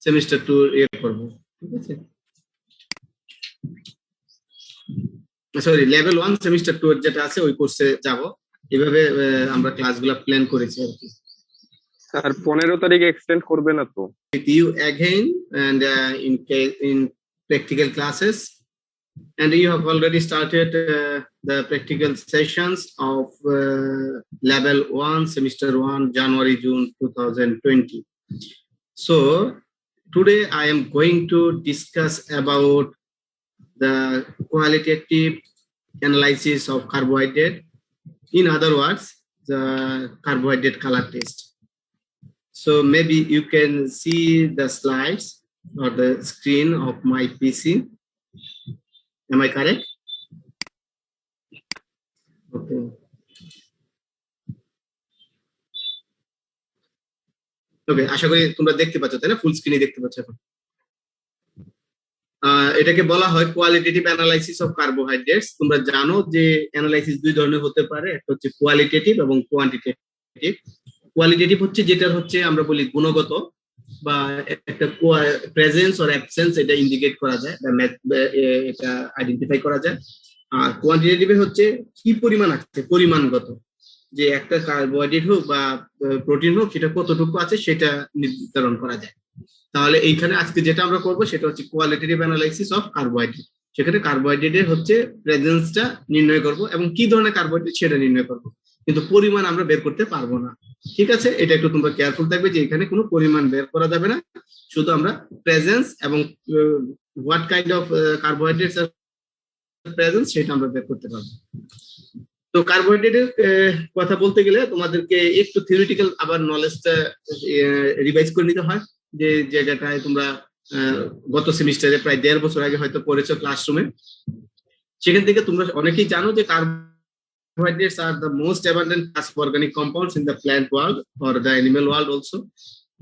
Semester 2 এর করব, ঠিক আছে? সরি, লেভেল 1 সেমিস্টার 2 এর যেটা আছে ওই কোর্সে যাব। এভাবে আমরা ক্লাসগুলো প্ল্যান করেছি আর কি। স্যার 15 তারিখে এক্সটেন্ড করবে না তো? With you again and in practical classes, and you have already started the practical sessions of level 1 semester 1 January June 2020. So today I am going to discuss about the qualitative analysis of carbohydrate, in other words the carbohydrate color test. So maybe you can see the slides or the screen of my PC. Am I correct? Okay. ওকে, আশা করি তোমরা দেখতে পাচ্ছ, তাই না? ফুল স্ক্রিনে দেখতে পাচ্ছ এখন। এটাকে বলা হয় কোয়ালিটেটিভ অ্যানালাইসিস অফ কার্বোহাইড্রেটস। তোমরা জানো যে অ্যানালাইসিস দুই ধরনের হতে পারে, একটা হচ্ছে কোয়ালিটেটিভ এবং কোয়ান্টিটেটিভ। কোয়ালিটেটিভ হচ্ছে যেটা হচ্ছে আমরা বলি গুণগত, বা একটা প্রেজেন্স অর অ্যাবসেন্স এটা ইন্ডিকেট করা যায়, এটা আইডেন্টিফাই করা যায়। আর কোয়ান্টিটেটিভে হচ্ছে কি পরিমাণ আছে, পরিমাণগত, যে একটা কার্বোহাইড্রেট হোক বা প্রোটিন হোক সেটা কতটুকু আছে সেটা নির্ধারণ করা যায়। তাহলে এইখানে আজকে যেটা আমরা করব সেটা হচ্ছে কোয়ালিটেটিভ অ্যানালাইসিস অফ কার্বোহাইড্রেট। সেখানে কার্বোহাইড্রেটের হচ্ছে প্রেজেন্সটা নির্ণয় করব এবং কি ধরনের কার্বোহাইড্রেট সেটা নির্ণয় করব, কিন্তু পরিমাণ আমরা বের করতে পারবো না। ঠিক আছে, এটা একটু তোমরা কেয়ারফুল থাকবে যে এখানে কোনো পরিমাণ বের করা যাবে না, শুধু আমরা প্রেজেন্স এবং হোয়াট কাইন্ড অফ কার্বোহাইড্রেটস আর প্রেজেন্স সেটা আমরা বের করতে পারবো। তো কার্বোহাইড্রেটের কথা বলতে গেলে তোমাদেরকে একটু থিওরিটিক্যাল আবার নলেজটা রিভাইজ করে নিতে হয়, যে জায়গাটায় তোমরা গত সেমিস্টারে প্রায় 1.5 বছর আগে হয়তো পড়েছো ক্লাসরুমে। সেখান থেকে তোমরা অনেকেই জানো যে carbohydrates are the most abundant class of organic compounds in the plant world or the animal world also.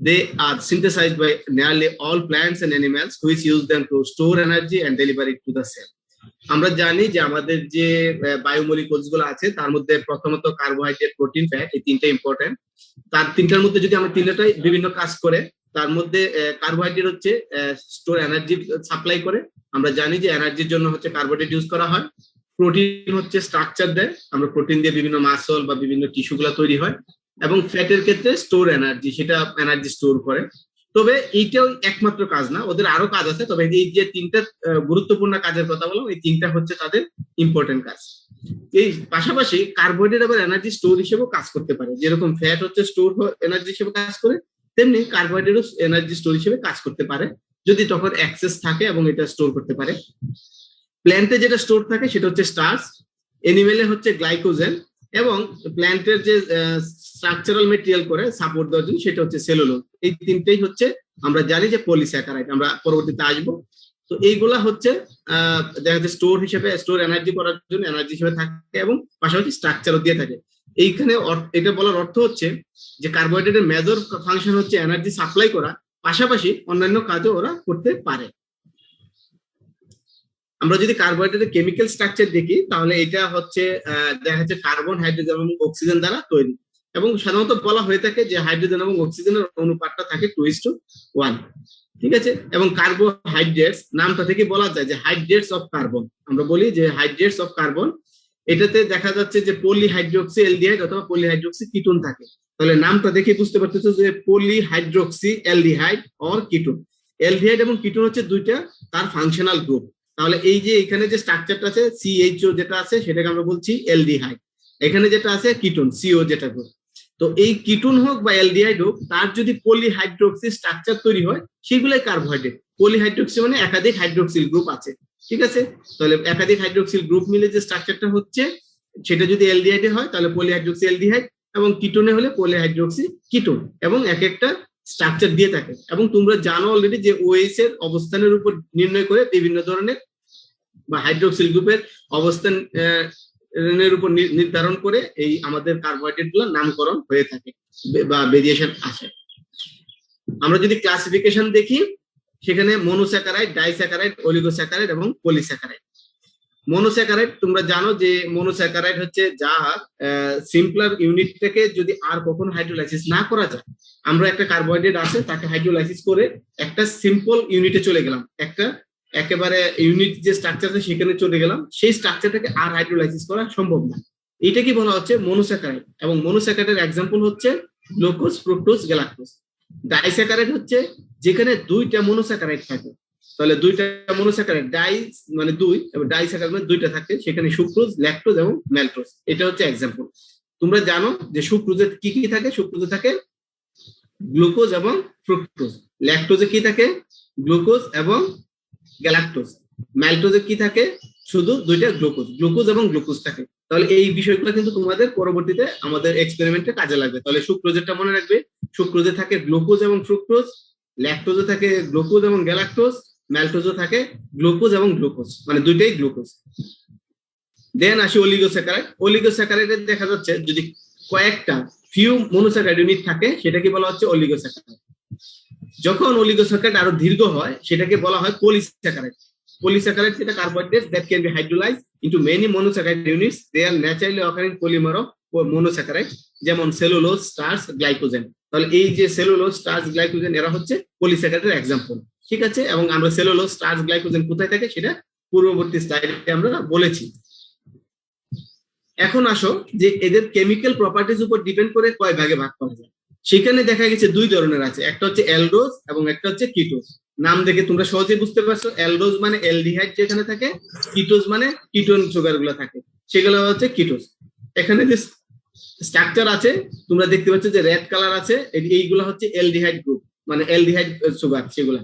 They are synthesized by nearly all plants and animals, which use them to store energy and deliver it to the cell. আমরা জানি যে আমাদের যে biomolecules গুলো আছে তার মধ্যে প্রথমত কার্বোহাইড্রেট, প্রোটিন, ফ্যাট, এই তিনটা ইম্পর্টেন্ট। তার তিনটার মধ্যে যদি আমরা তিনটাই বিভিন্ন কাজ করে, তার মধ্যে কার্বোহাইড্রেট হচ্ছে স্টোর এনার্জি সাপ্লাই করে। আমরা জানি যে এনার্জির জন্য হচ্ছে কার্বোহাইড্রেট ইউজ করা হয়। প্রোটিন হচ্ছে স্ট্রাকচার দেয়, আমরা প্রোটিন দিয়ে বিভিন্ন মাসল বা বিভিন্ন টিস্যু গুলা তৈরি হয়। এবং ফ্যাটের ক্ষেত্রে স্টোর এনার্জি, সেটা এনার্জি স্টোর করে। তবে এইটাও একমাত্র কাজ না, ওদের আরো কাজ আছে। তবে এই যে তিনটা গুরুত্বপূর্ণ কাজের কথা বললাম, এই তিনটা হচ্ছে তাদের ইম্পর্টেন্ট কাজ। এই পাশাপাশি কার্বোহাইড্রেট আবার এনার্জি স্টোর হিসেবেও কাজ করতে পারে। যেরকম ফ্যাট হচ্ছে স্টোর এনার্জি হিসেবে কাজ করে, তেমনি কার্বোহাইড্রেটও এনার্জি স্টোর হিসেবে কাজ করতে পারে যদি তখন অ্যাক্সেস থাকে এবং এটা স্টোর করতে পারে। প্ল্যান্টে যেটা স্টোর থাকে সেটা হচ্ছে স্টার্চ, এনিমেলে হচ্ছে গ্লাইকোজেন, এবং প্ল্যান্টের যে স্ট্রাকচারাল মেটেরিয়াল করে সাপোর্ট দেওয়ার জন্য সেটা হচ্ছে সেলুলোজ। এই তিনটেই হচ্ছে আমরা জানি যে পলিস্যাকারাইড, আমরা পরবর্তীতে আসবো। তো এইগুলা হচ্ছে দেখা যাচ্ছে স্টোর হিসেবে, স্টোর এনার্জি করার জন্য এনার্জি হিসেবে থাকে এবং পাশাপাশি স্ট্রাকচারও দিয়ে থাকে। এইখানে এটা বলার অর্থ হচ্ছে যে কার্বোহাইড্রেটের মেজর ফাংশন হচ্ছে এনার্জি সাপ্লাই করা, পাশাপাশি অন্যান্য কাজও ওরা করতে পারে। আমরা যদি কার্বোহাইড্রেটের কেমিক্যাল স্ট্রাকচার দেখি তাহলে এটা হচ্ছে দেখা যাচ্ছে কার্বন, হাইড্রোজেন এবং অক্সিজেন দ্বারা তৈরি, এবং সাধারণত বলা হয়ে থাকে যে হাইড্রোজেন এবং অক্সিজেনের অনুপাতটা থাকে 2:1। ঠিক আছে, এবং কার্বোহাইড্রেটস নামটা থেকে বলা যায় যে হাইড্রেটস অফ কার্বন। আমরা বলি যে হাইড্রেটস অফ কার্বন, এটাতে দেখা যাচ্ছে যে পলিহাইড্রোক্সি অ্যালডিহাইড অথবা পলিহাইড্রোক্সি কিটোন থাকে। তাহলে নামটা দেখে বুঝতে পারতেছো যে polyhydroxy aldehyde or ketone. Aldehyde এবং কিটোন হচ্ছে দুইটা তার ফাংশনাল গ্রুপ। তাহলে এই যে এখানে যে স্ট্রাকচারটা আছে সিএইচও যেটা আছে সেটাকে আমরা বলছি অ্যালডিহাইড, এখানে যেটা আছে কিটোন সিও যেটা গ্রুপ। তো এই কিটোন হোক বা অ্যালডিহাইড হোক, তার যদি পলিহাইড্রোক্সি স্ট্রাকচার তৈরি হয় সেগুলাই কার্বোহাইড্রেট। পলিহাইড্রোক্সি মানে একাধিক হাইড্রোক্সিল গ্রুপ আছে। ঠিক আছে, তাহলে একাধিক হাইড্রোক্সিল গ্রুপ মিলে যে স্ট্রাকচারটা হচ্ছে সেটা যদি অ্যালডিহাইডে হয় তাহলে পলিহাইড্রোক্সি অ্যালডিহাইড, এবং কিটোনে হলে পলিহাইড্রোক্সি কিটোন, এবং এক একটা স্ট্রাকচার দিয়ে থাকে। এবং তোমরা জানো অলরেডি যে ওএইচ এর অবস্থানের উপর নির্ণয় করে বিভিন্ন ধরনের বা হাইড্রোক্সিল গ্রুপের অবস্থান এর উপর নির্ধারণ করে এই আমাদের কার্বোহাইড্রেট গুলোর নামকরণ হয়ে থাকে বা ভেরিয়েশন আসে। আমরা যদি ক্লাসিফিকেশন দেখি সেখানে মনোস্যাকারাইড, ডাইস্যাকারাইড, অলিগোস্যাকারাইড এবং পলিস্যাকারাইড। মনোস্যাকারাইড তোমরা জানো যে মনোস্যাকারাইড হচ্ছে যার সিম্পলার ইউনিটটাকে যদি আর কখনো হাইড্রোলাইসিস না করা যায়, আমরা একটা কার্বোহাইড্রেট আছে তাকে হাইড্রোলাইসিস করে একটা সিম্পল ইউনিটে চলে গেলাম, একটা একেবারে ইউনিট যে স্ট্রাকচার আছে সেখানে চলে গেলাম, সেই স্ট্রাকচারটাকে আর হাইড্রোলাইসিস করা সম্ভব না। এটা কি বলা হচ্ছে মনোস্যাকারাইড। এবং মনোস্যাকারাইডের এক্সাম্পল হচ্ছে গ্লুকোজ, ফ্রুক্টোজ, গ্যালাক্টোজ। ডাইস্যাকারাইড হচ্ছে যেখানে দুইটা মনোস্যাকারাইড থাকে, তাহলে দুইটা মনোস্যাকারাইড ডাই মানে দুই এবং ডাইস্যাকারাইড মানে দুইটা থাকে, সেখানে সুক্রোজ, ল্যাকটোজ এবং ম্যালটোজ। এটা হচ্ছে এক্সাম্পল। তোমরা জানো যে সুক্রোজে কি কি থাকে? সুক্রোজে থাকে গ্লুকোজ এবং ফ্রুক্টোজ। ল্যাকটোজে কি থাকে? গ্লুকোজ এবং গ্যালাক্টোজ। ম্যালটোজে কি থাকে? শুধু দুইটা গ্লুকোজ, গ্লুকোজ এবং গ্লুকোজ থাকে। তাহলে এই বিষয়গুলো কিন্তু তোমাদের পরবর্তীতে আমাদের এক্সপেরিমেন্টে কাজে লাগবে। তাহলে সুক্রোজেরটা মনে রাখবে, সুক্রোজে থাকে গ্লুকোজ এবং ফ্রুক্টোজ, ল্যাকটোজে থাকে গ্লুকোজ এবং গ্যালাক্টোজ, ম্যালটোজে থাকে গ্লুকোজ এবং গ্লুকোজ, মানে দুইটাই গ্লুকোজ। দেন আসি অলিগোস্যাকারাইড। অলিগোস্যাকারাইডে দেখা যাচ্ছে যদি কয়েকটা ফিউ মনোস্যাকারাইড ইউনিট থাকে সেটাকে বলা হচ্ছে অলিগোস্যাকারাইড। যখন অলিগোস্যাকারাইড আরো দীর্ঘ হয় সেটাকে বলা হয় polysaccharide. Polysaccharide is a carbohydrates that can be hydrolyzed into many monosaccharide units. They are naturally occurring polymer of monosaccharide, যেমন সেলুলোজ, স্টার্চ, গ্লাইকোজেন। তাহলে এই যে সেলুলোজ, স্টার্চ, গ্লাইকোজেন এরা হচ্ছে পলিস্যাকারাইডের এক্সাম্পল। ঠিক আছে, এবং আমরা সেলুলোজ, স্টার্চ, গ্লাইকোজেন কোথায় থাকে সেটা পূর্ববর্তী স্লাইডে আমরা বলেছি। এখন আসো যে এদের কেমিক্যাল প্রপার্টিজ উপর ডিপেন্ড করে কয় ভাগে ভাগ করা যায়। সেখানে দেখা গেছে দুই ধরনের আছে, একটা হচ্ছে অ্যালডোজ এবং একটা হচ্ছে কিটোজ। নাম দেখে তোমরা সহজেই বুঝতে পারছো, অ্যালডোজ মানে অ্যালডিহাইড যেখানে থাকে, কিটোজ মানে কিটোন সুগার গুলো থাকে, সেগুলো হচ্ছে কিটোজ। এখানে যে স্ট্রাকচার আছে তোমরা দেখতে পাচ্ছ যে রেড কালার আছে, এইগুলো হচ্ছে অ্যালডিহাইড গ্রুপ, মানে অ্যালডিহাইড সুগার সেগুলা।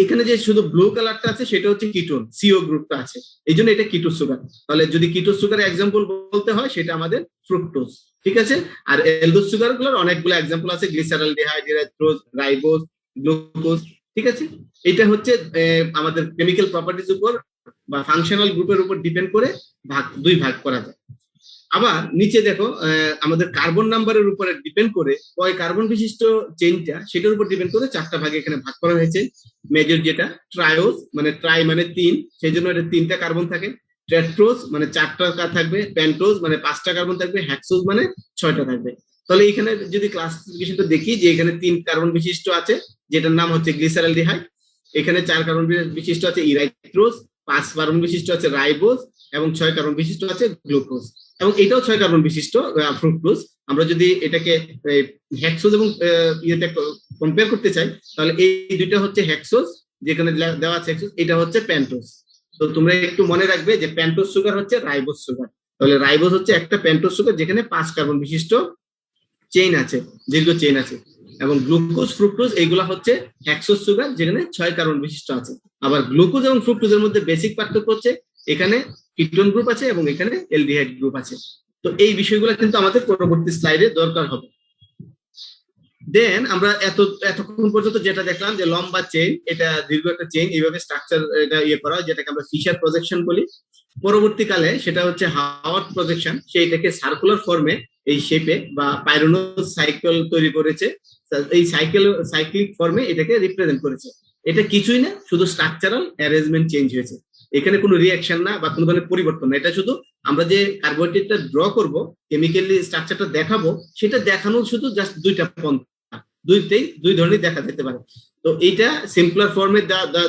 এখানে যে শুধু ব্লু কালারটা আছে সেটা হচ্ছে কিটোন, সিও গ্রুপটা আছে, এই জন্য এটা কিটোজ সুগার। তাহলে যদি কিটোজ সুগারের এক্সাম্পল বলতে হয় সেটা আমাদের ফ্রুক্টোজ। ঠিক আছে, আর অ্যালডোজ সুগার গুলোর অনেকগুলো এক্সাম্পল আছে, গ্লিসারলডিহাইড, ইরাথ্রোজ, রাইবোজ, গ্লুকোজ। ঠিক আছে, এটা হচ্ছে আমাদের কেমিক্যাল প্রপার্টিজ উপর বা ফাংশনাল গ্রুপের উপর ডিপেন্ড করে দুই ভাগ করা যায়। আবার নিচে দেখো আমাদের কার্বন নাম্বারের উপরে ডিপেন্ড করে কয় কার্বন বিশিষ্ট চেইনটা সেটার উপর ডিপেন্ড করে চারটা ভাগে এখানে ভাগ করা হয়েছে। মেজর যেটা ট্রায়োজ, মানে ট্রাই মানে তিন, সেই জন্য এটা তিনটা কার্বন থাকে। টেট্রোজ মানে চারটা থাকবে, প্যান্টোজ মানে পাঁচটা কার্বন থাকবে, হ্যাক্সোজ মানে ছয়টা থাকবে। তাহলে এখানে যদি ক্লাসিফিকেশনটা দেখি যে এখানে তিন কার্বন বিশিষ্ট আছে যেটার নাম হচ্ছে গ্লিসারলডিহাইড, এখানে চার কার্বন বিশিষ্ট আছে ইরাইথ্রোজ, পাঁচ কার্বন বিশিষ্ট আছে রাইবোজ এবং ছয় কার্বন বিশিষ্ট আছে গ্লুকোজ, এবং এটাও ছয় কার্বন বিশিষ্ট ফ্রুক্টোজ। আমরা যদি এটাকে হেক্সোজ এবং ইয়েতে কম্পেয়ার করতে চাই তাহলে এই দুইটা হচ্ছে হেক্সোজ, যেখানে দেওয়া আছে হেক্সোজ, এটা হচ্ছে প্যান্টোজ। তো তোমরা একটু মনে রাখবে যে প্যান্টোজ সুগার হচ্ছে রাইবোজ সুগার। তাহলে রাইবোজ হচ্ছে একটা প্যান্টোজ সুগার যেখানে পাঁচ কার্বন বিশিষ্ট চেইন আছে, দীর্ঘ চেইন আছে, এবং গ্লুকোজ, ফ্রুক্টোজ এইগুলা হচ্ছে হেক্সোজ সুগার যেখানে ছয় কার্বন বিশিষ্ট আছে। আবার গ্লুকোজ এবং ফ্রুক্টোজের মধ্যে বেসিক পার্থক্য হচ্ছে এখানে কিটোন গ্রুপ আছে এবং এখানে অ্যালডিহাইড গ্রুপ আছে। তো এই বিষয়গুলো কিন্তু আমাদের পরবর্তী স্লাইডে দরকার হবে। দেন আমরা এতক্ষণ পর্যন্ত যেটা দেখলাম যে লম্বা চেইন, এটা দীর্ঘ একটা চেইন, এইভাবে স্ট্রাকচার এটা ইয়ে করা হয় যেটাকে আমরা ফিশার প্রজেকশন বলি। পরবর্তীকালে সেটা হচ্ছে হাওয়ার্ড প্রজেকশন, সেইটাকে সার্কুলার ফর্মে এই শেপে বা পাইরোনোজ সাইকেল তৈরি করেছে, এই সাইক্লিক ফর্মে এটাকে রিপ্রেজেন্ট করেছে। এটা কিছুই না, শুধু স্ট্রাকচারাল অ্যারেঞ্জমেন্ট চেঞ্জ হয়েছে, এখানে কোনো রিঅ্যাকশন না বা কোনো ধরনের পরিবর্তন না। এটা শুধু আমরা যে কার্বোহাইড্রেটটা ড্র করব, কেমিক্যালি স্ট্রাকচারটা দেখাবো, সেটা দেখানোর শুধু জাস্ট দুইটা পন্থা, দুই ধরনের দেখা যেতে পারে। তো এইটা সিম্পলার ফর্মে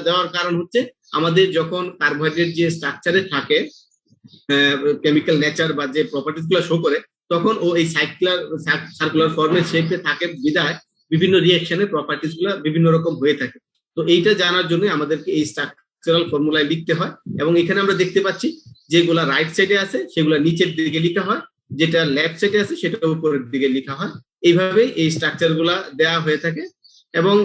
দেওয়ার কারণ হচ্ছে আমাদের যখন কার্বোহাইড্রেট যে স্ট্রাকচারে থাকে, কেমিক্যাল নেচার বা যে প্রপার্টিজ গুলো শো করে, তখন ও এই সার্কুলার ফর্মের শেপে থাকে বিধায় বিভিন্ন রিঅ্যাকশনের প্রপার্টিজ গুলো বিভিন্ন রকম হয়ে থাকে। তো এইটা জানার জন্য আমাদেরকে এই স্ট্রাকচারাল ফর্মুলায় লিখতে হয়, এবং এখানে আমরা দেখতে পাচ্ছি যেগুলা রাইট সাইডে আছে সেগুলা নিচের দিকে লেখা হয়, যেটা লেফট সাইডে আছে সেটা উপরের দিকে লেখা হয়। এইভাবে এই স্ট্রাকচার গুলা দেওয়া হয়ে থাকে, এবং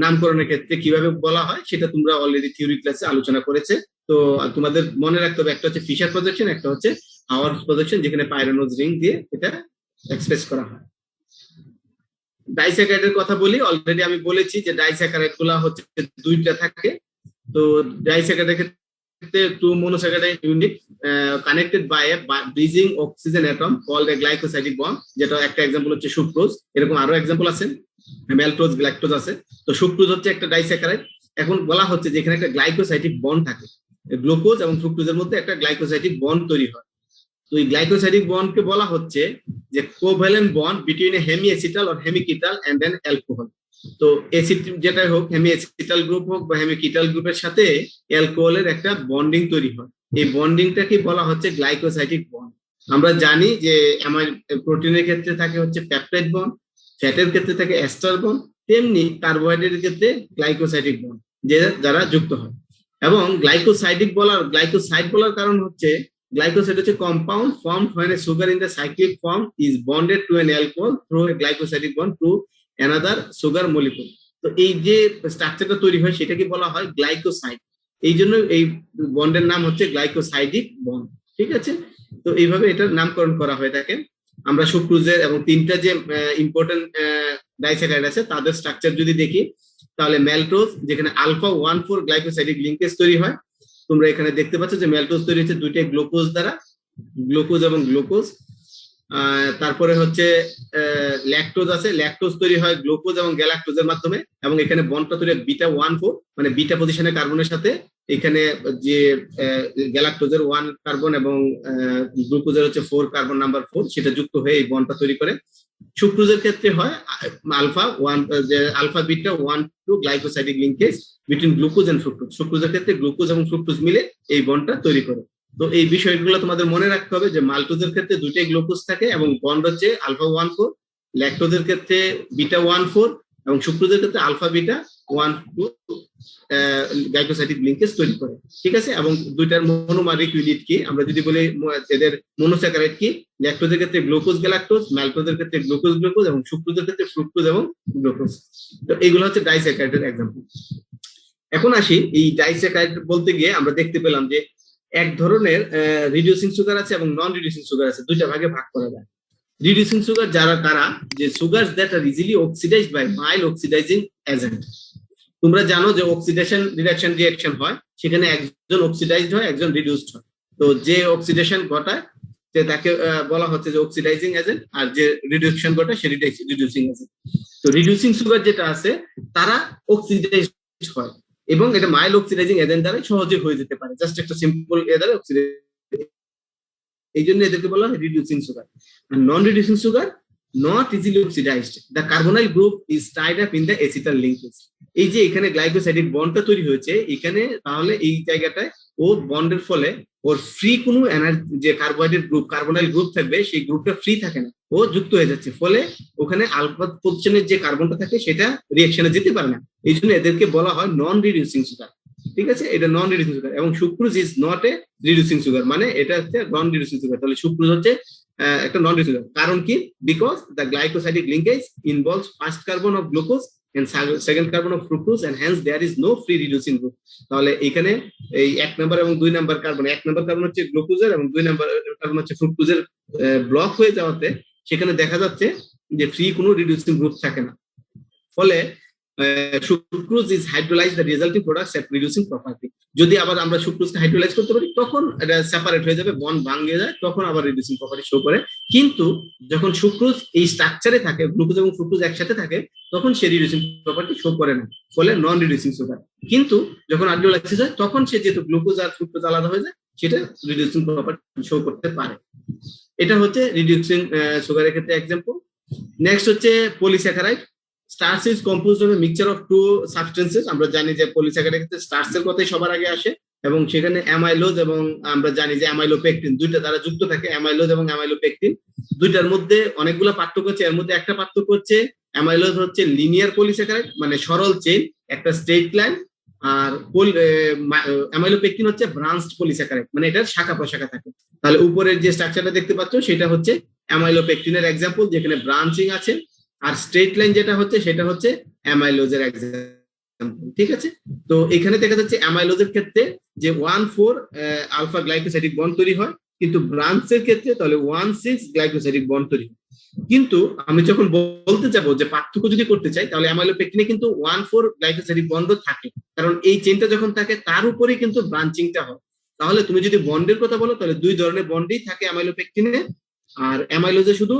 নামকরণের ক্ষেত্রে কিভাবে বলা হয় সেটা তোমরা অলরেডি থিওরি ক্লাসে আলোচনা করেছে। তো তোমাদের মনে রাখতে হবে একটা হচ্ছে ফিশার প্রজেকশন, একটা হচ্ছে হাওয়ার্ড প্রজেকশন, যেখানে পাইরোনোজ রিং দিয়ে এটা এক্সপ্রেস করা হয়। ডাইস্যাকারাইডের কথা বলি, অলরেডি আমি বলেছি যে ডাইস্যাকারাইড গুলা হচ্ছে দুইটা থাকে। তো ডাইস্যাকারাইডের ক্ষেত্রে two monosaccharide unit connected by a bridging oxygen atom called a glycosidic bond, যেটা একটা এক্সাম্পল হচ্ছে সুক্রোজ। এরকম আরো এক্সাম্পল আছে, ম্যালটোজ, গ্ল্যাকটোজ আছে। তো সুক্রোজ হচ্ছে একটা ডাইস্যাকারাইড। এখন বলা হচ্ছে যে এখানে একটা গ্লাইকোসাইডিক বন্ড থাকে, গ্লুকোজ এবং ফ্রুক্টোজের মধ্যে একটা গ্লাইকোসাইডিক বন্ড তৈরি হয়। তো এই গ্লাইকোসাইডিক বন্ডকে বলা হচ্ছে যে covalent bond between a hemiacetal or hemiketal and then alcohol. তো অ্যাসিড যেটাই হোক, হেমি অ্যাসিটাল গ্রুপ হোক বা হেমিকিটাল গ্রুপের সাথে অ্যালকোহলের একটা বন্ডিং তৈরি হয়। এই বন্ডিংটাকে বলা হচ্ছে গ্লাইকোসাইডিক বন্ড। আমরা জানি যে আমার প্রোটিনের ক্ষেত্রে থাকে হচ্ছে পেপটাইড বন্ড, ফ্যাটের ক্ষেত্রে থাকে এস্টার বন্ড, তেমনি কার্বোহাইড্রেটের ক্ষেত্রে গ্লাইকোসাইডিক বন্ড যে যারা যুক্ত হয়। এবং গ্লাইকোসাইড বলার কারণ হচ্ছে glycoside হচ্ছে compound formed when a sugar in the cyclic form is bonded to an alcohol through a glycosidic bond to another sugar molecule। তো এই যে স্ট্রাকচারটা তৈরি হয় সেটাকে বলা হয় গ্লাইকোসাইড। এই জন্য এই বন্ডের নাম হচ্ছে গ্লাইকোসাইডিক বন্ড। ঠিক আছে, তো এইভাবে এটার নামকরণ করা হয়ে থাকে। আমরা সুক্রোজের এবং তিনটা যে ইম্পর্টেন্ট ডাইস্যাকারাইড আছে তাদের স্ট্রাকচার যদি দেখি, তাহলে ম্যালটোজ যেখানে আলফা 1,4 গ্লাইকোসাইডিক লিঙ্কেজ তৈরি হয়। তোমরা এখানে দেখতে পাচ্ছ যে ম্যালটোজ তৈরি হচ্ছে দুইটাই গ্লুকোজ দ্বারা, গ্লুকোজ এবং গ্লুকোজ। তারপরে হচ্ছে ল্যাকটোজ আছে, ল্যাকটোজ তৈরি হয় গ্লুকোজ এবং গ্যালাক্টোজের মাধ্যমে, এবং এখানে বন্ডটা তৈরি হয় বিটা 1,4 মানে বিটা পজিশনে কার্বনের সাথে। এখানে যে গ্যালাক্টোজের 1 কার্বন এবং গ্লুকোজের হচ্ছে 4 কার্বন নাম্বার 4 সেটা যুক্ত হয়ে এই বন্ডটা তৈরি করে। সুক্রোজের ক্ষেত্রে হয় alpha beta 1,2 glycosidic linkage between glucose and fructose. সুক্রোজের ক্ষেত্রে গ্লুকোজ এবং ফ্রুক্টোজ মিলে এই বন্ডটা তৈরি করে। তো এই বিষয়গুলো তোমাদের মনে রাখতে হবে যে মাল্টোজের ক্ষেত্রে দুইটাই গ্লুকোজ থাকে এবং বন্ড হচ্ছে আলফা 1,4, ল্যাকটোজের ক্ষেত্রে বিটা 1,4 এবং সুক্রোজের ক্ষেত্রে আলফা বিটা 1,2 গ্লাইকোসাইডিক লিঙ্কেজ তৈরি করে। ঠিক আছে, এবং দুইটার মনোমারিক ইউনিট কি আমরা যদি বলি, এদের মনোস্যাকারাইড কি, ল্যাকটোজের ক্ষেত্রে গ্লুকোজ গ্যালাক্টোজ, মাল্টোজের ক্ষেত্রে গ্লুকোজ গ্লুকোজ এবং সুক্রোজের ক্ষেত্রে ফ্রুক্টোজ এবং গ্লুকোজ। তো এগুলো হচ্ছে ডাইস্যাকারাইডের এক্সাম্পল। এখন আসি, এই ডাইস্যাকারাইড বলতে গিয়ে আমরা দেখতে পেলাম যে এক ধরনের রিডিউসিং সুগার আছে এবং নন রিডিউসিং সুগার আছে, দুইটা ভাগে ভাগ করা যায়। রিডিউসিং সুগার যারা কারা, যে sugars that are easily oxidized by mild oxidizing agent. তোমরা জানো যে অক্সিডেশন রিডাকশন রিঅ্যাকশন হয়, সেখানে একজন অক্সিডাইজড হয় একজন রিডিউসড হয়। তো যে অক্সিডেশন ঘটায় যে তাকে বলা হচ্ছে যে অক্সিডাইজিং এজেন্ট, আর যে রিডাকশন ঘটায় সে রিডিউসিং এজেন্ট। তো রিডিউসিং সুগার যেটা আছে তারা অক্সিডাইজড হয় এবং এটা মাইল্ড অক্সিডাইজিং এজেন্ট দ্বারা সহজে হয়ে যেতে পারে, জাস্ট একটা সিম্পল এ দ্বারা অক্সিডাইজ। এই জন্য এদেরকে বলা হয় রিডিউসিং সুগার। আর non reducing sugar not easily oxidized, the carbonyl group is tied up in the acetal linkage. এই যে এখানে গ্লাইকোসাইডিক বন্ডটা তৈরি হয়েছে এখানে, তাহলে এই জায়গাটায় ও বন্ডের ফলে ওর ফ্রি কোনো এনার্জি, যে কার্বোহাইড্রেট গ্রুপ কার্বনাইল গ্রুপ থাকবে সেই গ্রুপটা ফ্রি থাকে না, ও যুক্ত হয়ে যাচ্ছে, ফলে ওখানে আলফা পজিশনের যে কার্বনটা থাকে সেটা রিঅ্যাকশনে যেতে পারে না। এই জন্য এদেরকে বলা হয় নন রিডিউসিং সুগার। ঠিক আছে, এটা নন রিডিউসিং সুগার। এবং sucrose is not a reducing sugar, মানে এটা হচ্ছে নন রিডিউসিং সুগার। তাহলে সুক্রোজ হচ্ছে একটা নন রিডিউসিং সুগার। কারণ কি? Because the glycosidic linkage involves first carbon of glucose and second carbon of fructose and hence there is no free reducing group। তাহলে এখানে এই 1 নাম্বার এবং 2 নাম্বার কার্বন, 1 নাম্বার কার্বন হচ্ছে গ্লুকোজের এবং 2 নাম্বার কার্বন হচ্ছে ফ্রুক্টোজের ব্লক হয়ে যাওয়াতে সেখানে দেখা যাচ্ছে যে ফ্রি কোনো রিডিউসিং গ্রুপ থাকে না। ফলে sucrose is hydrolyse the resulting products at reducing property. যদি আবার আমরা সুক্রোজকে হাইড্রোলাইজ করতে পারি তখন এটা সেপারেট হয়ে যাবে, বন্ড ভাঙে যায়, তখন আবার রিডিউসিং প্রপার্টি শো করে। কিন্তু যখন সুক্রোজ এই স্ট্রাকচারে থাকে, গ্লুকোজ এবং ফ্রুক্টোজ একসাথে থাকে, তখন সে রিডিউসিং প্রপার্টি শো করে না, ফলে নন রিডিউসিং সুগার। কিন্তু যখন হাইড্রোলাইসিস হয় তখন সে যেহেতু গ্লুকোজ আর ফ্রুক্টোজ আলাদা হয়ে যায়, সেটা রিডিউসিং প্রপার্টি শো করতে পারে। এটা হচ্ছে রিডিউসিং সুগারের ক্ষেত্রে এক্সাম্পল। নেক্সট হচ্ছে polysaccharide. Starch is composed of a mixture of two substances. আমরা জানি যে পলিস্যাকারাইডের ক্ষেত্রে স্টার্চের কথাই সবার আগে আসে, এবং সেখানে অ্যামাইলোজ এবং আমরা জানি যে অ্যামাইলোপেকটিন, দুইটা দ্বারা যুক্ত থাকে, অ্যামাইলোজ এবং অ্যামাইলোপেকটিন। দুইটার মধ্যে অনেকগুলো পার্থক্য আছে, এর মধ্যে একটা পার্থক্য হচ্ছে অ্যামাইলোজ হচ্ছে লিনিয়ার পলিস্যাকারাইড, মানে সরল চেইন, একটা স্ট্রেট লাইন। আর অ্যামাইলোপেকটিন হচ্ছে ব্রাঞ্চড পলিস্যাকারাইড, মানে এটার শাখা প্রশাখা থাকে। তাহলে উপরের যে স্ট্রাকচারটা দেখতে পাচ্ছ সেটা হচ্ছে অ্যামাইলোপেকটিনের এক্সাম্পল, যেখানে ব্রাঞ্চিং আছে। আর স্ট্রেট লাইন যেটা হচ্ছে সেটা হচ্ছে অ্যামাইলোজের এক্সাম্পল। ঠিক আছে, তো এখানে দেখা যাচ্ছে অ্যামাইলোজের ক্ষেত্রে যে 1,4 আলফা গ্লাইকোসাইডিক বন্ড তৈরি হয়, কিন্তু ব্রাঞ্চের ক্ষেত্রে তাহলে 1,6 গ্লাইকোসাইডিক বন্ড তৈরি হয়। কিন্তু আমি যখন বলতে যাবো যে পার্থক্য যদি করতে চাই, তাহলে অ্যামাইলোপেকটিনে কিন্তু 1,4 গ্লাইকোসাইডিক বন্ড থাকে, কারণ এই চেইনটা যখন থাকে তার উপরেই কিন্তু ব্রাঞ্চিংটা হয়। তাহলে তুমি যদি বন্ডের কথা বলো তাহলে দুই ধরনের বন্ডই থাকে অ্যামাইলোপেকটিনে, আর অ্যামাইলোজে শুধু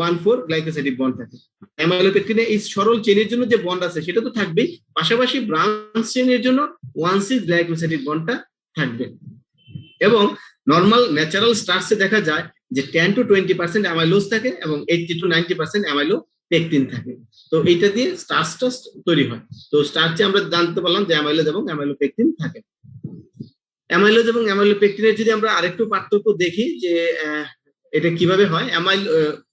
1,4 গ্লাইকোসাইডিক বন্ড থাকে। অ্যামাইলোপেকটিনে এই সরল চেইনের জন্য যে বন্ড আছে সেটা তো থাকবেই, পাশাপাশি ব্রাঞ্চ চেইনের জন্য 1,6 গ্লাইকোসাইডিক বন্ডটা থাকবে। এবং নর্মাল ন্যাচারাল স্টার্চে দেখা যায় যে 10 to 20% অ্যামাইলোজ থাকে এবং 80 to 90% অ্যামাইলো পেকটিন থাকে। তো এইটা দিয়ে স্টার্চটা তৈরি হয়। তো স্টার্চে আমরা জানতে পারলাম যে অ্যামাইলোজ এবং অ্যামাইলো পেকটিন থাকে। অ্যামাইলোজ এবং অ্যামাইলো পেকটিনের যদি আমরা আরেকটু পার্থক্য দেখি যে এটা কিভাবে হয়,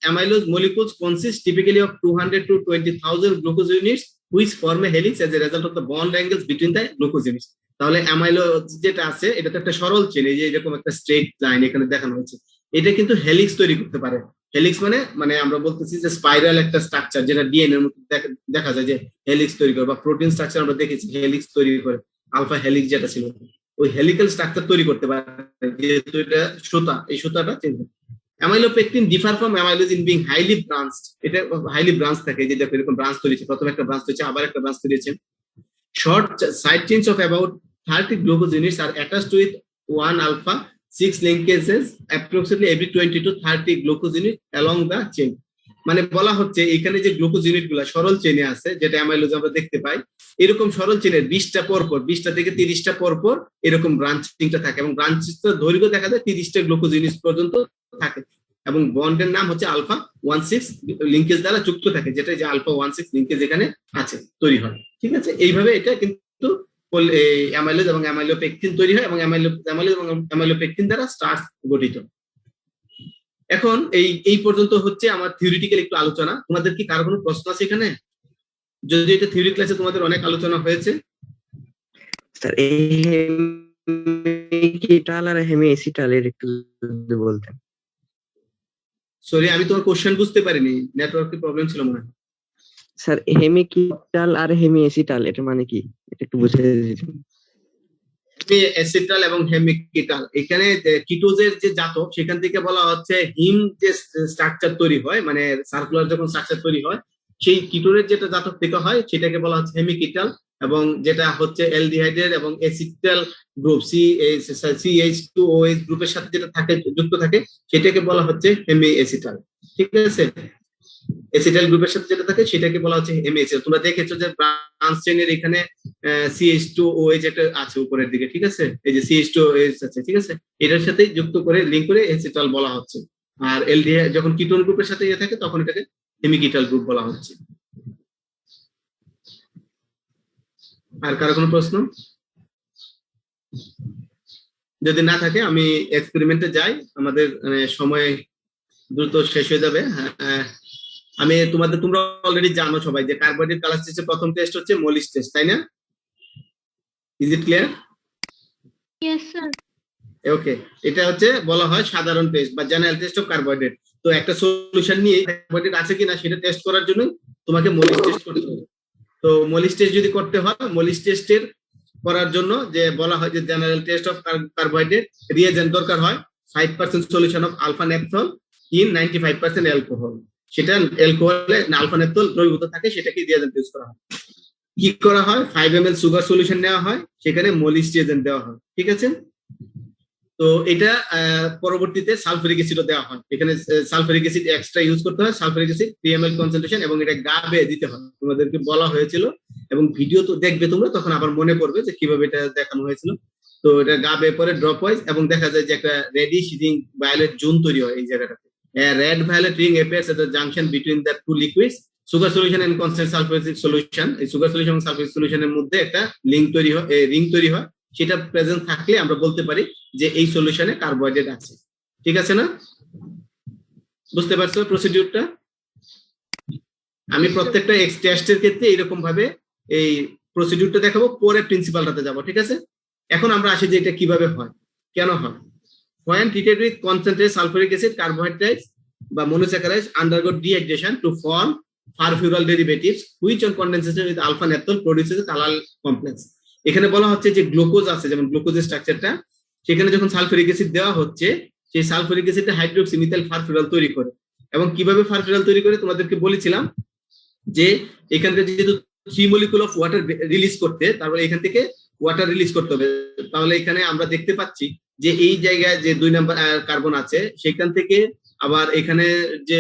amylose molecules consist typically of 200 to 20,000 glucose units which form A helix as a result of the bond angles between the glucose units. তাহলে অ্যামাইলোজ যেটা আছে এটা তো একটা সরল চেন, এই যে এরকম একটা স্ট্রেট লাইন এখানে দেখানো হয়েছে, এটা কিন্তু হেলিক্স তৈরি করতে পারে। হেলিক্স মানে মানে আমরা বলতেছি যে স্পাইরাল একটা স্ট্রাকচার যেটা ডিএনএ এর মধ্যে দেখা যায় যে হেলিক্স তৈরি করে, বা প্রোটিন স্ট্রাকচার আমরা দেখেছি হেলিক্স তৈরি করে, আলফা হেলিক্স যেটা ছিল ওই হেলিক্যাল স্ট্রাকচার তৈরি করতে পারে, যেহেতু এটা সুতা, এই সুতাটা চেঞ্জ হয়। Amylopectin differ from amylose in being highly branched, এটা হাইলি ব্রাঞ্চ থাকে, যে দেখো এরকম ব্রাঞ্চ তৈরি হচ্ছে, প্রথমে একটা ব্রাঞ্চ হচ্ছে আবার একটা ব্রাঞ্চ তৈরি হচ্ছে। Short side chains of about 30 glucose units are attached with one alpha 6 linkages approximately every 20 to 30 glucose units along the chain। মানে বলা হচ্ছে এখানে যে গ্লুকোজ ইউনিট গুলা সরল চেনে আছে, যেটা অ্যামাইলোজ আমরা দেখতে পাই, এরকম সরল চেনের 20টা পরপর, 20টা থেকে 30টা পরপর এরকম ব্রাঞ্চিংটা থাকে, এবং ব্রাঞ্চের দৈর্ঘ্য দেখা যায় 30টা গ্লুকোজ ইউনিট পর্যন্ত থাকে, এবং বন্ডের নাম হচ্ছে আলফা 16 লিঙ্কেজ দ্বারা যুক্ত থাকে, যেটা যে আলফা 16 লিঙ্কেজ এখানে আছে তৈরি হয়। ঠিক আছে, এইভাবে এটা কিন্তু অ্যামাইলোজ এবং অ্যামাইলোপেকটিন তৈরি হয়, এবং অ্যামাইলোজ এবং অ্যামাইলোপেকটিন দ্বারা স্টার্চ গঠিত। এখন এই পর্যন্ত হচ্ছে আমার থিওরিটিক্যাল একটু আলোচনা। তোমাদের কি কারো কোনো প্রশ্ন আছে এখানে? যদি এটা থিওরি ক্লাসে তোমাদের অনেক আলোচনা হয়েছে। স্যার এই কিটাল আর হেমিএসিটাল এর একটু যদি বলতেন। সরি, আমি তোমার কোশ্চেন বুঝতে পারিনি, নেটওয়ার্কের প্রবলেম ছিল মনে হয়। স্যার হেমিকিটাল আর হেমিএসিটাল এটা মানে কি, এটা একটু বুঝিয়ে দিতেন। অ্যাসিটাল এবং হেমিকিটাল, এখানে কিটোজের যে জাতক সেখান থেকে বলা হচ্ছে হিম যে স্ট্রাকচার তৈরি হয়, মানে সার্কুলার যখন স্ট্রাকচার তৈরি হয় সেই কিটোনের যেটা জাতক থেকে হয় সেটাকে বলা হচ্ছে হেমিকিটাল, এবং যেটা হচ্ছে অ্যালডিহাইডের এবং অ্যাসিটাল গ্রুপ CH2OH গ্রুপের সাথে যেটা থাকে যুক্ত থাকে সেটাকে বলা হচ্ছে হেমিঅ্যাসিটাল। ঠিক আছে, অ্যাসিটাল গ্রুপের সাথে যেটা থাকে সেটাকে বলা হচ্ছে হেমিঅ্যাসিটাল। তোমরা দেখেছো যে ব্রাঞ্চ চেইনের এখানে CH2OH একটা আছে উপরের দিকে, ঠিক আছে, এই যে CH2OH আছে, ঠিক আছে, এটার সাথে যুক্ত করে লিংক করে অ্যাসিটাল বলা হচ্ছে। আর এলডিহাইড যখন কিটোন গ্রুপের সাথে থাকে তখন এটাকে হেমিকিটাল গ্রুপ বলা হচ্ছে। আর কারো কোনো প্রশ্ন? যদি না থাকে আমি এক্সপেরিমেন্টে যাই, আমাদের সময় দ্রুত শেষ হয়ে যাবে। আমি তোমরা অলরেডি জানো সবাই যে কার্বোহাইড্রেট কালার টেস্টের প্রথম টেস্ট হচ্ছে মোলিস টেস্ট, তাই না? Is it clear? Yes, sir. ওকে, এটা হচ্ছে বলা হয় সাধারণ টেস্ট বা জেনারেল টেস্ট অফ কার্বোহাইড্রেট। তো একটা সলিউশন নিয়ে কার্বোহাইড্রেট আছে কিনা সেটা টেস্ট করার জন্য তোমাকে মোলিস টেস্ট করতে হবে। তো মোলিস টেস্ট যদি করতে হয়, মোলিস টেস্টের করার জন্য যে বলা হয় যে general test of carbohydrate reagent দরকার হয় 5% solution of alpha naphthol in 95% alcohol. সেটা অ্যালকোহলে আলফা নেপথল দ্রবীভূত থাকে, সেটাকে রিয়েজেন্ট ইউজ করা হয়। কি করা হয়, 5 ml সুগার সলিউশন নেওয়া হয়, সেখানে মোলিস রিয়েজেন্ট দেওয়া হয়। ঠিক আছে, তো এটা পরবর্তীতে সালফারিক অ্যাসিডও দেওয়া হয়। এখানে সালফারিক অ্যাসিড এক্সট্রা ইউজ করতে হয়, সালফারিক অ্যাসিড 3 ml কনসেন্ট্রেশন, এবং এটা গা বেয়ে দিতে হয়। তোমাদেরকে বলা হয়েছিল এবং ভিডিও তো দেখবে তোমরা, তখন আবার মনে পড়বে যে কিভাবে এটা দেখানো হয়েছিল। তো এটা গা বেয়ে পরে ড্রপ ওয়াইজ, এবং দেখা যায় যে একটা রেডিশ রিং ভায়োলেট জোন তৈরি হয় এই জায়গাটাতে। Red violet ring appears at the junction between the two liquids sugar solution and constant sulphuric solution. এই সুগার সলিউশন এবং সালফারিক সলিউশনের মধ্যে একটা লিংক তৈরি হয়, রিং তৈরি হয়। সেটা প্রেজেন্ট থাকলে আমরা বলতে পারি যে এই সলিউশনে কার্বোহাইড্রেট আছে। ঠিক আছে না? বুঝতে পারছো প্রসিডিউরটা? আমি প্রত্যেকটা টেস্টের ক্ষেত্রে এরকম ভাবে এই প্রসিডিউরটা দেখাবো, পরে প্রিন্সিপালটাতে যাব। ঠিক আছে, এখন আমরা আসি যে এটা কিভাবে হয়, কেন হয়। When treated with concentrated sulfuric acid, carbohydrates বা monosaccharides undergo dehydration to form furfural derivatives which on condensation with alpha naphthol produces a Talal complex। এখানে বলা হচ্ছে যে গ্লুকোজ আছে, যেমন গ্লুকোজের স্ট্রাকচারটা, সেখানে যখন সালফিউরিক অ্যাসিড দেওয়া হচ্ছে সেই সালফিউরিক অ্যাসিডটা হাইড্রোক্সি মিথাইল ফারফিউরাল তৈরি করে। এবং কিভাবে ফারফিউরাল তৈরি করে তোমাদেরকে বলেছিলাম যে এখান থেকে যেহেতু 3 মলিকুল অফ ওয়াটার রিলিজ করতে, তারপরে এখান থেকে ওয়াটার রিলিজ করতে হবে। তাহলে এখানে আমরা দেখতে পাচ্ছি যে এই জায়গায় যে 2 নাম্বার কার্বন আছে সেখান থেকে আবার এখানে যে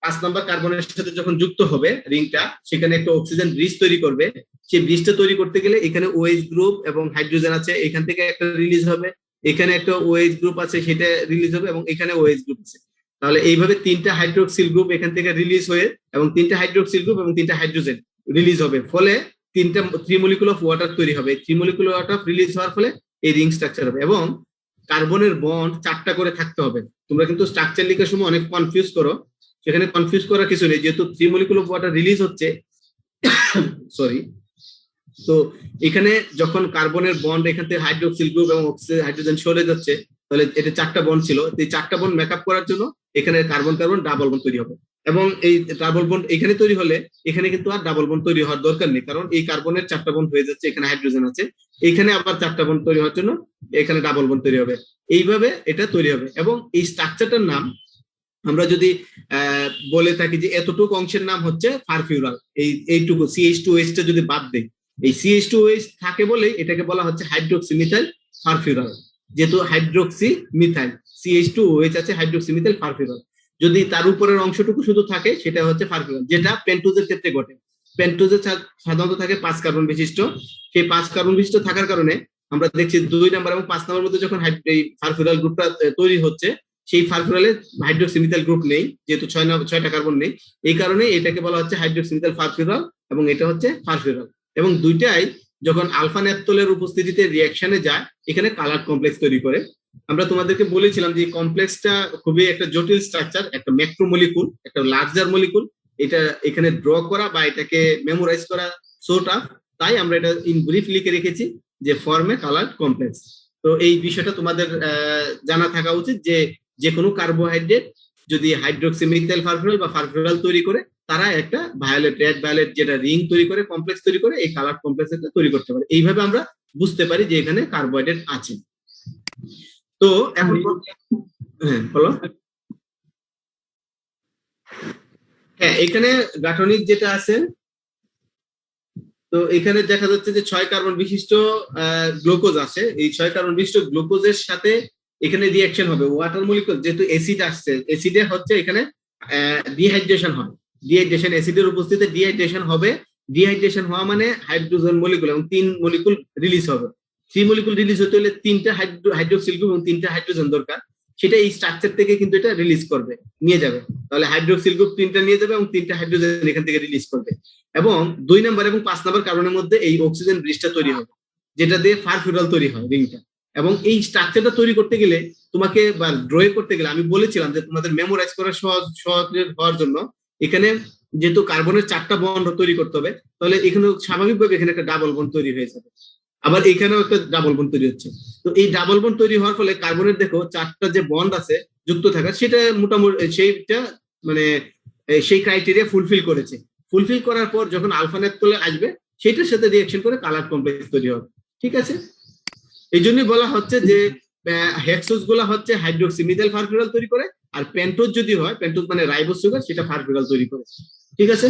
5 নাম্বার কার্বনের সাথে যখন যুক্ত হবে রিংটা, সেখানে একটা অক্সিজেন ব্রিজ তৈরি করবে। সেই ব্রিজটা তৈরি করতে গেলে এখানে ওএইচ গ্রুপ এবং হাইড্রোজেন আছে, এখান থেকে একটা রিলিজ হবে, এখানে একটা ওএইচ গ্রুপ আছে সেটা রিলিজ হবে, এবং এখানে ওএইচ গ্রুপ আছে। তাহলে এইভাবে 3টা হাইড্রোক্সিল গ্রুপ এখান থেকে রিলিজ হয়ে, এবং 3টা হাইড্রোক্সিল গ্রুপ এবং 3টা হাইড্রোজেন রিলিজ হবে, ফলে 3 মলিকুল অফ ওয়াটার তৈরি হবে। 3 মলিকুল অফ ওয়াটার রিলিজ হওয়ার ফলে এই রিং স্ট্রাকচার হবে। এবং কার্বনের বন্ড 4টা করে থাকতে হবে। তোমরা কিন্তু স্ট্রাকচার লেখার সময় অনেক কনফিউজ করো, সেখানে কনফিউজ করার কিছু নেই, যেহেতু 3 মলিকুল অফ ওয়াটার রিলিজ হচ্ছে, সরি। তো এখানে যখন কার্বনের বন্ড এখান থেকে হাইড্রোক্সিল গ্রুপ এবং হাইড্রোজেন সরে যাচ্ছে, তাহলে এটা 4টা বন্ড ছিল, এই 4টা বন্ড মেকআপ করার জন্য এখানে কার্বন কার্বন ডাবল বন্ড তৈরি হবে। এবং এই ডাবল বন্ড এখানে তৈরি হলে এখানে কিন্তু আর ডাবল বন্ড তৈরি হওয়ার দরকার নেই, কারণ এই কার্বনের 4টা বন্ড হয়ে যাচ্ছে, এখানে হাইড্রোজেন আছে, এখানে আবার 4টা বন্ড তৈরি হওয়ার জন্য এখানে ডাবল বন্ড তৈরি হবে। এইভাবে এটা তৈরি হবে। এবং এই স্ট্রাকচারটার নাম আমরা যদি বলে থাকি যে এতটুকু অংশের নাম হচ্ছে ফারফিউরাল। এইটুকু CH2OH টা যদি বাদ দেই, এই CH2OH থাকে বলে এটাকে বলা হচ্ছে হাইড্রোক্সি মিথাইল ফারফিউরাল। যেহেতু হাইড্রোক্সি মিথাইল, CH2OH আছে, হাইড্রোক্সি মিথাইল ফারফিউরাল। যদি তার উপরের অংশটুকু শুধু থাকে সেটা হচ্ছে ফারফিউরাল, যেটা পেন্টোজের ক্ষেত্রে ঘটে। পেন্টোজে সাধারণত থাকে 5 কার্বন বিশিষ্ট। সেই 5 কার্বন বিশিষ্ট থাকার কারণে আমরা দেখছি 2 নাম্বার এবং 5 নাম্বার মধ্যে যখন এই ফারফিউরাল গ্রুপটা তৈরি হচ্ছে, সেই ফারফিউরালে হাইড্রোক্সি মিথাইল গ্রুপ নেই, যেহেতু 6টা কার্বন নেই, এই কারণে এটাকে বলা হচ্ছে হাইড্রোক্সি মিথাইল ফারফিউরাল, এবং এটা হচ্ছে ফারফিউরাল। এবং দুইটাই যখন আলফা ন্যাপথলের উপস্থিতিতে রিঅ্যাকশনে যায়, এখানে কালার কমপ্লেক্স তৈরি করে। আমরা তোমাদেরকে বলেছিলাম যে কমপ্লেক্সটা খুবই একটা জটিল স্ট্রাকচার, একটা ম্যাক্রোমলিকুল, একটা লার্জার মলিকুল। এটা এখানে ড্র করা বা এটাকে মেমোরাইজ করা সো টাফ, তাই আমরা এটা ইন ব্রিফ লিখে রেখেছি যে ফর্মে কালার কমপ্লেক্স। তো এই বিষয়টা তোমাদের জানা থাকা উচিত যে যে কোনো কার্বোহাইড্রেট যদি হাইড্রোক্সি মিথাইল ফারফিউরাল বা ফারফিউরাল তৈরি করে, তারা একটা ভায়োলেট, রেড ভায়োলেট যেটা রিং তৈরি করে, কমপ্লেক্স তৈরি করে, এই কালার কমপ্লেক্স তৈরি করতে পারে। এইভাবে আমরা বুঝতে পারি যে এখানে কার্বোহাইড্রেট আছে। তো এখন হ্যাঁ বলো। হ্যাঁ, এখানে গাঠনিক যেটা আছে, তো এখানে দেখা যাচ্ছে যে 6 কার্বন বিশিষ্ট গ্লুকোজ আছে। এই 6 কার্বন বিশিষ্ট গ্লুকোজের সাথে এখানে রিঅ্যাকশন হবে। ওয়াটার মলিকুল যেহেতু অ্যাসিড আসছে, অ্যাসিডে হচ্ছে এখানে ডিহাইড্রেশন হয়। ডিহাইড্রেশন, অ্যাসিডের উপস্থিতিতে ডিহাইড্রেশন হবে। ডিহাইড্রেশন হওয়া মানে হাইড্রোজেন মলিকুল এবং 3 মলিকুল রিলিজ হবে। 3 মলিকুল রিলিজ হতে হলে 3টা হাইড্রোক্সিল গ্রুপ এবং 3টা হাইড্রোজেন দরকার। সেটা এই স্ট্রাকচার থেকে কিন্তু এটা রিলিজ করবে, নিয়ে যাবে। তাহলে হাইড্রোক্সিল গ্রুপ 3টা নিয়ে যাবে এবং 3টা হাইড্রোজেন এখান থেকে রিলিজ করবে। এবং 2 নাম্বার এবং 5 নাম্বার কার্বনের মধ্যে এই অক্সিজেন ব্রিজটা তৈরি হবে, যেটা দিয়ে ফারফিউরাল তৈরি হয় রিংটা। এবং এই স্ট্রাকচারটা তৈরি করতে গেলে তোমাকে বা ড্র করতে গেলে, আমি বলেছিলাম যে তোমাদের মেমোরাইজ করা সহজ হওয়ার জন্য এখানে যেহেতু কার্বনের 4টা বন্ড তৈরি করতে হবে, তাহলে এখানে স্বাভাবিকভাবে এখানে একটা ডাবল বন্ড তৈরি হয়ে যাবে। আবার এখানেও একটা ডাবল বন্ড তৈরি হচ্ছে। তো এই ডাবল বন্ড তৈরি হওয়ার ফলে কার্বনের দেখো 4টা যে বন্ড আছে যুক্ত থাকা, সেটা মোটামুটি সেইটা মানে সেই ক্রাইটেরিয়া ফুলফিল করেছে। ফুলফিল করার পর যখন আলফা ন্যাপথলে আসবে, সেটার সাথে রিঅ্যাকশন করে কালার কমপ্লেক্স তৈরি হবে। ঠিক আছে, এই জন্যই বলা হচ্ছে যে হেক্সোজ গুলা হচ্ছে হাইড্রোক্সি মিথাইল ফারফিউরাল তৈরি করে, আর পেন্টোজ যদি হয়, পেন্টোজ মানে রাইবোজ সুগার, সেটা ফারফিউরাল তৈরি করে। ঠিক আছে।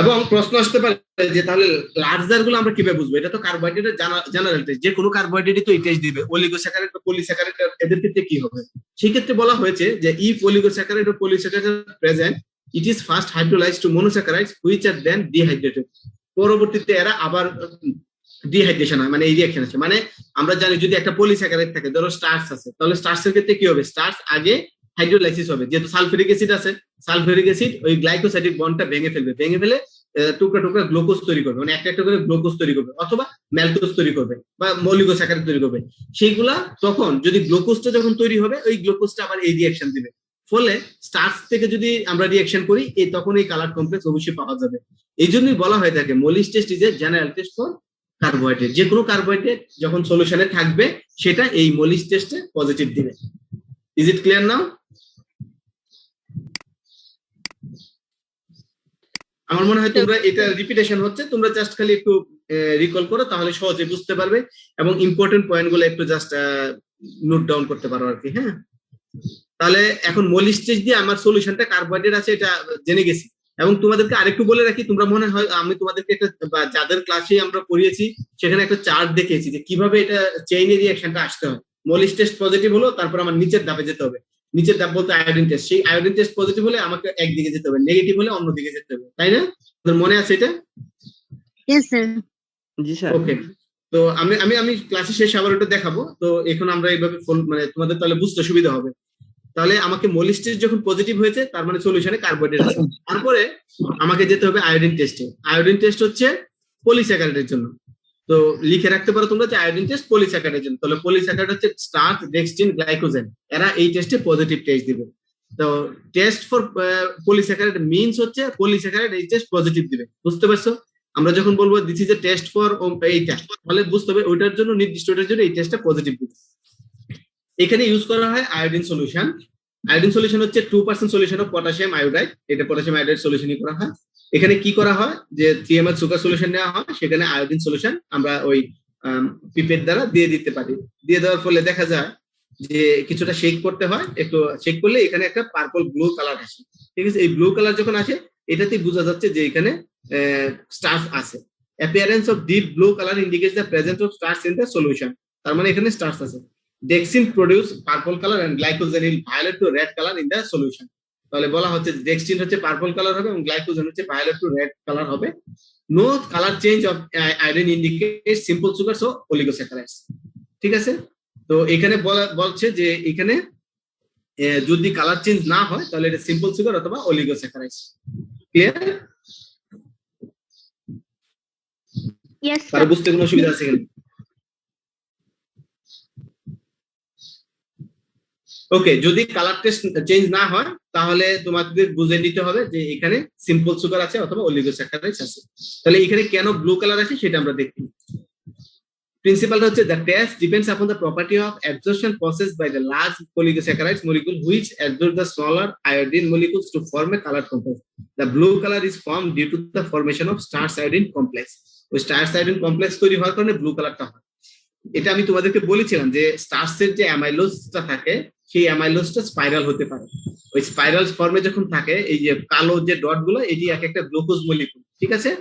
এবং প্রশ্ন আসতে পারে যে তাহলে লার্জার গুলো আমরা কিভাবে বুঝবো? এটা তো কার্বোহাইড্রেটের জেনারেল টেস্ট, যে কোনো কার্বোহাইড্রেটই তো এই টেস্ট দিবে। অলিগোস্যাকারাইড বা পলিস্যাকারাইড এদের ক্ষেত্রে কি হবে? সেই ক্ষেত্রে বলা হয়েছে যে ইফ অলিগোস্যাকারাইড ও polysaccharide present, it is first hydrolyzed to monosaccharides which are then dehydrated. পরবর্তীতে এরা আবার ডিহাইড্রেশন হয়, মানে এই রিঅ্যাকশন আছে। মানে আমরা জানি যদি একটা পলিস্যাকারাইড থাকে, ধরো স্টার্চ আছে, তাহলে স্টার্চের ক্ষেত্রে কি হবে? স্টার্চ আগে হাইড্রোলাইসিস হবে, যেহেতু সালফিউরিক অ্যাসিড আছে, সালফিউরিক অ্যাসিড ওই গ্লাইকোসাইডিক বন্ডটা ভেঙে ফেলবে, ভেঙে ফেলে টুকরা টুকরা গ্লুকোজ তৈরি করবে, মানে একটা একটা করে গ্লুকোজ তৈরি করবে, অথবা ম্যালটোজ তৈরি করবে বা অলিগোস্যাকারাইড তৈরি করবে। সেইগুলা তখন যদি গ্লুকোজটা যখন তৈরি হবে, ওই গ্লুকোজটা আবার এই রিঅ্যাকশন দিবে। ফলে স্টার্চ থেকে যদি আমরা রিঅ্যাকশন করি, তখন এই কালার কমপ্লেক্স অবশ্যই পাওয়া যাবে। এই জন্যই বলা হয়ে থাকে Molisch test is a general test for carbohydrate. যে কোনো কার্বোহাইড্রেট যখন সলিউশনে থাকবে, সেটা এই মোলিস টেস্টে পজিটিভ দিবে। Is it clear now? আমার মনে হয় তোমরা এটা রিপিটেশন হচ্ছে, তোমরা জাস্ট খালি একটু রিকল করো, তাহলে সহজে বুঝতে পারবে এবং ইম্পর্টেন্ট পয়েন্ট গুলো একটু জাস্ট নোট ডাউন করতে পারো আর কি। হ্যাঁ, তাহলে এখন মোলিস টেস্ট দিয়ে আমার সলিউশনটা কার্বোহাইড্রেট আছে এটা জেনে গেছি। এবং তোমাদেরকে আরেকটু বলে রাখি, তোমরা মনে হয় আমি তোমাদেরকে একটা যাদের ক্লাসে আমরা পড়িয়েছি সেখানে একটা চার্ট দেখিয়েছি যে কিভাবে এটা চেইনে রিঅ্যাকশনটা আসতে হয়। মোলিস টেস্ট পজিটিভ হলো, তারপর আমার নিচের ধাপে যেতে হবে। নিচের ধাপ বলতে আয়োডিন টেস্ট, সেই আয়োডিন টেস্ট পজিটিভ হলে আমাকে একদিকে যেতে হবে, নেগেটিভ হলে অন্যদিকে যেতে হবে, তাই না? তোর মনে আছে এটা? Yes, sir. জি স্যার। ওকে, তো আমি আমি আমি ক্লাসে শেষে আবার ওটা দেখাবো। তো এখন আমরা এইভাবে মানে তোমাদের তাহলে বুঝতে সুবিধা হবে। তাহলে আমাকে মোলিস্টেজ যখন পজিটিভ হয়েছে তার মানে সলিউশনে কার্বোহাইড্রেট আছে। তারপরে আমাকে যেতে হবে আয়োডিন টেস্টে। আয়োডিন টেস্ট হচ্ছে পলিস্যাকারাইডের জন্য। তো লিখে রাখতে পারো তোমরা যে আয়োডিন টেস্ট পলিস্যাকারাইডের জন্য। তাহলে পলিস্যাকারাইড হচ্ছে স্টার্চ, ডেক্সট্রিন, গ্লাইকোজেন, এরা এই টেস্টে পজিটিভ টেস্ট দিবে। তো টেস্ট ফর পলিস্যাকারাইড মিন্স হচ্ছে পলিস্যাকারাইড এই টেস্ট পজিটিভ দিবে। বুঝতে পারছো? আমরা যখন বলবো this is a test for এইটা, তাহলে বুঝতে হবে ওইটার জন্য নির্দিষ্ট ওইটার জন্য এই টেস্টটা পজিটিভ দিবে। এখানে ইউজ করা হয় আয়োডিন সলিউশন। আয়োডিন সলিউশন হচ্ছে 2% সলিউশন অফ পটাশিয়াম আয়োডাইড, এটা পটাশিয়াম আয়োডাইড সলিউশনই করা হয়। এখানে কি করা হয় যে 3 ml সুগার সলিউশন নেওয়া হয়, সেখানে আয়োডিন সলিউশন আমরা ওই পিপেট দ্বারা দিয়ে দিতে পারি। দিয়ে দেওয়ার ফলে দেখা যায় যে কিছুটা শেক করতে হয়, একটু শেক করলে এখানে একটা পার্পল ব্লু কালার আসে। ঠিক আছে, এই ব্লু কালার যখন আসে এটাতেই বোঝা যাচ্ছে যে এখানে স্টার্চ আছে। Appearance of deep blue colour indicates the presence of starch in the solution, তার মানে এখানে স্টার্চ আছে। Dextrin produce purple colour and glycogen in violet to red colour in the solution. তাহলে বলা হচ্ছে ডেক্সিন হচ্ছে পার্পল কালার হবে এবং গ্লাইকোজেন হচ্ছে ভায়োলেট টু রেড কালার হবে। No colour change of iodine indicates simple sugars ও অলিগোস্যাকারাইডস। ঠিক আছে, তো এখানে বলছে যে এখানে যদি কালার চেঞ্জ না হয় তাহলে এটা সিম্পল সুগার অথবা অলিগোস্যাকারাইডস। ক্লিয়ার? Yes, তার sir. বুঝতে কোনো অসুবিধা আছে কিনা? ওকে, যদি কালার টেস্ট চেঞ্জ না হয় তাহলে তোমাকে বুঝে নিতে হবে যে এখানে সিম্পল সুগার আছে অথবা অলিগোস্যাকারাইডস আছে। তাহলে এখানে কেন ব্লু কালার আছে সেটা আমরা দেখি। প্রিন্সিপালটা হচ্ছে the test depends upon the property of absorption process by the large oligosaccharides molecule which absorb the smaller iodine molecules to form a color complex. The blue color is formed due to the formation of starch iodine complex. ওই starch iodine complex তৈরি হওয়ার কারণে blue কালারটা হয়। এটা আমি তোমাদেরকে বলেছিলাম যে স্টার্চের যে অ্যামাইলোজটা থাকে সেই অ্যামাইলোজটা স্পাইরাল হতে পারে। ওই স্পাইরাল ফর্মে যখন থাকে এই যে কালো যে ডট গুলো এটি এক একটা গ্লুকোজ মলিকুল। ঠিক আছে,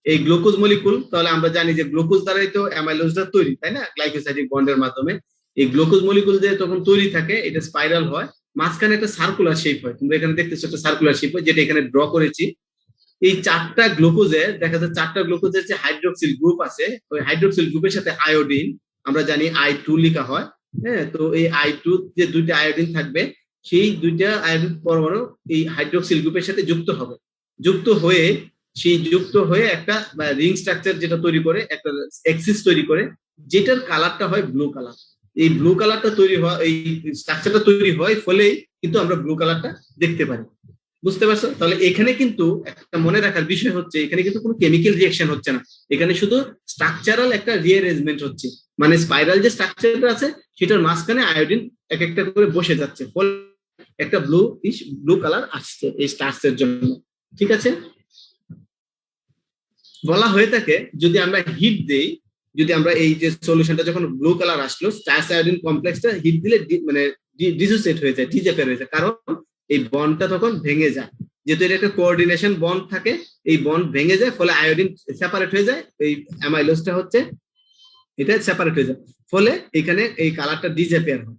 এই গ্লুকোজ মলিকুল, তাহলে আমরা জানি যে গ্লুকোজ দ্বারাই তো অ্যামাইলোজটা তৈরি, তাই না? গ্লাইকোসাইডিক বন্ডের মাধ্যমে এই গ্লুকোজ মলিকুল যে তখন তৈরি থাকে এটা স্পাইরাল হয়, মাঝখানে একটা সার্কুলার শেপ হয়। তোমরা এখানে দেখতেছো একটা সার্কুলার শেপ হয়, যেটা এখানে ড্র করেছি। এই চারটা গ্লুকোজের দেখা যায় চারটা গ্লুকোজের যে হাইড্রোক্সিল গ্রুপ আছে ওই হাইড্রোক্সিল গ্রুপের সাথে আয়োডিন, আমরা জানি I2 লেখা হয়। হ্যাঁ, তো এই I2 যে দুইটা আয়োডিন থাকবে সেই দুইটা আয়োডিন পরমাণু এই হাইড্রোক্সিল গ্রুপের সাথে যুক্ত হবে। যুক্ত হয়ে একটা রিং স্ট্রাকচার যেটা তৈরি করে, একটা এক্সিস তৈরি করে, যেটার কালারটা হয় ব্লু কালার। এই ব্লু কালারটা তৈরি হয়, এই স্ট্রাকচারটা তৈরি হয় ফলেই কিন্তু আমরা ব্লু কালারটা দেখতে পারি। বুঝতে পারছো? তাহলে এখানে কিন্তু একটা মনে রাখার বিষয় হচ্ছে এখানে কিন্তু কোনো কেমিক্যাল রিঅ্যাকশন হচ্ছে না, এখানে শুধু স্ট্রাকচারাল একটা রিঅ্যারেঞ্জমেন্ট হচ্ছে। মানে স্পাইরাল যে স্ট্রাকচারটা আছে সেটার মাঝখানে আয়োডিন এক একটা করে বসে যাচ্ছে, ফলে একটা ব্লু কালার আসছে এই স্টার্চের জন্য। ঠিক আছে, বলা হয়ে থাকে যদি আমরা হিট দেই, যদি আমরা এই যে সলিউশনটা যখন ব্লু কালার আসলো স্টার্চ আয়োডিন কমপ্লেক্সটা হিট দিলে মানে ডিসোসিয়েট হয়ে যায়, ডিজেপার হয়ে যায়, কারণ এই বন্ডটা তখন ভেঙে যায়। যেহেতু এটা একটা কোঅর্ডিনেশন বন্ড থাকে, এই বন্ড ভেঙে যায় ফলে আয়োডিন সেপারেট হয়ে যায়, এই অ্যামাইলোজটা হচ্ছে এটা সেপারেট হয়ে যায়, ফলে এখানে এই কালারটা ডিসঅ্যাপিয়ার হয়।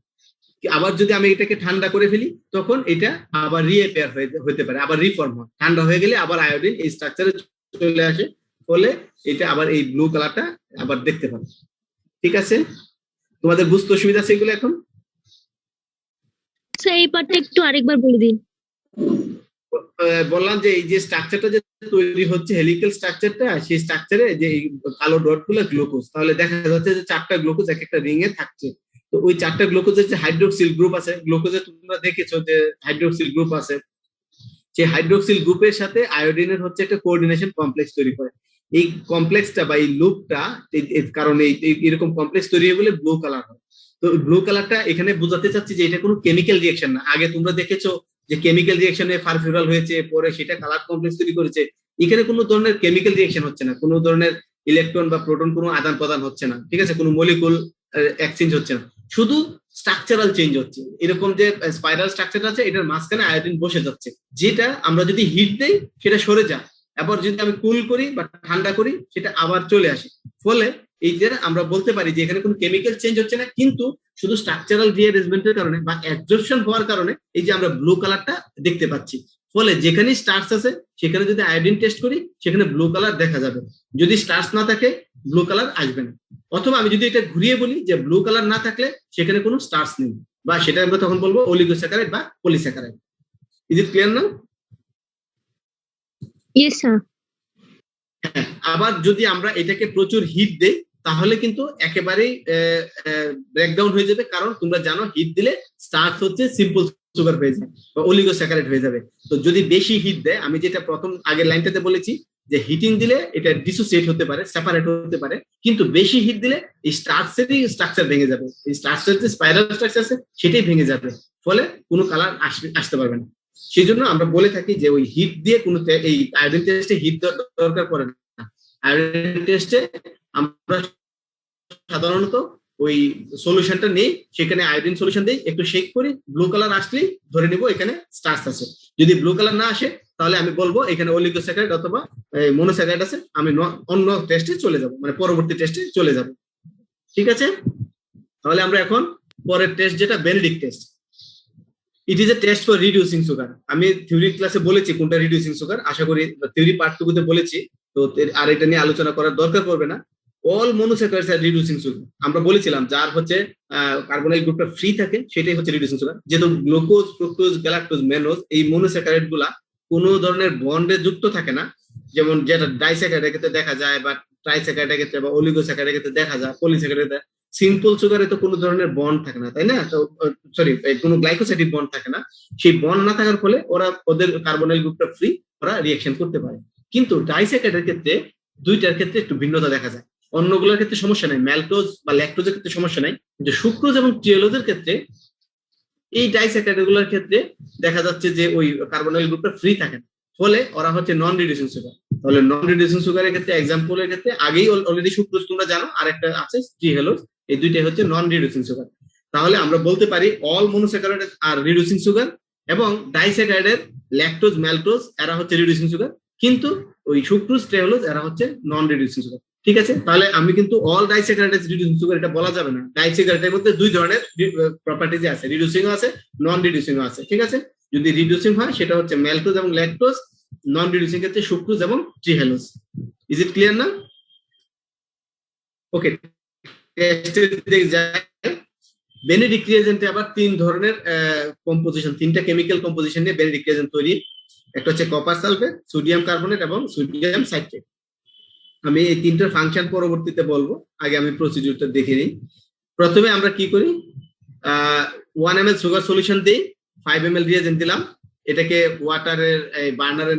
আবার যদি আমি এটাকে ঠান্ডা করে ফেলি তখন এটা আবার রিঅ্যাপিয়ার হতে পারে, আবার রিফর্ম হয়। ঠান্ডা হয়ে গেলে আবার আয়োডিন এই স্ট্রাকচারে চলে আসে, ফলে এটা আবার এই ব্লু কালারটা আবার দেখতে পাবে। ঠিক আছে, তোমাদের বুঝতে অসুবিধা আছে এগুলো এখন? স্যার এই পার্টটা একটু আরেকবার বলে দিন। বললাম যে এই যে স্ট্রাকচারটা যে তৈরি হচ্ছে হেলিক্যাল স্ট্রাকচারটা, সেই স্ট্রাকচারে যে এই কালো ডট গুলো গ্লুকোজ, তাহলে দেখা যাচ্ছে যে চারটা গ্লুকোজ এক একটা রিং এ থাকছে। তো ওই চারটা গ্লুকোজের যে হাইড্রোক্সিল গ্রুপ আছে, গ্লুকোজে তোমরা দেখেছো যে হাইড্রোক্সিল গ্রুপ আছে, সেই হাইড্রোক্সিল গ্রুপের সাথে আয়োডিনের হচ্ছে একটা কোঅর্ডিনেশন কমপ্লেক্স তৈরি করে। এই কমপ্লেক্সটা বা এই লুপটা কারণে এরকম কমপ্লেক্স তৈরি হয়ে বলে ব্লু কালার হয়। তো ব্লু কালারটা এখানে বোঝাতে চাচ্ছি যে এটা কোনো কেমিক্যাল রিঅ্যাকশন না। আগে তোমরা দেখেছো যে কেমিক্যাল রিঅ্যাকশনে ফারফিউরাল হয়েছে, পরে সেটা কালার কমপ্লেক্স তৈরি করেছে। এখানে কোনো ধরনের কেমিক্যাল রিঅ্যাকশন হচ্ছে না, কোনো ধরনের ইলেকট্রন বা প্রোটন কোনো আদান প্রদান হচ্ছে না। ঠিক আছে, কোনো মলিকুল এক্সচেঞ্জ হচ্ছে না, শুধু স্ট্রাকচারাল চেঞ্জ হচ্ছে। এরকম যে স্পাইরাল স্ট্রাকচার আছে এটার মাঝখানে আয়োডিন বসে যাচ্ছে, যেটা আমরা যদি হিট দেই সেটা সরে যায়, আবার যদি আমি কুল করি বা ঠান্ডা করি সেটা আবার চলে আসে, ফলে এই যে আমরা বলতে পারি যে এখানে কোনো কেমিক্যাল চেঞ্জ হচ্ছে না, কিন্তু শুধু স্ট্রাকচারাল রিঅ্যারেঞ্জমেন্টের কারণে বা অ্যাবজর্পশন হওয়ার কারণে এই যে আমরা ব্লু কালারটা দেখতে পাচ্ছি। ফলে যেখানে স্টার্চ আছে সেখানে যদি আয়োডিন টেস্ট করি সেখানে ব্লু কালার দেখা যাবে, যদি স্টার্চ না থাকে ব্লু কালার আসবে না। অথবা আমি যদি এটা ঘুরিয়ে বলি যে ব্লু কালার না থাকলে সেখানে কোনো স্টার্চ নেই, বা সেটা আমরা তখন বলবো অলিগোস্যাকারাইড বা polysaccharide. Is it clear now? Yes, sir. আবার যদি আমরা এটাকে প্রচুর হিট দেই তাহলে কিন্তু একেবারেই ব্রেকডাউন হয়ে যাবে, কারণ তোমরা জানো হিট দিলে স্টার্চ হচ্ছে সিম্পল সুগার হয়ে যায় বা অলিগোস্যাকারাইড হয়ে যাবে। তো যদি বেশি হিট দেয়, আমি যেটা প্রথম আগের লাইনটাতে বলেছি যে হিটিং দিলে এটা ডিসোসিয়েট হতে পারে, সেপারেট হতে পারে, কিন্তু বেশি হিট দিলে এই স্টার্চেরই স্ট্রাকচার ভেঙে যাবে, এই স্টার্চের যে স্পাইরাল স্ট্রাকচার আছে সেটাই ভেঙে যাবে, ফলে কোনো কালার আসতে পারবে না। সেই জন্য আমরা বলে থাকি যে ওই হিট দিয়ে কোনো এই আয়োডিন টেস্টে হিট দরকার পড়ে না। আয়োডিন টেস্টে আমরা সাধারণত ওই সলিউশনটা নেই, সেখানে আয়োডিন সলিউশন দিই, একটু শেক করি, ব্লু কালার আসলেই ধরে নিব এখানে স্টার্চ আছে। যদি ব্লু কালার না আসে তাহলে আমি বলবো এখানে অলিগোস্যাকারাইড অথবা মনোস্যাকারাইড আছে, আমি অন্য টেস্টে চলে যাব, মানে পরবর্তী টেস্টে চলে যাব। ঠিক আছে, তাহলে আমরা এখন পরের টেস্ট যেটা Benedict test. It is a test for reducing sugar. আমি থিওরি ক্লাসে বলেছি কোনটা রিডিউসিং সুগার, আশা করি থিওরি পার্ট টুকুতে বলেছি, তো আর এটা নিয়ে আলোচনা করার দরকার পড়বে না। অল মনোস্যাকারাইডস আর রিডিউসিং সুগার। আমরা বলেছিলাম যার হচ্ছে কার্বনাইল গ্রুপটা ফ্রি থাকে সেটাই হচ্ছে রিডিউসিং সুগার। যেহেতু গ্লুকোজ, ফ্রুক্টোজ, গ্যালাক্টোজ, ম্যানোজ এই মনোস্যাকারাইড গুলা কোনো ধরনের বন্ডে যুক্ত থাকে না, যেমন যেটা ডাইস্যাকারাইডের ক্ষেত্রে দেখা যায় বা ট্রাইস্যাকারাইডের ক্ষেত্রে বা অলিগোস্যাকারাইডের ক্ষেত্রে দেখা যায়, পলিস্যাকারাইড। সিম্পল সুগারে তো কোনো ধরনের বন্ড থাকে না, তাই না? তো সরি, কোনো গ্লাইকোসাইডিক বন্ড থাকে না। সেই বন্ড না থাকার ফলে ওদের কার্বনাইল গ্রুপটা ফ্রি, ওরা রিঅ্যাকশন করতে পারে। কিন্তু ডাইস্যাকারাইডের ক্ষেত্রে দুইটার ক্ষেত্রে একটু ভিন্নতা দেখা যায়। অন্যগুলোর ক্ষেত্রে সমস্যা নাই, ম্যালটোজ বা ল্যাকটোজের ক্ষেত্রে সমস্যা নাই, কিন্তু সুক্রোজ এবং ট্রিওলোজের ক্ষেত্রে, এই ডাইস্যাকারাইড গুলোর ক্ষেত্রে দেখা যাচ্ছে যে ওই কার্বনাইল গ্রুপটা ফ্রি থাকে না, ফলে ওরা হচ্ছে নন রিডিউসিং সুগার। তাহলে নন রিডিউসিং সুগারের ক্ষেত্রে এক্সাম্পলের ক্ষেত্রে আগেই অলরেডি সুক্রোজ তোমরা জানো, আর একটা আছে ট্রিহেলোজ, এই দুইটাই হচ্ছে নন রিডিউসিং সুগার। তাহলে আমরা বলতে পারি অল মনোস্যাকারাইড আর রিডিউসিং সুগার, এবং ডাইস্যাকারাইডের ল্যাকটোজ, ম্যালটোজ এরা হচ্ছে রিডিউসিং সুগার, কিন্তু ওই সুক্রোজ, ট্রিহেলোজ এরা হচ্ছে নন রিডিউসিং সুগার। ঠিক আছে, তাহলে আমি কিন্তু অল ডাইস্যাকারাইড রিডিউসিং সুগার এটা বলা যাবে না। ডাইস্যাকারাইডের মধ্যে দুই ধরনের প্রপার্টিজ আছে, রিডিউসিং আছে, নন রিডিউসিং আছে। ঠিক আছে, যদি রিডিউসিং হয় সেটা হচ্ছে ম্যালটোজ এবং ল্যাকটোজ, নন রিডিউসিং ক্ষেত্রে সুক্রোজ এবং ট্রিহেলোজ। ইজ ইট ক্লিয়ার না? ওকে, বেনেডিক্ট রিয়েজেন্টে আবার তিন ধরনের কম্পোজিশন, তিনটা কেমিক্যাল কম্পোজিশন নিয়ে বেনেডিক্ট রিয়েজেন্ট তৈরি। একটা হচ্ছে কপার সালফেট, সোডিয়াম কার্বনেট এবং সোডিয়াম সাইট্রেট। আমি এই তিনটার ফাংশন পরবর্তীতে বলবো, আগে আমি প্রসিডিউরটা দেখে নিই। প্রথমে আমরা কি করি, 1 ml সুগার সলিউশন দিই, 5 ml রিয়েজেন্ট দিলাম, এটাকে ওয়াটারের বার্নারে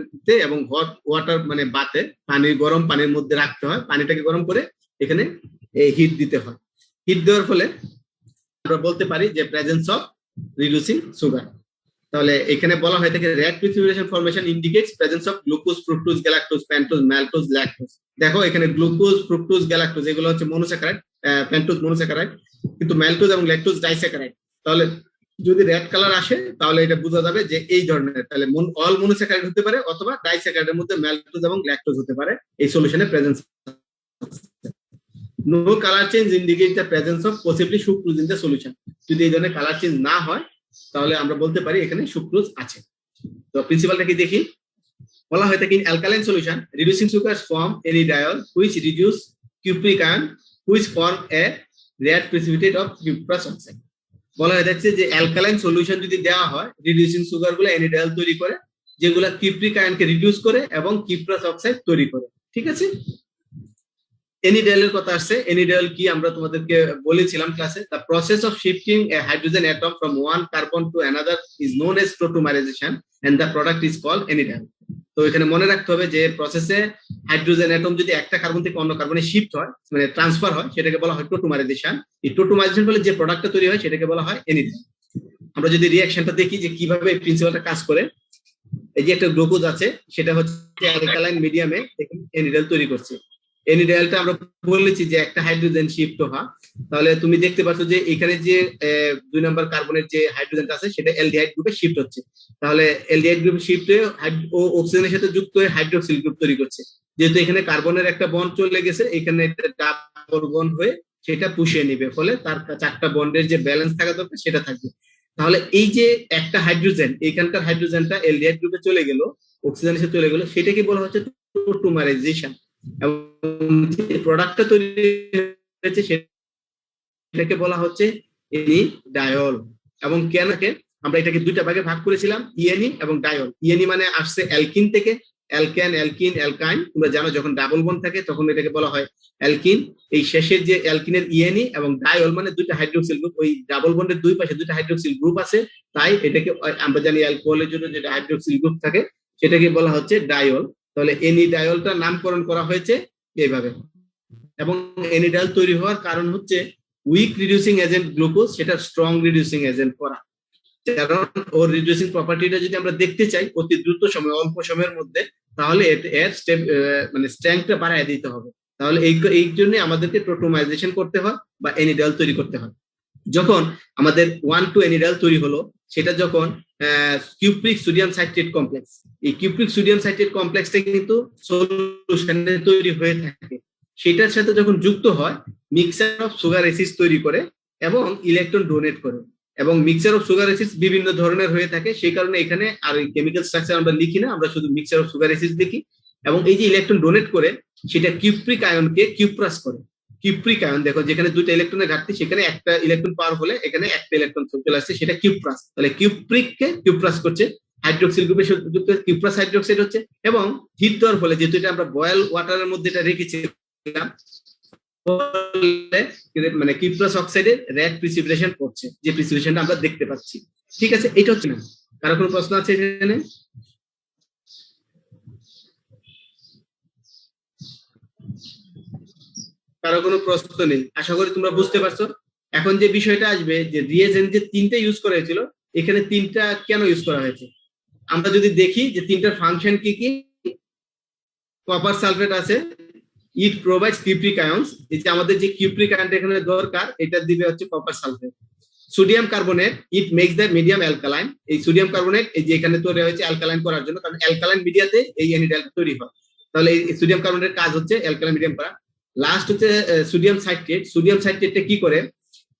এবং হট ওয়াটার মানে বাতে পানি, গরম পানির মধ্যে রাখতে হয়, পানিটাকে গরম করে এখানে হিট দিতে হয়। হিট দেওয়ার ফলে আমরা বলতে পারি যে প্রেজেন্স অফ রিডিউসিং সুগার। তাহলে এখানে বলা হয় থাকে red precipitation formation indicates presence of glucose, fructose, galactose, pentose, ম্যালটোজ, lactose. দেখো এখানে গ্লুকোজ, ফ্রুক্টোজ, গ্যালাক্টোজ এগুলো হচ্ছে মনোস্যাকারাইড, পেন্টোজ মনোস্যাকারাইড, কিন্তু ম্যালটোজ এবং ল্যাকটোজ ডাইস্যাকারাইড। তাহলে যদি রেড কালার আসে তাহলে এটা বোঝা যাবে যে এই ধরনের, তাহলে অল মনোস্যাকারাইড হতে পারে অথবা ডাইস্যাকারাইডের মধ্যে ম্যালটোজ এবং ল্যাকটোজ হতে পারে এই সলিউশনে presence. No colour change indicate the presence of possibly sucrose in the solution. যদি এই ধরনের কালার চেঞ্জ না হয় তাহলে আমরা বলতে পারি এখানে সুক্রোজ আছে। তো প্রিন্সিপালটা কি দেখি, বলা হয় থাকে in alkaline solution reducing sugars form enediol which reduce cupric ion which form a red precipitate of cuprous oxide. বলা হয়ে যাচ্ছে যে অ্যালকালাইন সলিউশন যদি দেওয়া হয়, রিডিউসিং সুগার গুলো এনিডায়ল তৈরি করে, যেগুলো কিউপ্রিক আয়নকে রিডিউস করে এবং কিউপ্রাস অক্সাইড তৈরি করে। ঠিক আছে, এনিডায়লের কথা আসছে। এনিডায়ল কি আমরা তোমাদেরকে বলেছিলাম ক্লাসে, the process of shifting a hydrogen atom from one carbon to another is known as tautomerisation and the product is called enediol. তো এখানে মনে রাখতে হবে যে প্রসেসে হাইড্রোজেন অ্যাটম যদি একটা কার্বন থেকে অন্য কার্বনে শিফট হয়, মানে ট্রান্সফার হয়, সেটাকে বলা হয় টোটোমারাইজেশন। এই টোটোমারাইজেশন ফলে যে প্রোডাক্টটা তৈরি হয় সেটাকে বলা হয় এনিডায়ল। আমরা যদি রিঅ্যাকশনটা দেখি যে কিভাবে এই প্রিন্সিপালটা কাজ করে, এই যে একটা গ্লুকোজ আছে সেটা হচ্ছে অ্যালকালাইন মিডিয়ামে এনিডায়ল তৈরি করছে। এনিডায়লটা আমরা বলেছি যে একটা হাইড্রোজেন শিফট হয়, তাহলে তুমি দেখতে পাচ্ছ যে এখানে যে 2 নম্বর কার্বনের যে হাইড্রোজেনটা আছে সেটা এলডিহাইড গ্রুপে শিফট হচ্ছে। তাহলে এলডিহাইড গ্রুপে শিফট হয়ে অক্সিজেনের সাথে যুক্ত হয়ে হাইড্রোক্সিল গ্রুপ তৈরি করছে। যেহেতু এখানে কার্বনের একটা বন্ড চলে গেছে, এখানে একটা ডাবল বন্ড হয়ে সেটা পুষিয়ে নিবে, ফলে তার চারটা বন্ডের যে ব্যালেন্স থাকা দরকার সেটা থাকবে। তাহলে এই যে একটা হাইড্রোজেন, এইখানকার হাইড্রোজেনটা এলডিহাইড গ্রুপে চলে গেল, অক্সিজেন এসে চলে গেল, সেটাকে বলা হচ্ছে টোটোমারাইজেশন। এবং যে প্রোডাক্টটা তৈরি হয়েছে সেটাকে বলা হচ্ছে এনিডায়ল। এবং কেন আমরা এটাকে দুইটা ভাগে ভাগ করেছিলাম, ইএনই এবং ডায়ল। ইএনই মানে আসছে অ্যালকিন থেকে, অ্যালকেন, অ্যালকিন, অ্যালকাইন। তোমরা জানো যখন ডাবল বন্ড থাকে তখন এটাকে বলা হয় অ্যালকিন। এই শেষের যে অ্যালকিনের ইএনই এবং ডায়ল মানে দুইটা হাইড্রোক্সিল গ্রুপ, ওই ডাবল বন্ডের দুই পাশে দুইটা হাইড্রোক্সিল গ্রুপ আছে, তাই এটাকে আমরা জানি অ্যালকোহলের জন্য যেটা হাইড্রোক্সিল গ্রুপ থাকে সেটাকে বলা হচ্ছে ডায়ল। তাহলে এনিডায়লটা নামকরণ করা হয়েছে এইভাবে। এবং এনিডায়ল তৈরি হওয়ার কারণ হচ্ছে উইক রিডিউসিং এজেন্ট গ্লুকোজ সেটা স্ট্রং রিডিউসিং এজেন্ট করা। কারণ ওর রিডিউসিং প্রপার্টিটা যদি আমরা দেখতে চাই অতি দ্রুত সময়, অল্প সময়ের মধ্যে, তাহলে এর স্টেপ মানে স্ট্রেংথটা বাড়ায় দিতে হবে। তাহলে এই জন্য আমাদেরকে টোটোমাইজেশন করতে হয় বা এনিডাল তৈরি করতে হয়। যখন আমাদের 1,2 এনিডাল তৈরি হলো, সেটা যখন কিউপ্রিক সোডিয়াম সাইট্রেট কমপ্লেক্স, এই কিউপ্রিক সোডিয়াম সাইট্রেট কমপ্লেক্সটা কিন্তু সলিউশনে তৈরি হয়ে থাকে, সেটার সাথে যখন যুক্ত হয় মিক্সচার অফ সুগার অ্যাসিড তৈরি করে এবং ইলেকট্রন ডোনেট করে। এবং মিক্সচার অফ সুগার অ্যাসিড বিভিন্ন ধরনের হয়ে থাকে, সেই কারণে এখানে আর কেমিক্যাল স্ট্রাকচার আমরা লিখি না, আমরা শুধু মিক্সচার অফ সুগার অ্যাসিড লিখি। এবং এই যে ইলেকট্রন ডোনেট করে সেটা কিউপ্রিক আয়নকে কিউপ্রাস করে। কিউপ্রিক আয়ন দেখো, যেখানে দুইটা ইলেকট্রনের ঘাটতি সেখানে একটা ইলেকট্রন পাওয়ার হলে এখানে একটা ইলেকট্রন চলে আসছে, সেটা কিউপ্রাস। তাহলে কিউপ্রিককে কিউপ্রাস করছে, হাইড্রোক্সিল গ্রুপে কিউপ্রাস হাইড্রোক্সাইড হচ্ছে। এবং হিট দেওয়ার ফলে, যেহেতু এটা আমরা বয়েল ওয়াটারের মধ্যে এটা রেখেছিলাম, মানে কিউপ্রাস অক্সাইডের রেড প্রিসিপিটেশন করছে, যে প্রিসিপিটেশনটা আমরা দেখতে পাচ্ছি। ঠিক আছে, এটা হচ্ছে না। কারো কোনো প্রশ্ন আছে এখানে? কারো কোনো প্রশ্ন নেই? আশা করি তোমরা বুঝতে পারছো। এখন যে বিষয়টা আসবে, যে রিয়েজেন্ট যে তিনটা ইউজ করা হয়েছিল, এখানে তিনটা কেন ইউজ করা হয়েছে আমরা যদি দেখি যে তিনটার ফাংশন কি কি। কপার সালফেট আছে, ইট প্রোভাইডস কিউপ্রিক আয়নস, এই যে আমাদের যে কিউপ্রিক আয়নটা এখানে দরকার এটা দিবে হচ্ছে copper sulphate. Sodium carbonate, it makes the medium alkaline, এই সোডিয়াম কার্বনেট এই যে এখানে তৈরি হয়েছে অ্যালকালাইন করার জন্য, কারণ অ্যালকালাইন মিডিয়াতে এই এনিডাল তৈরি হয়। তাহলে এই সোডিয়াম কার্বনেটের কাজ হচ্ছে অ্যালকালাইন মিডিয়াম করা। লাস্ট হচ্ছে সোডিয়াম সাইট্রেট। সোডিয়াম সাইট্রেটটা কি করে,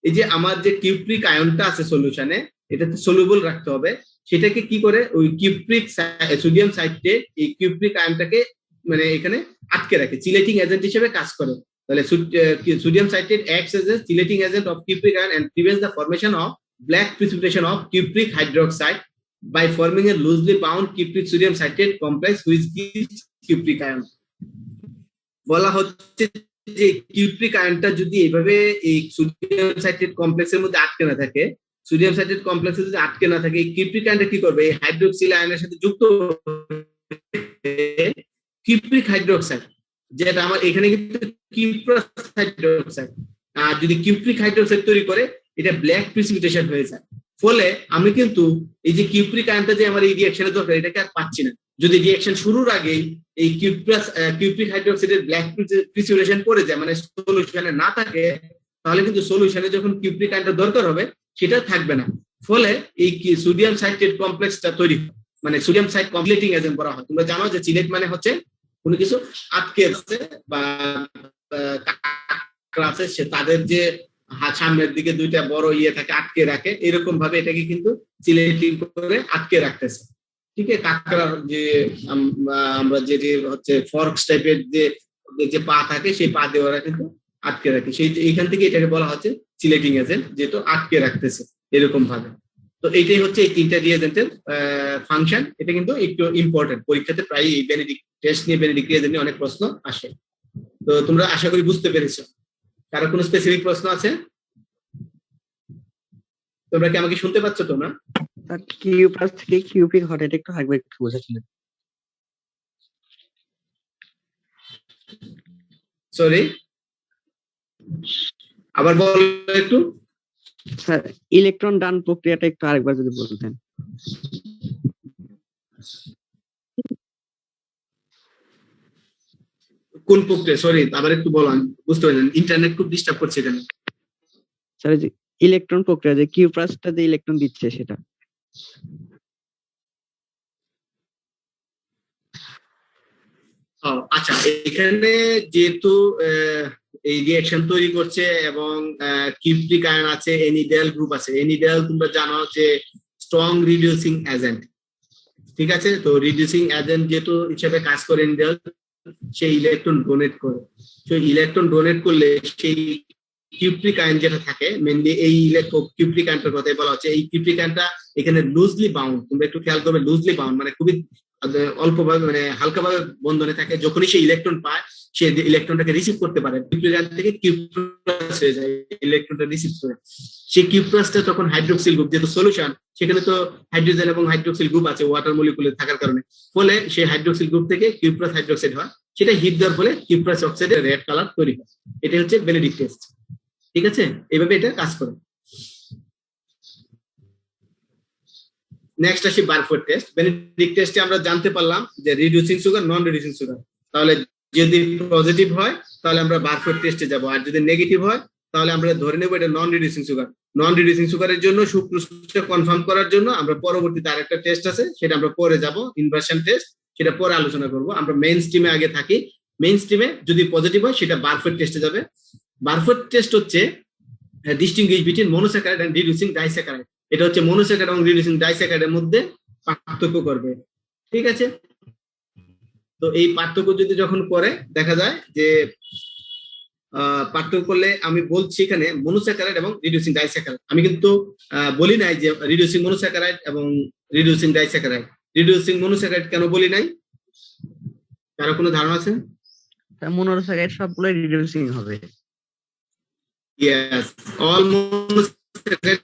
এই যে আমার যে কিউপ্রিক আয়নটা আছে সলিউশনে, এটাতে সলিউবল রাখতে হবে, সেটাকে কি করে ওই কিউপ্রিক সোডিয়াম সাইট্রেট এই কিউপ্রিক আয়নটাকে মানে এখানে আটকে রাখে, চিলেটিং এজেন্ট হিসেবে কাজ করে। তাহলে sodium citrate acts as a chelating agent of cupric ion and prevents the formation of black precipitation of cupric hydroxide by forming a loosely bound cupric sodium citrate complex which gives cupric ion। বলা হচ্ছে যে cupric আয়নটা যদি এইভাবে এই sodium citrate কমপ্লেক্সের মধ্যে আটকে না থাকে, সোডিয়াম সাইট্রেট কমপ্লেক্সে যদি আটকে না থাকে, এই কিউপ্রিক আয়নটা কি করবে, এই হাইড্রোক্সিল আয়নের সাথে যুক্ত কিউপ্রিক হাইড্রোক্সাইড, যেটা আমার এখানে কিন্তু কিউপ্রাস হাইড্রোক্সাইড, আর যদি কিউপ্রিক হাইড্রোক্সাইড তৈরি করে এটা ব্ল্যাক প্রিসিপিটেশন হয়ে যায়। ফলে আমি কিন্তু এই যে কিউপ্রিক আয়নটা যে আমার এই রিঅ্যাকশনের দরকার এটাকে আর পাচ্ছি না। যদি রিঅ্যাকশন শুরুর আগেই এই কিউপ্রিক হাইড্রোক্সাইডের ব্ল্যাক প্রিসিপিটেশন পড়ে যায়, মানে সলিউশনে না থাকে, তাহলে কিন্তু সলিউশনে যখন কিউপ্রিক আয়নটা দরকার হবে সেটা থাকবে না। ফলে এই সোডিয়াম সাইট্রেট কমপ্লেক্সটা তৈরি হয়, মানে সোডিয়াম সাইট কমপ্লেটিং এজেন্ট বলা হয়। তোমরা জানো যে চিলেট মানে হচ্ছে কোনো কিছু আটকে আছে বা আছে, সে তাদের যে সামনের দিকে দুইটা বড় ইয়ে থাকে আটকে রাখে, এরকম ভাবে এটাকে কিন্তু চিলেটিং করে আটকে রাখতেছে। ঠিক আছে, কাঁকড়ার যে আমরা যে হচ্ছে ফর্কস টাইপের যে পা থাকে সেই পা দিয়ে ওরা কিন্তু আটকে রাখে, সেই এইখান থেকে এটাকে বলা হচ্ছে চিলেটিং এজেন্ট, যেহেতু আটকে রাখতেছে এরকম ভাবে। তো এইটাই হচ্ছে এই তিনটা রিয়েজেন্টের ফাংশন। এটা কিন্তু একটু ইম্পর্টেন্ট, পরীক্ষাতে প্রায় এই বেনেডিক্ট টেস্ট নিয়ে বেনেডিক্ট রিয়েজেন্ট নিয়ে অনেক প্রশ্ন আসে। তো তোমরা আশা করি বুঝতে পেরেছো। কারো কোনো স্পেসিফিক প্রশ্ন আছে? তোমরা কি আমাকে শুনতে পাচ্ছ? তোমরা কিউপ্রাস থেকে কিউপ্রিক হঠাৎ একটু আগে একটু বোঝাচ্ছিলেন। সরি, আবার বল একটু। স্যার ইলেকট্রন দান প্রক্রিয়াটা একটু আরেকবার যদি বলতেন। কোন প্রক্রিয়া? সরি, আবার একটু বলো, আমি বুঝতে পারলাম, ইন্টারনেট খুব ডিস্টার্ব করছে এখানে। স্যার যে ইলেকট্রন প্রক্রিয়া, যে কিউপ্রাসটা যে ইলেকট্রন দিচ্ছে সেটা। আচ্ছা, এখানে যেহেতু এই রিঅ্যাকশন তৈরি করছে এবং কিপ্রিক আয়ন আছে, এনিডাল গ্রুপ আছে। এনিডাল তোমরা জানো যে স্ট্রং রিডিউসিং এজেন্ট, ঠিক আছে? তো রিডিউসিং এজেন্ট যেহেতু হিসেবে কাজ করে এনিডাল, সেই ইলেকট্রন ডোনেট করে। তো ইলেকট্রন ডোনেট করলে সেই কিউপ্রিক আয়ন যেটা থাকে, মেনলি এই কিউপ্রিক আয়নটার কথাই বলা হচ্ছে। এই কিউপ্রিক আয়নটা এখানে লুজলি বাউন্ড, তোমরা একটু খেয়াল করবে, লুজলি বাউন্ড মানে খুবই অল্পভাবে মানে হালকাভাবে বন্ধনে থাকে। যখনই সে ইলেকট্রন পায়, সে ইলেকট্রনটাকে রিসিভ করতে পারে, কিউপ্রিক আয়ন থেকে কিউপ্রাস হয়ে যায় ইলেকট্রনটা রিসিভ করে। সেই কিউপ্রাসটা তখন হাইড্রোক্সিল গ্রুপ, যেহেতু সলিউশন সেখানে তো হাইড্রোজেন এবং হাইড্রোক্সিল গ্রুপ আছে ওয়াটার মলিকুলে থাকার কারণে, ফলে সেই হাইড্রোক্সিল গ্রুপ থেকে কিউপ্রাস হাইড্রোক্সাইড হয়। সেটা হিট দেওয়ার ফলে কিউপ্রাস অক্সাইডের রেড কালার তৈরি হয়। এটা হচ্ছে বেনেডিক্ট টেস্ট, ঠিক আছে? এইভাবে এটা কাজ করে। নেক্সট আসি বারফোর্ড টেস্ট। বেনেডিক্ট টেস্টে আমরা জানতে পারলাম যে রিডিউসিং সুগার, নন রিডিউসিং সুগার। তাহলে যদি পজিটিভ হয় তাহলে আমরা বারফোর্ড টেস্টে যাব, আর যদি নেগেটিভ হয় তাহলে আমরা ধরে নেব এটা নন রিডিউসিং সুগার। নন রিডিউসিং সুগারের জন্য সুক্রোজটা কনফার্ম করার জন্য আমরা পরবর্তীতে আরেকটা টেস্ট আছে, সেটা আমরা পরে যাব, ইনভার্সন টেস্ট, সেটা পরে আলোচনা করব। আমরা মেইন স্ট্রিমে আগে থাকি। মেইন স্ট্রিমে যদি পজিটিভ হয় সেটা বারফোর্ড টেস্টে যাবে। বারফোর্ড টেস্ট হচ্ছে distinguish between monosaccharide and reducing disaccharide. এটা হচ্ছে মনোস্যাকারাইড এবং রিডিউসিং ডাইস্যাকারাইডের মধ্যে পার্থক্য করবে, ঠিক আছে? তো এই পার্থক্য যদি যখন করে দেখা যায় যে পার্থক্য করলে, আমি বলছি এখানে মনোস্যাকারাইড এবং রিডিউসিং ডাইস্যাকারাইড, আমি কিন্তু বলি নাই যে রিডিউসিং মনোস্যাকারাইড এবং রিডিউসিং ডাইস্যাকারাইড। রিডিউসিং মনোস্যাকারাইড কেন বলি নাই, কারো কোনো ধারণা আছে? মনোস্যাকারাইড সবগুলো রিডিউসিং হবে। ইয়েস, অল মনোস্যাকারাইড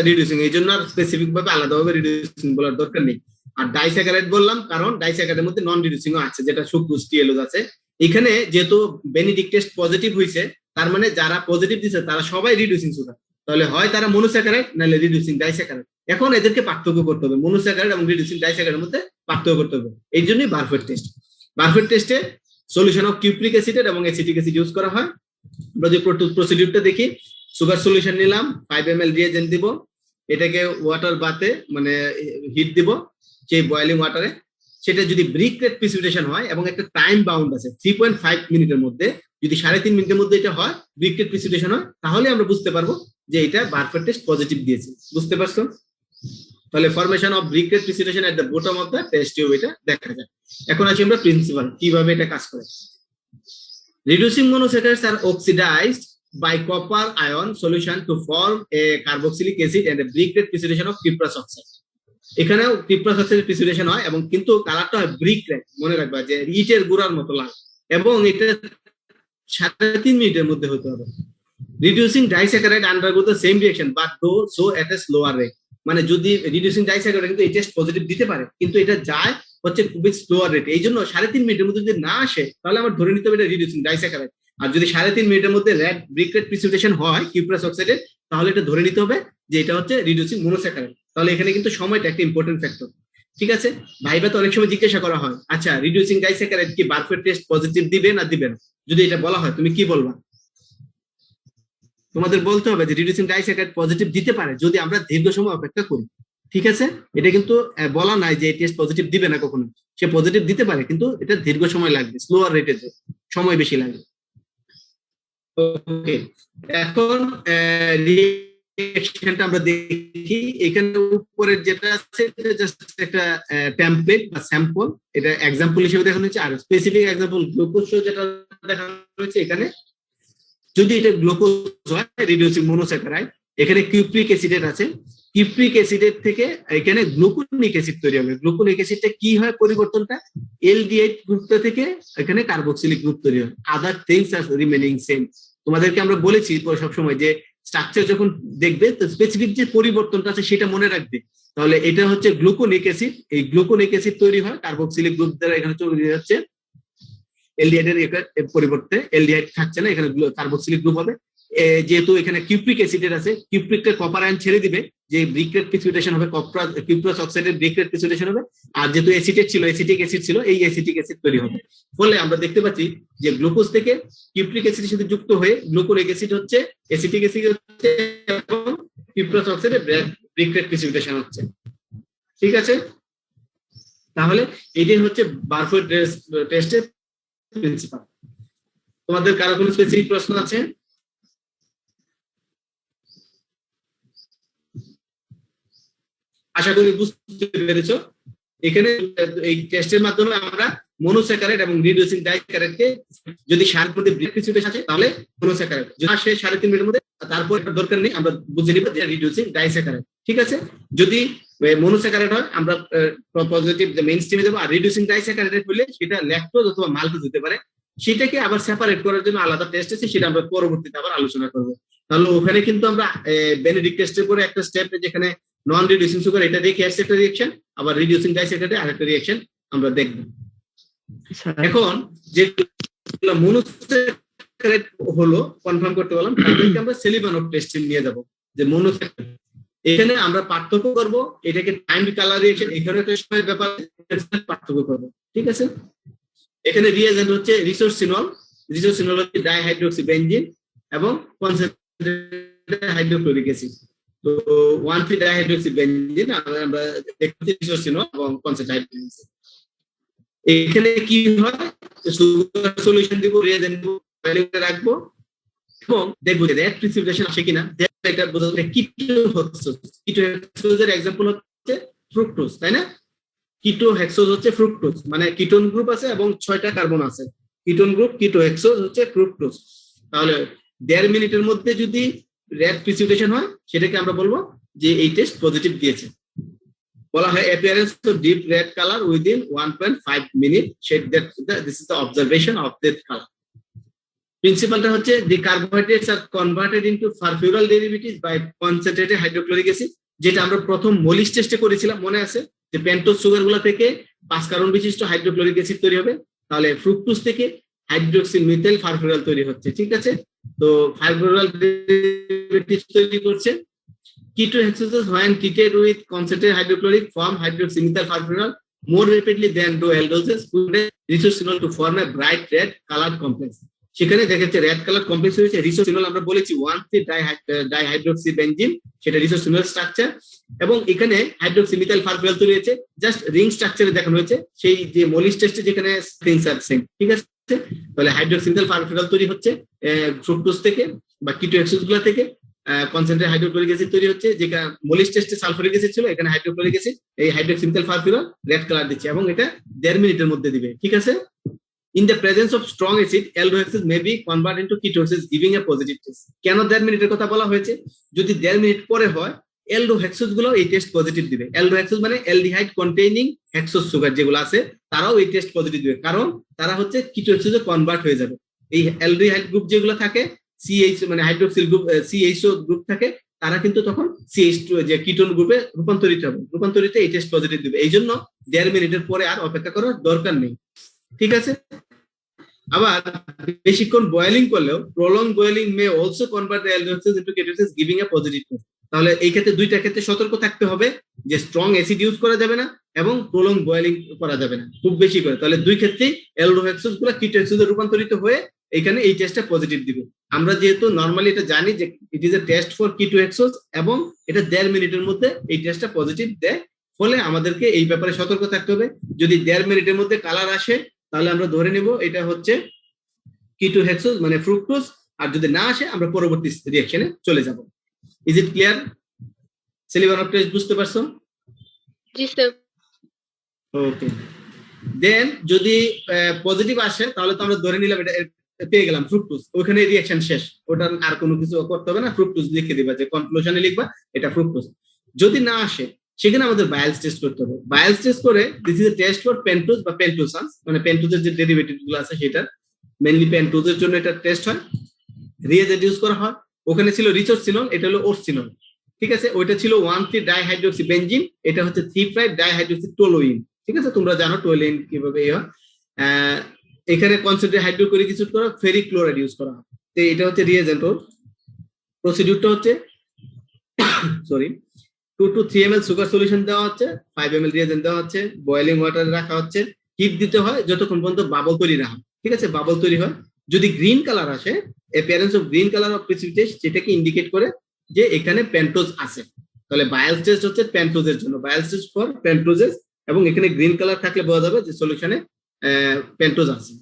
রিডিউসিং, এই জন্য আর স্পেসিফিক ভাবে আলাদাভাবে রিডিউসিং বলার দরকার নেই। আর ডাইস্যাকারাইড বললাম কারণ ডাইস্যাকারাইডের মধ্যে নন রিডিউসিং আছে, যেটা সুক্রোজ টিএলওজ আছে। এখানে যেহেতু বেনেডিক্ট টেস্ট পজিটিভ হয়েছে, তার মানে যারা পজিটিভ দিচ্ছে তারা সবাই রিডিউসিং সুগার, তাহলে হয় তারা মনোস্যাকারাইড নাহলে রিডিউসিং ডাইস্যাকারাইড। এখন এদেরকে পার্থক্য করতে হবে, মনোস্যাকারাইড এবং রিডিউসিং ডাইস্যাকারাইডের মধ্যে পার্থক্য করতে হবে। এই জন্যই বারফোর্ড টেস্ট। বারফোর্ড টেস্টে সলিউশন অফ কিউপ্রিক অ্যাসিড এবং অ্যাসিটিক অ্যাসিড ইউজ করা হয়। আমরা যে প্রসিডিউরটা দেখি, সুগার সলিউশন নিলাম, 5 ml রিয়েজেন্ট দিব, এটাকে ওয়াটার বাতে মানে হিট দিব সেই বয়েলিং ওয়াটারে। সেটা যদি ব্রিক রেট প্রিসিপিটেশন হয় এবং একটা টাইম বাউন্ড আছে 3.5 মিনিটের মধ্যে, যদি 3.5 মিনিটের মধ্যে এটা হয়, ব্রিক রেট প্রিসিপিটেশন হয়, তাহলে আমরা বুঝতে পারবো যে এটা বারফোর্ড টেস্ট পজিটিভ দিয়েছে। বুঝতে পারছো? তাহলে formation of brick rate precipitation at the bottom of the test tube, এটা দেখা যায়। এখন আসি আমরা প্রিন্সিপাল, কিভাবে এটা কাজ করে। Reducing monosaccharides are oxidized by copper ion solution to form a carboxylic acid and a brick red precipitation of cuprous oxide. এখানেও cuprous oxide precipitation হয় এবং কিন্তু কালারটা হয় ব্রিক রেড, মনে রাখবা যে ইটের গুঁড়ার মতো লাল, এবং এটা 3.5 মিনিটের মধ্যে হতে হবে। Reducing disaccharide undergo the same reaction but though so at a slower rate. মানে যদি রিডিউসিং ডাইস্যাকারাইড কিন্তু এই টেস্ট পজিটিভ দিতে পারে, কিন্তু এটা যায় হচ্ছে খুবই স্লোয়ার রেট। এই জন্য 3.5 মিনিটের মধ্যে যদি না আসে তাহলে আমার ধরে নিতে হবে এটা রিডিউসিং ডাইস্যাকারাইড। আর যদি 3.5 মিনিটের মধ্যে রেড ব্রিক রেড প্রিসিপিটেশন হয় কিউপ্রাস অক্সাইডের, তাহলে এটা ধরে নিতে হবে যে এটা হচ্ছে রিডিউসিং মনোস্যাকারাইড। তাহলে এখানে কিন্তু সময়টা একটা ইম্পর্টেন্ট ফ্যাক্টর, ঠিক আছে? ভাইবা তো অনেক সময় জিজ্ঞাসা করা হয়, আচ্ছা রিডিউসিং ডাইস্যাকারাইড কি বারফোর্ড টেস্ট পজিটিভ দিবে না দিবে না? যদি এটা বলা হয় তুমি কি বলবা? তোমাদের বলতে হবে যে রিডিউসিং ডাইস্যাকারাইড পজিটিভ দিতে পারে যদি আমরা দীর্ঘ সময় অপেক্ষা করি, ঠিক আছে? এটা কিন্তু বলা নাই যে টেস্ট পজিটিভ দিবে না কখনো, সে পজিটিভ দিতে পারে কিন্তু এটা দীর্ঘ সময় লাগবে, স্লোয়ার রেটে সময় বেশি লাগবে। ওকে, এখন রিঅ্যাকশনটা আমরা দেখি। এখানে উপরের যেটা আছে এটা জাস্ট একটা টেমপ্লেট বা স্যাম্পল, এটা এক্সাম্পল হিসেবে দেখানো হয়েছে। আর স্পেসিফিক এক্সাম্পল গ্লুকোজ যেটা দেখানো হয়েছে, এখানে যদি এটা গ্লুকোজ হয় রিডিউসিং মনোস্যাকারাইড, এখানে কিউপ্রিক অ্যাসিড আছে, কিউপ্রিক অ্যাসিডের থেকে এখানে গ্লুকোনিক অ্যাসিড তৈরি হবে। গ্লুকোনিক অ্যাসিডটা কি হয় পরিবর্তনটা, এলডিএইচ গ্রুপটা থেকে এখানে কার্বক্সিলিক গ্রুপ তৈরি হয়। Other things are remaining same. তোমাদেরকে আমরা বলেছি সবসময় যে স্ট্রাকচার যখন দেখবে তো স্পেসিফিক যে পরিবর্তনটা আছে সেটা মনে রাখবে। তাহলে এটা হচ্ছে গ্লুকোনিক অ্যাসিড, এই গ্লুকোনিক অ্যাসিড তৈরি হয় কার্বক্সিলিক গ্রুপ দ্বারা, এখানে তৈরি হচ্ছে এলডিহাইড এর পরিবর্তে এলডিহাইড থাকছে না, এখানে কার্বক্সিলিক গ্রুপ হবে। যেহেতু এখানে কিউপ্রিক অ্যাসিড আছে, কিউপ্রিকটা কপার আয়ন ছেড়ে দিবে, যে ব্রিক রেড প্রিসিপিটেশন হবে কিউপ্রাস অক্সাইডের ব্রিক রেড প্রিসিপিটেশন হবে। আর যেহেতু অ্যাসিটেট ছিল, অ্যাসিটিক অ্যাসিড ছিল, এই অ্যাসিটিক অ্যাসিড তৈরি হবে। ফলে আমরা দেখতে পাচ্ছি যে গ্লুকোজ থেকে কিউপ্রিক অ্যাসিডের সাথে যুক্ত হয়ে গ্লুকোনিক অ্যাসিড হচ্ছে, অ্যাসিটিক অ্যাসিড হচ্ছে, এবং কিউপ্রাস অক্সাইডের ব্রিক রেড প্রিসিপিটেশন হচ্ছে, ঠিক আছে? তাহলে এটাই হচ্ছে বারফোর্ড টেস্টের প্রিন্সিপাল। তোমাদের কারো কোনো স্পেসিফিক প্রশ্ন আছে? আশা করি বুঝতে পেরেছো। এখানে এই টেস্টের মাধ্যমে আমরা মনোস্যাকারাইড এবং রিডিউসিং ডাইস্যাকারাইডকে যদি সারের মধ্যে ব্রেক প্রিসিপিটেশন আছে তাহলে মনোস্যাকারাইড, যদি আসে 3.5 মিনিটের মধ্যে তারপর দরকার নেই, আমরা বুঝে নিব যে রিডিউসিং ডাইস্যাকারাইড। ঠিক আছে, যদি মনোস্যাকারাইড হয় আমরা পজিটিভ মেইন স্ট্রিমে দেবো, আর রিডিউসিং ডাইস্যাকারাইড হলে সেটা ল্যাকটোজ অথবা মাল্টোজ হতে পারে, সেটাকে আবার সেপারেট করার জন্য আলাদা টেস্ট আছে, সেটা আমরা পরবর্তীতে আবার আলোচনা করব। তাহলে ওখানে কিন্তু আমরা বেনেডিক্ট টেস্টের পরে একটা স্টেপ যেখানে নন রিডিউসিং সুগার এটা দেখে আসছে একটা রিঅ্যাকশন, আবার রিডিউসিং ডাইস্যাকারাইডে আরেকটা রিঅ্যাকশন আমরা দেখব। এখন যে মনোস্যাকারাইড হলো কনফার্ম করতে বললাম, তাদেরকে আমরা সেলিবানভ টেস্টে নিয়ে যাব যে মনোস্যাকারাইড। এখানে আমরা পার্থক্য করব, এটাকে টাইম কালার রিঅ্যাকশন, এখানে একটা সময়ের ব্যাপার পার্থক্য করব। ঠিক আছে, এখানে রিয়েজেন্ট হচ্ছে রিসোর্সিনল, রিসোর্সিনল হচ্ছে ডাইহাইড্রোক্সিবেনজিন এবং কনসেন্ট্রেটেড হাইড্রোক্লোরিক অ্যাসিড। তো 1,3-ডাইহাইড্রোক্সিবেনজিন আমরা দেখতে রিসোর্সিনল এবং কনসেন্ট্রেটেড হাইড্রোক্লোরিক অ্যাসিড। এখানে কি হয়, সুগার সলিউশন দিব, রিয়েজেন্ট দিব, রাখবো এবং দেখবো যে রেড প্রিসিপিটেশন আসে কিনা। এটা বোঝা যায় কিটোহেক্সোজ, কিটোহেক্সোজের एग्जांपल হচ্ছে ফ্রুক্টোজ, তাই না? কিটোহেক্সোজ হচ্ছে ফ্রুক্টোজ, মানে কিটোন গ্রুপ আছে এবং 6টা কার্বন আছে, কিটোন গ্রুপ, কিটোহেক্সোজ হচ্ছে ফ্রুক্টোজ। তাহলে 1.5 মিনিটের মধ্যে যদি রেড প্রিসিপিটেশন হয় সেটাকে আমরা বলবো যে এই টেস্ট পজিটিভ দিয়েছে। বলা হয় appearance of deep red color within 1.5 minute, this is the observation of that color. প্রিন্সিপালটা হচ্ছে the carbohydrates are converted into furfural derivatives by concentrated hydrochloric acid, যেটা আমরা প্রথম মোলিস টেস্টে করেছিলাম, মনে আছে যে পেন্টোজ সুগার গুলা থেকে 5 কার্বন বিশিষ্ট হাইড্রোক্লোরিক অ্যাসিড তৈরি হবে, তাহলে ফ্রুক্টোজ থেকে হাইড্রোক্সিল মিথাইল ফারফুরাল তৈরি হচ্ছে। ঠিক আছে, তো ফারফুরাল ডেরিভেটিভস তৈরি করছে। Ketohexoses when treated with concentrated hydrochloric form hydroxymethyl furfural more rapidly than do aldoses resorcinol to form a bright red colored complex. সেখানে দেখেছে রেড কালার কমপ্লেক্স হয়েছে রিসোর্সিনল, আমরা বলেছি 1,3-ডাইহাইড্রোক্সিবেনজিন, সেটা রিসোর্সিনল স্ট্রাকচার, এবং এখানে হাইড্রোক্সিমিথাইল ফারফুরাল তৈরি হয়েছে, জাস্ট রিং স্ট্রাকচারে দেখানো হয়েছে, সেই যে মোলিস টেস্টে যেখানে রিংস আর সেম। ঠিক আছে, তাহলে হাইড্রোক্সিমিথাইল ফারফুরাল তৈরি হচ্ছে ফ্রুক্টোজ থেকে বা কিটোহেক্সোজ গুলা থেকে, কনসেন্ট্রেটেড হাইড্রোক্লোরিক অ্যাসিড তৈরি হচ্ছে, যেটা মোলিস টেস্টে সালফারিক অ্যাসিড ছিল, এখানে হাইড্রোক্লোরিক অ্যাসিড, এই হাইড্রোক্সিমিথাইল ফারফুরাল রেড কালার দিচ্ছে এবং এটা 1.5 মিনিটের মধ্যে দিবে। ঠিক আছে, in the presence of strong acid aldohexes may be converted into ketosis giving a positive test. কেন 1.5 মিনিটের কথা বলা হয়েছে? যদি 1.5 মিনিট পরে হয় অ্যালডোহেক্সোজ গুলো এই টেস্ট পজিটিভ দিবে। অ্যালডোহেক্সোজ মানে অ্যালডিহাইড কন্টেইনিং হেক্সোজ সুগার যেগুলো আছে তারাও এই টেস্ট পজিটিভ দিবে, কারণ তারা হচ্ছে কিটোহেক্সোজে কনভার্ট হয়ে যাবে। এই অ্যালডিহাইড গ্রুপ যেগুলো থাকে, CH মানে হাইড্রোক্সিল গ্রুপ, CHO গ্রুপ থাকে, তারা কিন্তু তখন CH2 যে কিটোন গ্রুপে রূপান্তরিত হবে, রূপান্তরিত এই টেস্ট পজিটিভ দিবে। এই জন্য 1.5 মিনিটের পরে আর অপেক্ষা করার দরকার নেই। ঠিক আছে, আবার বেশিক্ষণ বয়েলিং করলেও prolong boiling may also convert the aldohexose into ketoses giving a positive test. তাহলে এই ক্ষেত্রে দুইটা ক্ষেত্রে সতর্ক থাকতে হবে যে স্ট্রং অ্যাসিড ইউজ করা যাবে না এবং প্রলং বয়েলিং করা যাবে না খুব বেশি করে, তাহলে দুই ক্ষেত্রেই অ্যালডোহেক্সেজ গুলো কিটোহেক্সেজে রূপান্তরিত হয়ে এখানে এই টেস্টটা পজিটিভ দিবে। আমরা যেহেতু নরমালি এটা জানি যে it is a test for ketohexose এবং এটা 1.5 মিনিটের মধ্যে এই টেস্টটা পজিটিভ দেয়, ফলে আমাদেরকে এই ব্যাপারে সতর্ক থাকতে হবে। যদি 1.5 মিনিটের মধ্যে কালার আসে তাহলে আমরা ধরে নিব এটা হচ্ছে কিটোহেক্সোজ মানে ফ্রুক্টোজ, আর যদি না আসে আমরা পরবর্তী রিঅ্যাকশনে চলে যাব। Is it clear? Seliwanoff test বুঝতে পারছো? জি স্যার। ওকে, দেন যদি পজিটিভ আসে তাহলে তো আমরা ধরে নিলাম এটা পেয়ে গেলাম ফ্রুক্টোজ, ওখানে রিঅ্যাকশন শেষ, ওটা আর কোনো কিছু করতে হবে না, ফ্রুক্টোজ লিখে দিবা, যে কনক্লুশনে লিখবা এটা ফ্রুক্টোজ। যদি না আসে সেখানে আমাদের বায়ালস টেস্ট করতে হবে। বায়ালস টেস্ট করে this is a test for pentose বা পেন্টোসান্স, মানে পেন্টোজের যে ডেরিভেটিভ গুলো আছে সেটা মেইনলি পেন্টোজের জন্য এটা টেস্ট হয়, রিয়েজেন্ট ইউজ করা হয়। ওখানে ছিল রিসোর্সিনল, এটা হলো ওরসিনল। ঠিক আছে, ওইটা ছিল 1,3-ডাইহাইড্রোক্সিবেনজিন, এটা হচ্ছে 3,5-ডাইহাইড্রোক্সিটোলুইন। ঠিক আছে, তোমরা জানো টোলুইন কিভাবে হয়। এখানে কনসেন্ট্রেটেড হাইড্রোক্লোরিক অ্যাসিড করা, ফেরিক ক্লোরাইড ইউজ করা হয়। তো এটা হচ্ছে রিয়েজেন্ট। ওর প্রসিডিউরটা হচ্ছে sorry 2 to 3 ml sugar solution দেওয়া হচ্ছে, 5 ml রিয়েজেন্ট দেওয়া হচ্ছে, বয়েলিং ওয়াটার রাখা হচ্ছে, হিট দিতে হয় যতক্ষণ পর্যন্ত বাবল তৈরি না হয়। ঠিক আছে, বাবল তৈরি হয়, যদি গ্রিন কালার আসে, appearance of green colour of precipitate, সেটাকে ইন্ডিকেট করে যে এখানে পেন্টোজ আছে। তাহলে বায়ালস টেস্ট হচ্ছে পেন্টোজের জন্য, বায়ালস টেস্ট ফর পেন্টোজেস, এবং এখানে গ্রিন কালার থাকলে বোঝা যাবে যে সলিউশনে পেন্টোজ আছে।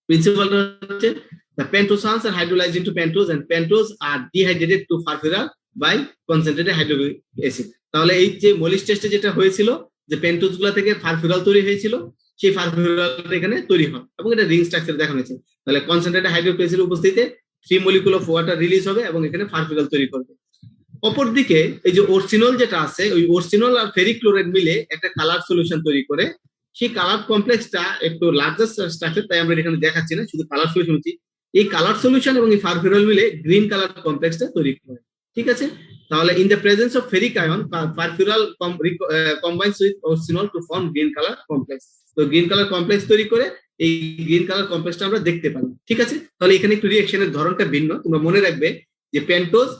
প্রিন্সিপালটা হচ্ছে the pentosanes are hydrolyzed into pentose and pentose are dehydrated to farfural by concentrated hydrochloric acid. তাহলে এই যে মলিস টেস্টে যেটা হয়েছিল যে পেন্টোজ গুলা থেকে ফারফিউরাল তৈরি হয়েছিল, সেই ফারফিউরালটা এখানে তৈরি হয় এবং এটা রিং স্ট্রাকচার দেখানো হয়েছে। তাহলে কনসেন্ট্রেটেড হাইড্রোক্লোরিক অ্যাসিডের উপস্থিতিতে 3 মলিকুল অফ ওয়াটার রিলিজ হবে এবং এখানে ফারফিউরাল তৈরি করবে। অপরদিকে এই যে অরসিনল যেটা আছে, ওই অরসিনল আর ফেরিক ক্লোরাইড মিলে একটা কালার সলিউশন তৈরি করে। সেই কালার কমপ্লেক্সটা একটু লার্জার স্ট্রাকচার, তাই আমরা এখানে দেখাচ্ছি না, শুধু কালার সলিউশন হচ্ছে। এই কালার সলিউশন এবং এই ফারফিউরাল মিলে গ্রিন কালার কমপ্লেক্সটা তৈরি করে। ঠিক আছে, তাহলে in the presence of ferric ion furfural combines with orcinol to form green colour complex. তো গ্রিন কালার কমপ্লেক্স তৈরি করে এই গ্রিন কালার কমপ্লেক্সটা আমরা দেখতে পাই। ঠিক আছে, তাহলে এখানে একটু রিঅ্যাকশনের ধরনটা ভিন্ন। তোমরা মনে রাখবে যে পেন্টোজ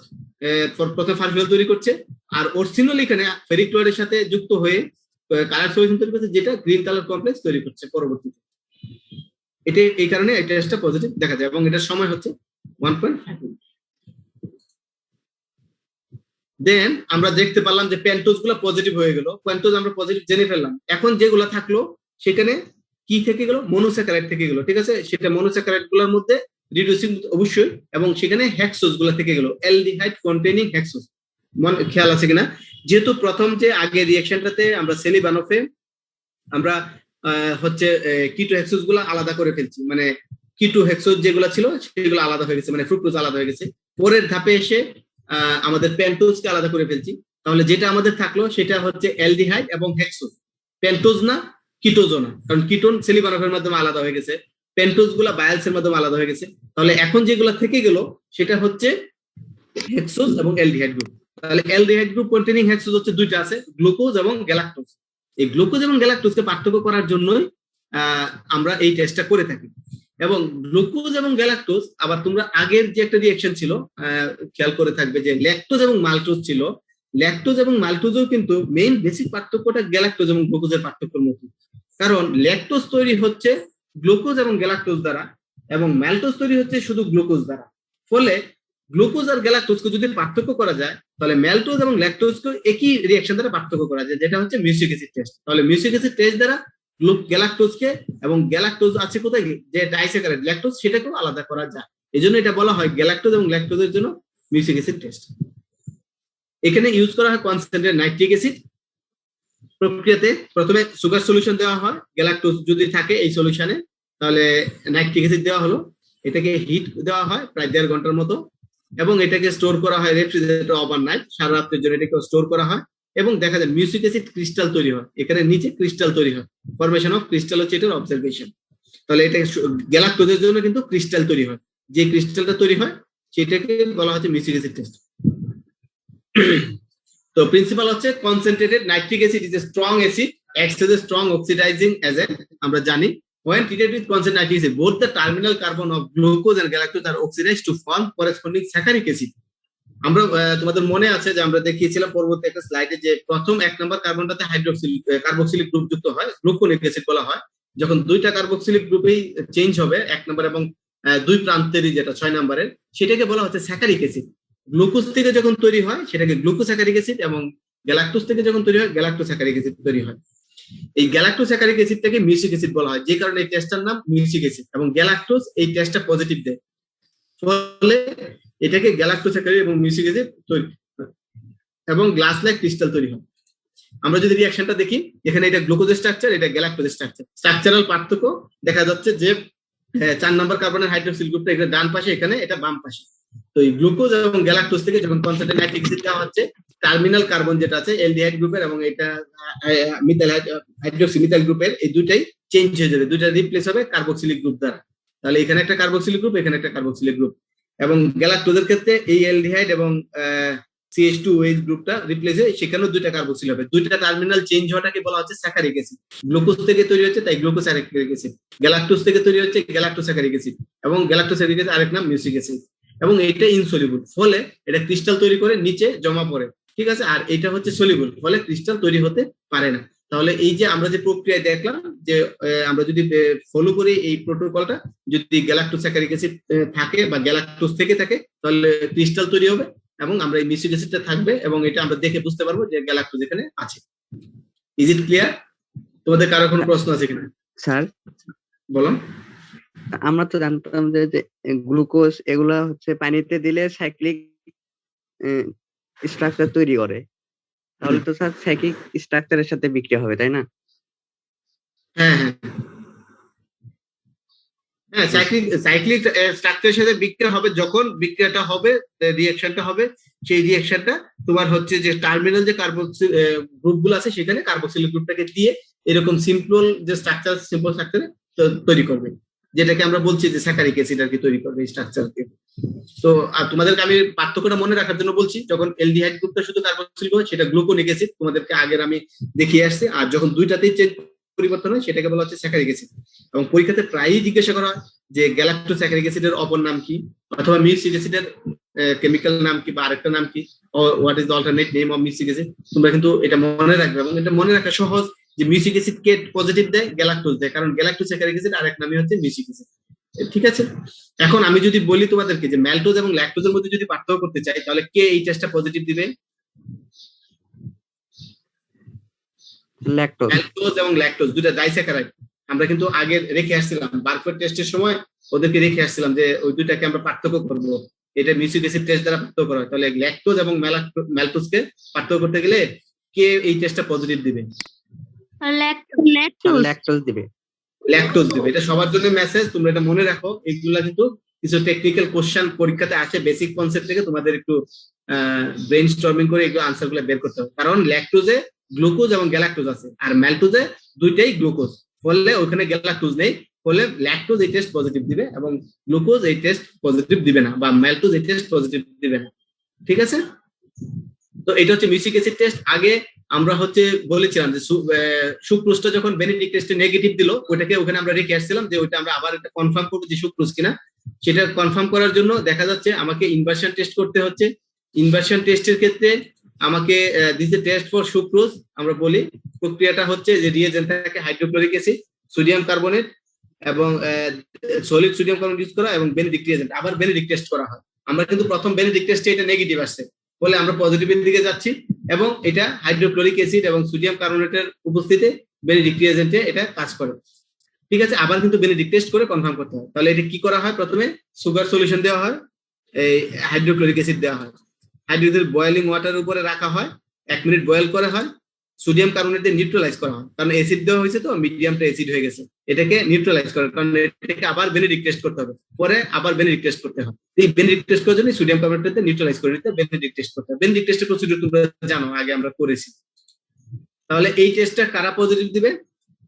প্রথমে ফারফিউরাল তৈরি করছে, আর অরসিনল এখানে ফেরিক ক্লোরাইডের সাথে যুক্ত হয়ে কালার সলিউশন তৈরি করছে, যেটা গ্রিন কালার কমপ্লেক্স তৈরি করছে পরবর্তীতে। এটা এই কারণে এই টেস্টটা পজিটিভ দেখা যায় এবং এটার সময় হচ্ছে 1.5। দেন আমরা দেখতে পারলাম যে পেন্টোজ গুলো পজিটিভ হয়ে গেল, পেন্টোজ আমরা পজিটিভ জেনে ফেললাম। এখন যেগুলো থাকলো সেখানে কি থেকে গেল, মনোস্যাকারাইড থেকে গেল। ঠিক আছে, সেটা মনোস্যাকারাইড গুলোর মধ্যে রিডিউসিং অবশ্যই, এবং সেখানে হেক্সোজ গুলো থেকে গেল, অ্যালডিহাইড কন্টেইনিং হেক্সোজ। খেয়াল আছে কিনা, যেহেতু প্রথম যে আগে রিঅ্যাকশনটাতে আমরা সেলিবানোফে আমরা হচ্ছে কিটো হেক্সোজ গুলো আলাদা করে ফেলছি, মানে কিটো হেক্সোজ যেগুলো ছিল সেগুলো আলাদা হয়ে গেছে, মানে ফ্রুক্টোজ আলাদা হয়ে গেছে। পরের ধাপে এসে আমাদের পেন্টোজকে আলাদা করে ফেলছি। তাহলে যেটা আমাদের থাকলো সেটা হচ্ছে অ্যালডিহাইড এবং হেক্সোজ, পেন্টোজ না, কিটোজও না, কারণ কিটোন সেলিবানোফের মাধ্যমে আলাদা হয়ে গেছে, পেন্টোজ গুলা বায়ালসের মাধ্যমে আলাদা হয়ে গেছে। তাহলে এখন যেগুলো থেকে গেল সেটা হচ্ছে হেক্সোজ এবং অ্যালডিহাইড গ্রুপ। তাহলে অ্যালডিহাইড গ্রুপ কন্টেইনিং হেক্সোজ হচ্ছে দুইটা আছে, গ্লুকোজ এবং গ্যালাক্টোজ। এই গ্লুকোজ এবং গ্যালাক্টোজকে পার্থক্য করার জন্যই আমরা এই টেস্টটা করে থাকি। এবং গ্লুকোজ এবং গ্যালাক্টোজ, আবার তোমরা আগের যে একটা রিঅ্যাকশন ছিল খেয়াল করে থাকবে যে ল্যাকটোজ এবং মাল্টোজ ছিল, ল্যাকটোজ এবং মাল্টোজও কিন্তু মেইন বেসিক পার্থক্যটা গ্যালাক্টোজ এবং গ্লুকোজের পার্থক্যের মতো। কারণ ল্যাকটোজ তৈরি হচ্ছে গ্লুকোজ এবং গ্যালাক্টোজ দ্বারা এবং মাল্টোজ তৈরি হচ্ছে শুধু গ্লুকোজ দ্বারা। ফলে গ্লুকোজ আর গ্যালাক্টোজকে যদি পার্থক্য করা যায়, তাহলে ম্যালটোজ এবং ল্যাকটোজকে একই রিঅ্যাকশন দ্বারা পার্থক্য করা যায়, যেটা হচ্ছে মিউসিক অ্যাসিড টেস্ট। তাহলে মিউসিক অ্যাসিড টেস্ট দ্বারা গ্যালাক্টোজকে এবং গ্যালাক্টোজ আছে কোথায়, যে ডাইস্যাকারাইড ল্যাকটোজ, সেটাকেও আলাদা করা যায়। এই জন্য এটা বলা হয় গ্যালাক্টোজ এবং ল্যাকটোজের জন্য মিউসিক অ্যাসিড টেস্ট। এখানে ইউজ করা হয় কনসেন্ট্রেটেড নাইট্রিক অ্যাসিড। প্রক্রিয়াতে প্রথমে সুগার সলিউশন দেওয়া হয়, গ্যালাক্টোজ যদি থাকে এই সলিউশনে, তাহলে নাইট্রিক অ্যাসিড দেওয়া হলো, এটাকে হিট দেওয়া হয় প্রায় 1.5 ঘন্টার মতো, এবং এটাকে স্টোর করা হয় রেফ্রিজারেটর ওভারনাইট, সারা রাতের জন্য এটাকে স্টোর করা হয়। এবং দেখা যায় মিউসিক অ্যাসিড ক্রিস্টাল তৈরি হয়, এখানে নিচে ক্রিস্টাল তৈরি হয়, ফরমেশন অফ ক্রিস্টাল হচ্ছে এটার অবজারভেশন। তাহলে এটা গ্যালাক্টোজের জন্য কিন্তু ক্রিস্টাল তৈরি হয়, যে ক্রিস্টালটা তৈরি হয় সেটাকে বলা হচ্ছে মিউসিক অ্যাসিড টেস্ট। তো প্রিন্সিপাল হচ্ছে concentrated nitric acid is a strong acid, acts as a strong oxidizing agent, আমরা জানি। When treated with concentrated nitric acid, both the terminal carbon of glucose and galactose are oxidized to form corresponding saccharic acid. আমরা তোমাদের মনে আছে যে আমরা দেখিয়েছিলাম পরবর্তী একটা স্লাইডে যে প্রথম 1 নম্বর কার্বনটাতে কার্বক্সিলিক গ্রুপ যুক্ত হয়, গ্লুকোনিক অ্যাসিড বলা হয়। যখন দুইটা কার্বক্সিলিক গ্রুপেই চেঞ্জ হবে, 1 নম্বর এবং 2 প্রান্তেরই যেটা 6 নম্বরের, সেটাকে বলা হচ্ছে স্যাকারিক অ্যাসিড। গ্লুকোজ থেকে যখন তৈরি হয় সেটাকে গ্লুকোস্যাকারিক অ্যাসিড, এবং গ্যালাক্টোজ থেকে যখন তৈরি হয় গ্যালাক্টোস্যাকারিক অ্যাসিড তৈরি হয়। এই গ্যালাক্টোস্যাকারিক অ্যাসিডটাকে মিউসিক অ্যাসিড বলা হয়, যে কারণে এই টেস্টটার নাম মিউসিক অ্যাসিড। এবং গ্যালাক্টোজ এই টেস্টটা পজিটিভ দেয়, ফলে এটাকে গ্যালাক্টোস্যাকারিক এবং মিউসিক অ্যাসিড তৈরি এবং গ্লাস লাইক ক্রিস্টাল তৈরি হয়। আমরা যদি রিঅ্যাকশনটা দেখি, এখানে এটা গ্লুকোজের স্ট্রাকচার, এটা গ্যালাক্টোজের স্ট্রাকচার। স্ট্রাকচারাল পার্থক্য দেখা যাচ্ছে যে 4 নম্বর কার্বনের হাইড্রোক্সিল গ্রুপটা এটা ডান পাশে, এখানে এটা বাম পাশে। তো এই গ্লুকোজ এবং গ্যালাক্টোজ থেকে যখন কনসেন্ট্রেটেড নাইট্রিক অ্যাসিড দেওয়া হচ্ছে, টার্মিনাল কার্বন যেটা আছে অ্যালডিহাইড গ্রুপের এবং এটা মিথাইল হাইড্রোক্সি মিথাইল গ্রুপের, এই দুইটাই চেঞ্জ হয়ে যাবে, দুইটা রিপ্লেস হবে কার্বক্সিলিক গ্রুপ দ্বারা। তাহলে এখানে একটা কার্বক্সিলিক গ্রুপ, এখানে একটা কার্বক্সিলিক গ্রুপ। এবং গ্যালাক্টোজের ক্ষেত্রে এই অ্যালডিহাইড এবং CH2OH গ্রুপটা রিপ্লেস হয়ে সেখানেও দুইটা কার্বক্সিল হবে। দুইটা টার্মিনাল চেঞ্জ হওয়াটাকে বলা হচ্ছে স্যাকারিক অ্যাসিড। গ্লুকোজ থেকে তৈরি হচ্ছে তাই গ্লুকোস্যাকারিক অ্যাসিড, গ্যালাক্টোজ থেকে তৈরি হচ্ছে গ্যালাক্টোস্যাকারিক অ্যাসিড, এবং গ্যালাক্টোস্যাকারিক অ্যাসিড আরেক নাম মিউসিক অ্যাসিড। এবং এটা ইনসলিবল, ফলে এটা ক্রিস্টাল তৈরি করে নিচে জমা পড়ে। ঠিক আছে, আর এটা হচ্ছে সলিবল, ফলে ক্রিস্টাল তৈরি হতে পারে না। তাহলে এই যে আমরা যে প্রক্রিয়া দেখলাম, যে আমরা যদি ফলো করি এই প্রোটোকলটা, যদি গ্যালাক্টোস্যাকারিক অ্যাসিড থাকে বা গ্যালাক্টোজ থেকে থাকে, তাহলে ক্রিস্টাল তৈরি হবে এবং আমরা এই মিউসিক অ্যাসিডটা থাকবে, এবং এটা আমরা দেখে বুঝতে পারবো যে গ্যালাক্টোজ এখানে আছে। Is it clear? তোমাদের কারো কোনো প্রশ্ন আছে কিনা স্যার বলো। আমরা তো জানতাম যে যে গ্লুকোজ এগুলা হচ্ছে পানিতে দিলে সাইক্লিক স্ট্রাকচার তৈরি করে, তাহলে তো স্যার সাইক্লিক স্ট্রাকচারের সাথে বিক্রিয়া হবে, তাই না? হ্যাঁ, হ্যাঁ, হ্যাঁ, সাইক্লিক সাইক্লিক স্ট্রাকচারের সাথে বিক্রিয়া হবে, যখন বিক্রিয়াটা হবে, রিঅ্যাকশনটা হবে, সেই রিঅ্যাকশনটা তোমার হচ্ছে যে টার্মিনাল যে কার্বক্সিল গ্রুপ গুলো আছে সেখানে কার্বক্সিল গ্রুপটাকে দিয়ে এরকম সিম্পল যে স্ট্রাকচার, সিম্পল স্ট্রাকচারে তৈরি করবে, যেটাকে আমরা বলছি যে স্যাকারিক অ্যাসিড আর কি তৈরি করবে এই স্ট্রাকচারকে। তো আর তোমাদেরকে আমি পার্থক্যটা মনে রাখার জন্য বলছি, যখন এলডিহাইড গ্রুপটা শুধু কার্বক্সিল গ্রুপ সেটা গ্লুকোনিক অ্যাসিড, তোমাদেরকে আগের আমি দেখিয়ে আসছি, আর যখন দুইটাতেই চেঞ্জ পরিবর্তন হয় সেটাকে বলা হচ্ছে স্যাকারিক অ্যাসিড। এবং পরীক্ষাতে প্রায়ই জিজ্ঞাসা করা হয় যে গ্যালাক্টোস্যাকারিক অ্যাসিডের অপর নাম কি, অথবা মিউসিক অ্যাসিডের কেমিক্যাল নাম কি বা আরেকটা নাম কি, what is the alternate name of music acid. তোমরা কিন্তু এটা মনে রাখবে, এবং এটা মনে রাখা সহজ যে মিউসিক অ্যাসিড কে পজিটিভ দেয়, গ্যালাক্টোজ দেয়, কারণ গ্যালাক্টোস্যাকারিক অ্যাসিড আরেক নামই হচ্ছে মিউসিক অ্যাসিড। ঠিক আছে, এখন আমি যদি বলি তোমাদেরকে যে ম্যালটোজ এবং ল্যাকটোজের মধ্যে যদি পার্থক্য করতে চাই, তাহলে কে এই টেস্টটা পজিটিভ দিবে? ল্যাকটোজ। ম্যালটোজ এবং ল্যাকটোজ দুটো ডাইস্যাকারাইড। আমরা কিন্তু আগে রেখে আসছিলাম বারকোড টেস্টের সময়, ওদেরকে রেখে আসছিলাম যে ওই দুইটাকে আমরা পার্থক্য করব, এটা মিউসিক অ্যাসিড টেস্ট দ্বারা পার্থক্য করা হয়। তাহলে ল্যাকটোজ এবং ম্যালটোজকে পার্থক্য করতে গেলে কে এই টেস্টটা পজিটিভ দিবে? ল্যাকটোজ। ল্যাকটোজ দিবে। ল্যাকটোজ দিবে। এটা সবার জন্য মেসেজ, তোমরা এটা মনে রাখো। এগুলা কিন্তু কিছু টেকনিক্যাল কোশ্চেন পরীক্ষাতে আসে, বেসিক কনসেপ্ট থেকে তোমাদের একটু ব্রেন স্টর্মিং করে এগুলো আনসার গুলো বের করতে হবে, কারণ ল্যাকটোজে গ্লুকোজ এবং গ্যালাক্টোজ আছে, আর ম্যালটোজে দুইটাই গ্লুকোজ, ফলে ওখানে গ্যালাক্টোজ নেই, ফলে ল্যাকটোজ এই টেস্ট পজিটিভ দিবে এবং গ্লুকোজ এই টেস্ট পজিটিভ দিবে না, বা ম্যালটোজ এই টেস্ট পজিটিভ দিবে না। ঠিক আছে, তো এটা হচ্ছে মিউসিক অ্যাসিড টেস্ট। আগে আমরা হচ্ছে বলেছিলাম যে সুক্রোজটা যখন বেনেডিক্ট টেস্টে নেগেটিভ দিল, ওটাকে ওখানে আমরা রেখে আসছিলাম যে ওইটা আমরা আবার একটা কনফার্ম করবো যে সুক্রোজ কিনা। সেটা কনফার্ম করার জন্য দেখা যাচ্ছে আমাকে ইনভার্সন টেস্ট করতে হচ্ছে। ইনভার্সন টেস্টের ক্ষেত্রে আমাকে this A test for sucrose, আমরা বলি প্রক্রিয়াটা হচ্ছে যে রিয়েজেন্ট থাকে হাইড্রোক্লোরিক অ্যাসিড, সোডিয়াম কার্বনেট এবং সলিড সোডিয়াম কার্বনেট ইউজ করা, এবং বেনেডিক্ট রিয়েজেন্ট, আবার বেনেডিক্ট টেস্ট করা হয়। আমরা কিন্তু প্রথম বেনেডিক্ট টেস্টে এটা নেগেটিভ আসছে, ফলে আমরা পজিটিভের দিকে যাচ্ছি, এবং এটা হাইড্রোক্লোরিক অ্যাসিড এবং সোডিয়াম কার্বনেটের উপস্থিতিতে বেনেডিক্ট রিয়েজেন্টে এটা কাজ করে। ঠিক আছে, আবার কিন্তু বেনেডিক্ট টেস্ট করে কনফার্ম করতে হয়। তাহলে এটা কি করা হয়? প্রথমে সুগার সলিউশন দেওয়া হয়, এই হাইড্রোক্লোরিক অ্যাসিড দেওয়া হয়, হাইড্রোজেন বয়েলিং ওয়াটারের উপরে রাখা হয়, 1 মিনিট বয়েল করা হয়, সোডিয়াম কার্বনেট দিয়ে নিউট্রালাইজ করা হয়, কারণ অ্যাসিড দেওয়া হয়েছে তো মিডিয়ামটা অ্যাসিড হয়ে গেছে, এটাকে নিউট্রালাইজ করার কারণ এটাকে আবার বেনেডিক্ট টেস্ট করতে হবে, পরে আবার বেনেডিক্ট টেস্ট করতে হয়। এই বেনেডিক্ট টেস্ট করার জন্য সোডিয়াম কার্বনেটকে নিউট্রালাইজ করে নিতে বেনেডিক্ট টেস্ট করতে হয়। বেনেডিক্ট টেস্টের প্রসিডিউর তোমরা জানো, আগে আমরা করেছি। তাহলে এই টেস্টটা কারা পজিটিভ দিবে?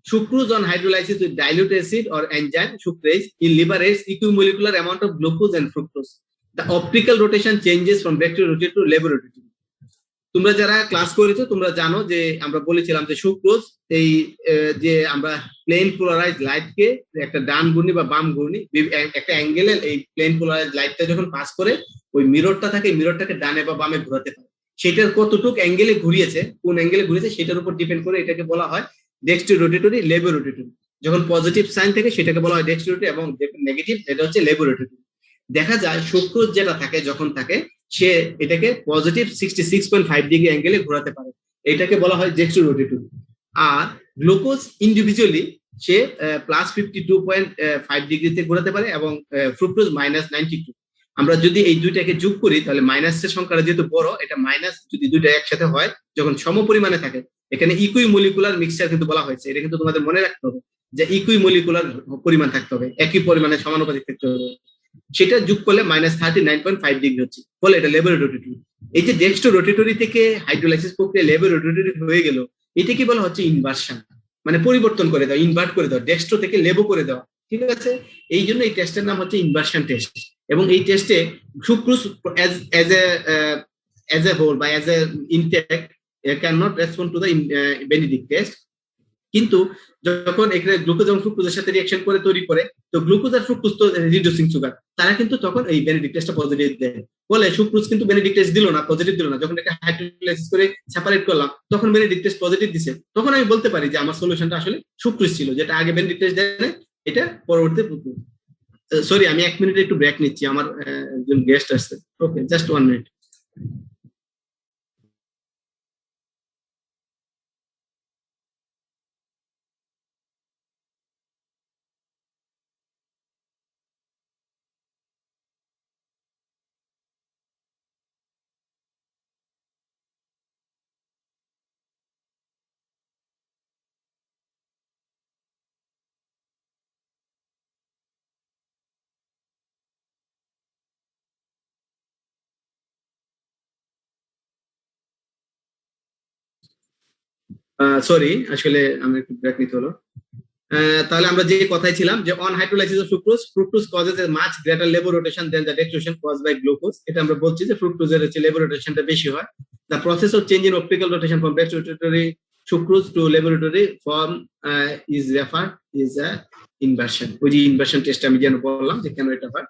Sucrose on hydrolysis with dilute acid or enzyme sucrase in liberates equimolecular amount of glucose and fructose. The optical rotation changes from vector rotate to labor rotate. তোমরা যারা ক্লাস করেছো তোমরা জানো যে আমরা বলেছিলাম যে সুক্রোজ এই যে আমরা প্লেন পোলারাইজড লাইটকে একটা ডান ঘূর্ণি বা বাম ঘূর্ণি একটা অ্যাঙ্গেলে এই প্লেন পোলারাইজড লাইটটা যখন পাস করে, ওই মিররটা থাকে, মিররটাকে ডানে বা বামে ঘোরাতে পারে। সেটার কতটুকু অ্যাঙ্গেলে ঘুরিয়েছে, কোন অ্যাঙ্গেলে ঘুরিয়েছে সেটার উপর ডিপেন্ড করে এটাকে বলা হয় ডেক্সট্রো রোটেটরি, লেবো রোটেটরি। যখন পজিটিভ সাইন থাকে সেটাকে বলা হয় ডেক্সট্রো রোটেটরি, এবং নেগেটিভ এটা হচ্ছে লেবো রোটেটরি। দেখা যায় সুক্রোজ যেটা থাকে যখন থাকে সে এটাকে পজিটিভ 66.5 ডিগ্রি অ্যাঙ্গেলে ঘোরাতে পারে, এটাকে বলা হয় ডেক্সট্রো রোটেটরি। আর গ্লুকোজ ইন্ডিভিজুয়ালি সে প্লাস 52.5 ডিগ্রিতে ঘোরাতে পারে, এবং ফ্রুক্টোজ -92। আমরা যদি এই দুইটাকে যোগ করি তাহলে মাইনাসের সংখ্যাটা যেহেতু বড়, এটা মাইনাস যদি দুইটা একসাথে হয় যখন সম পরিমাণে থাকে, এখানে ইকুইমলিকুলার মিক্সচার কিন্তু বলা হয়েছে। এটা কিন্তু তোমাদের মনে রাখতে হবে যে ইকুইমলিকুলার পরিমাণ থাকতে হবে, একই পরিমাণে সমানুপাতিক থাকতে হবে। সেটা যোগ করলে -39.5 ডিগ্রি হচ্ছে, ফলে এটা লেবো রোটেটরি। এই যে ডেক্সট্রো রোটেটরি থেকে হাইড্রোলাইসিস প্রক্রিয়া লেবো রোটেটরি হয়ে গেল, এটাকে বলা হচ্ছে ইনভার্সন, মানে পরিবর্তন করে দেওয়া, ইনভার্ট করে দেওয়া, ডেক্সট্রো থেকে লেবো করে দেওয়া। ঠিক আছে, এই জন্য এই টেস্টের নাম হচ্ছে ইনভার্সন টেস্ট। এবং এই টেস্টে সুক্রোজ as a whole বা as a intake cannot respond to the Benedict test, কিন্তু যখন এখানে গ্লুকোজ এবং ফ্রুক্টোজের সাথে রিঅ্যাকশন করে তৈরি করে, তো গ্লুকোজ আর ফ্রুক্টোজ তো রিডিউসিং সুগার, তারা কিন্তু তখন এই বেনেডিক্ট টেস্টটা পজিটিভ দেয়। বলে সুক্রোজ কিন্তু বেনেডিক্ট টেস্ট দিল না, পজিটিভ দিল না, যখন এটা হাইড্রোলাইসিস করে সেপারেট করলাম তখন বেনেডিক্ট টেস্ট পজিটিভ দিছে, তখন আমি বলতে পারি যে আমার সলিউশনটা আসলে সুক্রোজ ছিল, যেটা আগে বেনেডিক্ট টেস্ট দেয়, এটা পরবর্তী। সরি, আমি 1 মিনিট একটু ব্রেক নিচ্ছি, আমার একজন গেস্ট আসছে। ওকে, জাস্ট 1 মিনিট। সরি, আসলে আমি একটু ব্রেক নিতে হলো। তাহলে আমরা যে কথাই ছিলাম যে on hydrolysis of fructose, fructose causes a much greater level rotation than the rate cause by glucose. এটা আমরা বলছি যে ফ্রুক্টোজের হচ্ছে লেভেল রোটেশনটা বেশি হয়। The process of change in optical rotation from respiratory sucrose to laboratory form is refer is a inversion. ওই যে ইনভার্সন টেস্ট আমি যেন বললাম যে কেন এটা হয়,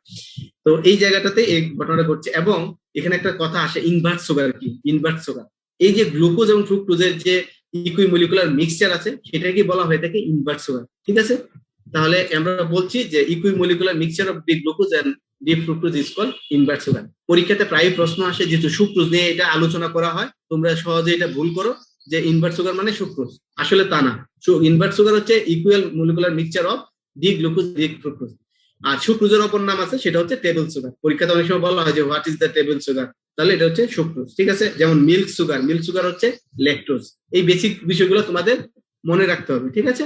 তো এই জায়গাটাতে এই ঘটনাটা ঘটছে। এবং এখানে একটা কথা আসে, ইনভার্ট সুগার কি? ইনভার্ট সুগার, এই যে গ্লুকোজ এবং ফ্রুক্টোজের যে ইকুইমলিকুলার মিক্সচার আছে সেটাকে বলা হয়ে থাকে ইনভার্ট সুগার। ঠিক আছে, তাহলে আমরা বলছি যে equimolecular mixture of D glucose and D fructose is called invert sugar. পরীক্ষাতে প্রায় প্রশ্ন আসে, যেহেতু সুক্রোজ নিয়ে এটা আলোচনা করা হয়, তোমরা সহজে এটা ভুল করো যে ইনভার্ট সুগার মানে সুক্রোজ। আসলে তা না, ইনভার্ট সুগার হচ্ছে equal molecular mixture of D glucose D fructose. আর সুক্রোজের অপর নাম আছে, সেটা হচ্ছে টেবিল সুগার। পরীক্ষাতে অনেক সময় বলা হয় যে what is the table sugar, তাহলে এটা হচ্ছে সুক্রোজ। ঠিক আছে, যেমন মিল্ক সুগার, মিল্ক সুগার হচ্ছে ল্যাকটোজ। এই বেসিক বিষয়গুলো তোমাদের মনে রাখতে হবে। ঠিক আছে,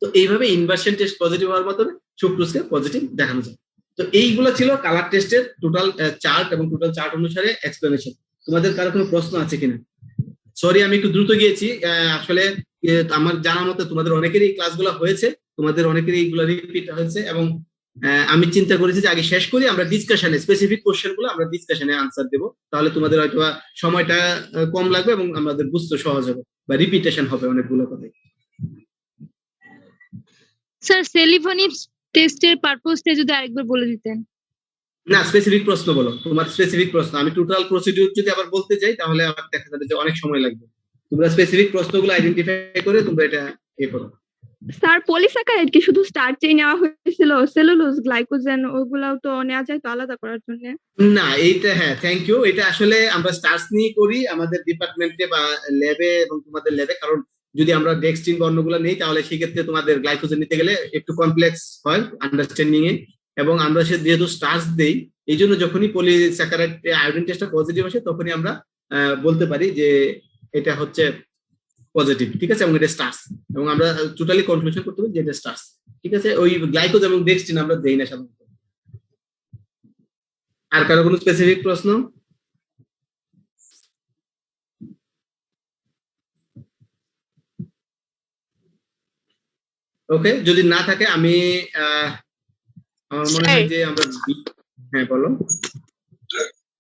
তো এইভাবে ইনভার্সন টেস্ট পজিটিভ হওয়ার মাধ্যমে সুক্রোজকে পজিটিভ দেখানো যায়। তো এইগুলো ছিল কালার টেস্টের টোটাল চার্ট এবং টোটাল চার্ট অনুসারে এক্সপ্লেনেশন। তোমাদের কারো কোনো প্রশ্ন আছে কিনা? সরি, আমি একটু দ্রুত গিয়েছি। আসলে আমার জানা মতে তোমাদের অনেকেরই ক্লাসগুলো হয়েছে, তোমাদের অনেকেরই এইগুলো রিপিট হয়েছে, এবং আমি চিন্তা করেছি যে আগে শেষ করি, আমরা ডিসকাশনে স্পেসিফিক কোশ্চেন গুলো আমরা ডিসকাশনে আনসার দেবো, তাহলে তোমাদের হয়তো সময়টা কম লাগবে এবং আমাদের বুঝতে সহজ হবে, বা রিপিটেশন হবে অনেকগুলো কথা। স্যার সেলিফোনিক টেস্টের পারপোজটা যদি আরেকবার বলে দিতেন। না, স্পেসিফিক প্রশ্ন বলো, তোমার স্পেসিফিক প্রশ্ন। আমি টোটাল প্রসিডিউর যদি আবার বলতে যাই তাহলে আমার দেখা যাবে যে অনেক সময় লাগবে। তোমরা স্পেসিফিক প্রশ্নগুলো আইডেন্টিফাই করে তোমরা এটা করো। স্যার পলিস্যাকারাইড কি শুধু স্টার্চেই নেওয়া হয়েছিল? সেলুলোজ, গ্লাইকোজেন ওগুলাও তো নেওয়া যায় তো আলাদা করার জন্য। না, এইটা হ্যাঁ, থ্যাংক ইউ। এটা আসলে আমরা স্টার্স নিয়ে করি আমাদের ডিপার্টমেন্টে বা ল্যাবে, এবং তোমাদের ল্যাবে, কারণ যদি আমরা ডেক্সট্রিন বর্ণগুলো নেই তাহলে সেক্ষেত্রে তোমাদের গ্লাইকোজেন নিতে গেলে একটু কমপ্লেক্স হয় আন্ডারস্ট্যান্ডিং এ। এবং আমরা যেহেতু স্টার্স দেই, এই জন্য যখনই পলিস্যাকারাইড আয়োডিন টেস্টটা পজিটিভ আসে তখনই আমরা বলতে পারি যে এটা হচ্ছে পজিটিভ। ঠিক আছে, এবং এটা স্টার্স, এবং আমরা টোটালি কনক্লুশন করতে পারি যে এটা স্টার্স। ঠিক আছে, ওই গ্লাইকোজ এবং ডেক্সট্রিন আমরা দেই না সাধারণত। আর কারো কোনো স্পেসিফিক প্রশ্ন? ওকে, যদি না থাকে আমি আমার মনে হয় যে আমরা, হ্যাঁ বলো।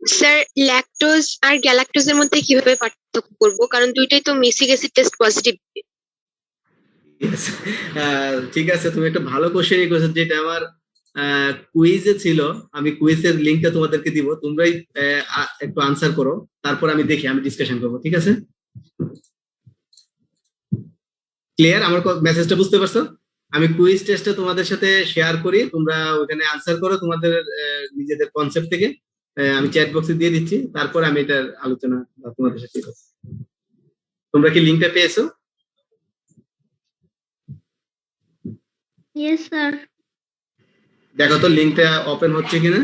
স্যার ল্যাকটোজ আর গ্যালাক্টোজের মধ্যে কিভাবে পার্থক্য করব, কারণ দুইটাই তো মিসিক অ্যাসিড টেস্ট পজিটিভ। Yes. ঠিক আছে, তুমি একটা ভালো কোশ্চেনই করেছো, যেটা আমার কুইজে ছিল। আমি কুইজের লিংকটা তোমাদেরকে দিব, তোমরাই একটু আনসার করো, তারপর আমি দেখি, আমি ডিসকাশন করবো। ঠিক আছে, ক্লিয়ার? আমার মেসেজটা বুঝতে পারছো? আমি কুইজ টেস্টে তোমাদের সাথে শেয়ার করি, তোমরা ওখানে আনসার করো তোমাদের নিজেদের কনসেপ্ট থেকে। আমি চ্যাট বক্সে দিয়ে দিচ্ছি, তারপর আমি এটার আলোচনা তোমাদের সাথে করব। তোমরা কি লিংকটা পেয়েছো? Yes sir. দেখো তো লিংকটা ওপেন হচ্ছে কিনা।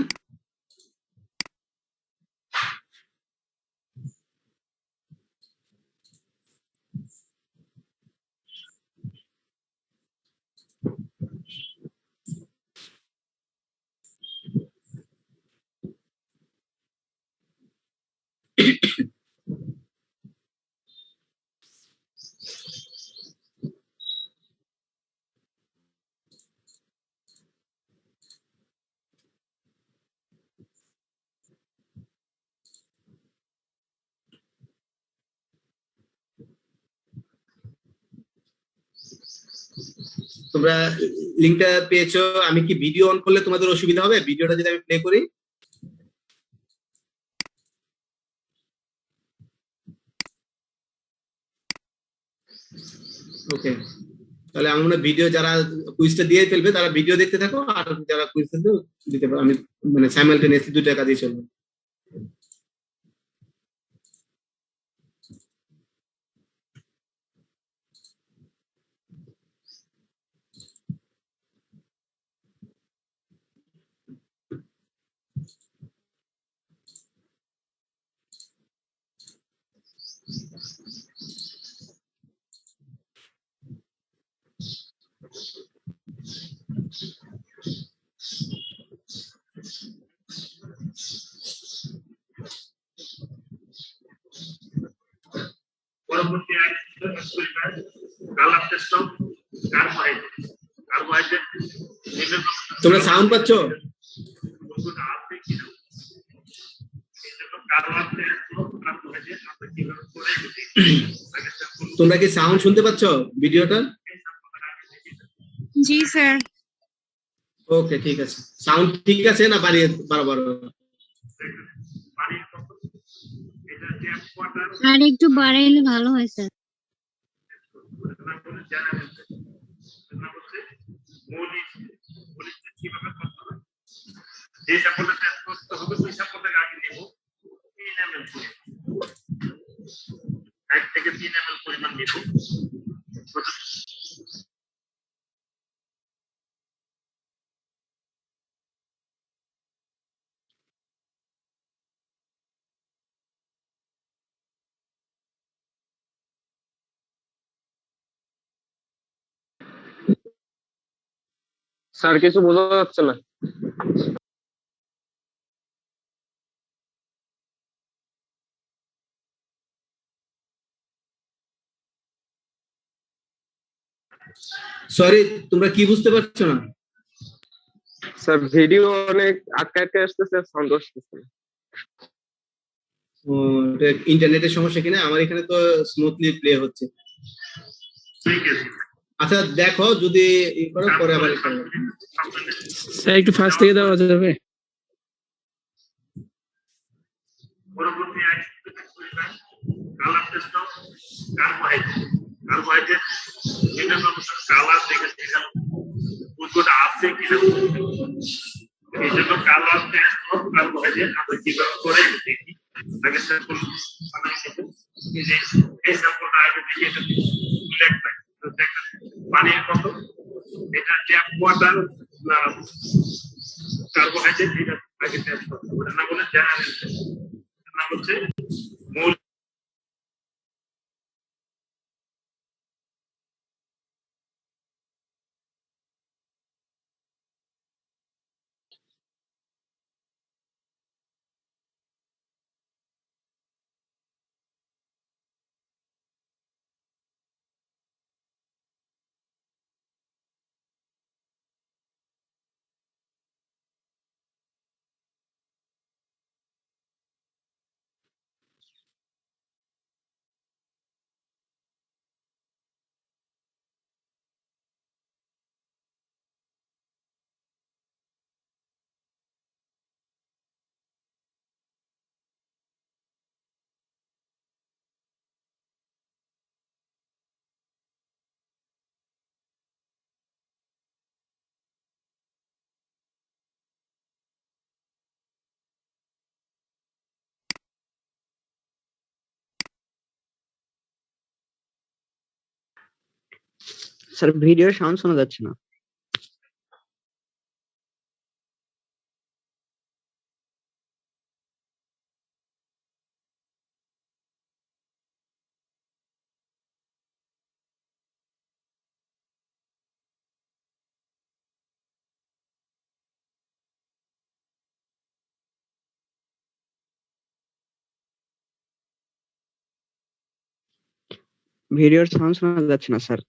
তোমরা লিংকটা পেয়েছো? আমি কি ভিডিও অন করলে তোমাদের অসুবিধা হবে? ভিডিওটা যদি আমি প্লে করি? ওকে, তাহলে আমার মনে হয় ভিডিও, যারা কুইজটা দিয়ে ফেলবে তারা ভিডিও দেখতে থাকো, আর যারা কুইজ দিতে পারো, আমি মানে সাইমালটেনিয়াসলি দুইটা কাজই চলবে। তোমরা সাউন্ড পাচ্ছ? তোমরা কি সাউন্ড শুনতে পাচ্ছ ভিডিওটা? জি স্যার। ওকে, ঠিক আছে। সাউন্ড ঠিক আছে না বাড়িয়ে বারবার? আর একটু বাড়াইলে ভালো হয় স্যার। স্যার কিছু বোঝা যাচ্ছে না। সরি, তোমরা কি বুঝতে পারছো না? স্যার ভিডিও অনেক আটকে আটকে আসতেছে, সাউন্ড আসতেছে না। ইন্টারনেটের সমস্যা কিনা? আমার এখানে তো স্মুথলি প্লে হচ্ছে। আচ্ছা দেখো, যদি ই করো পরে আবার স্যার একটু ফার্স্ট থেকে দেওয়া যাবে? পানির কত, এটা ট্যাপ ওয়াটার না কার্বোহাইড্রেট, এটা আগে ট্যাপ করতে হবে না, বলে জেনারেল না হচ্ছে মূল। স্যার ভিডিওর সাউন্ড শোনা যাচ্ছে না। ভিডিওর সাউন্ড শোনা যাচ্ছে না স্যার।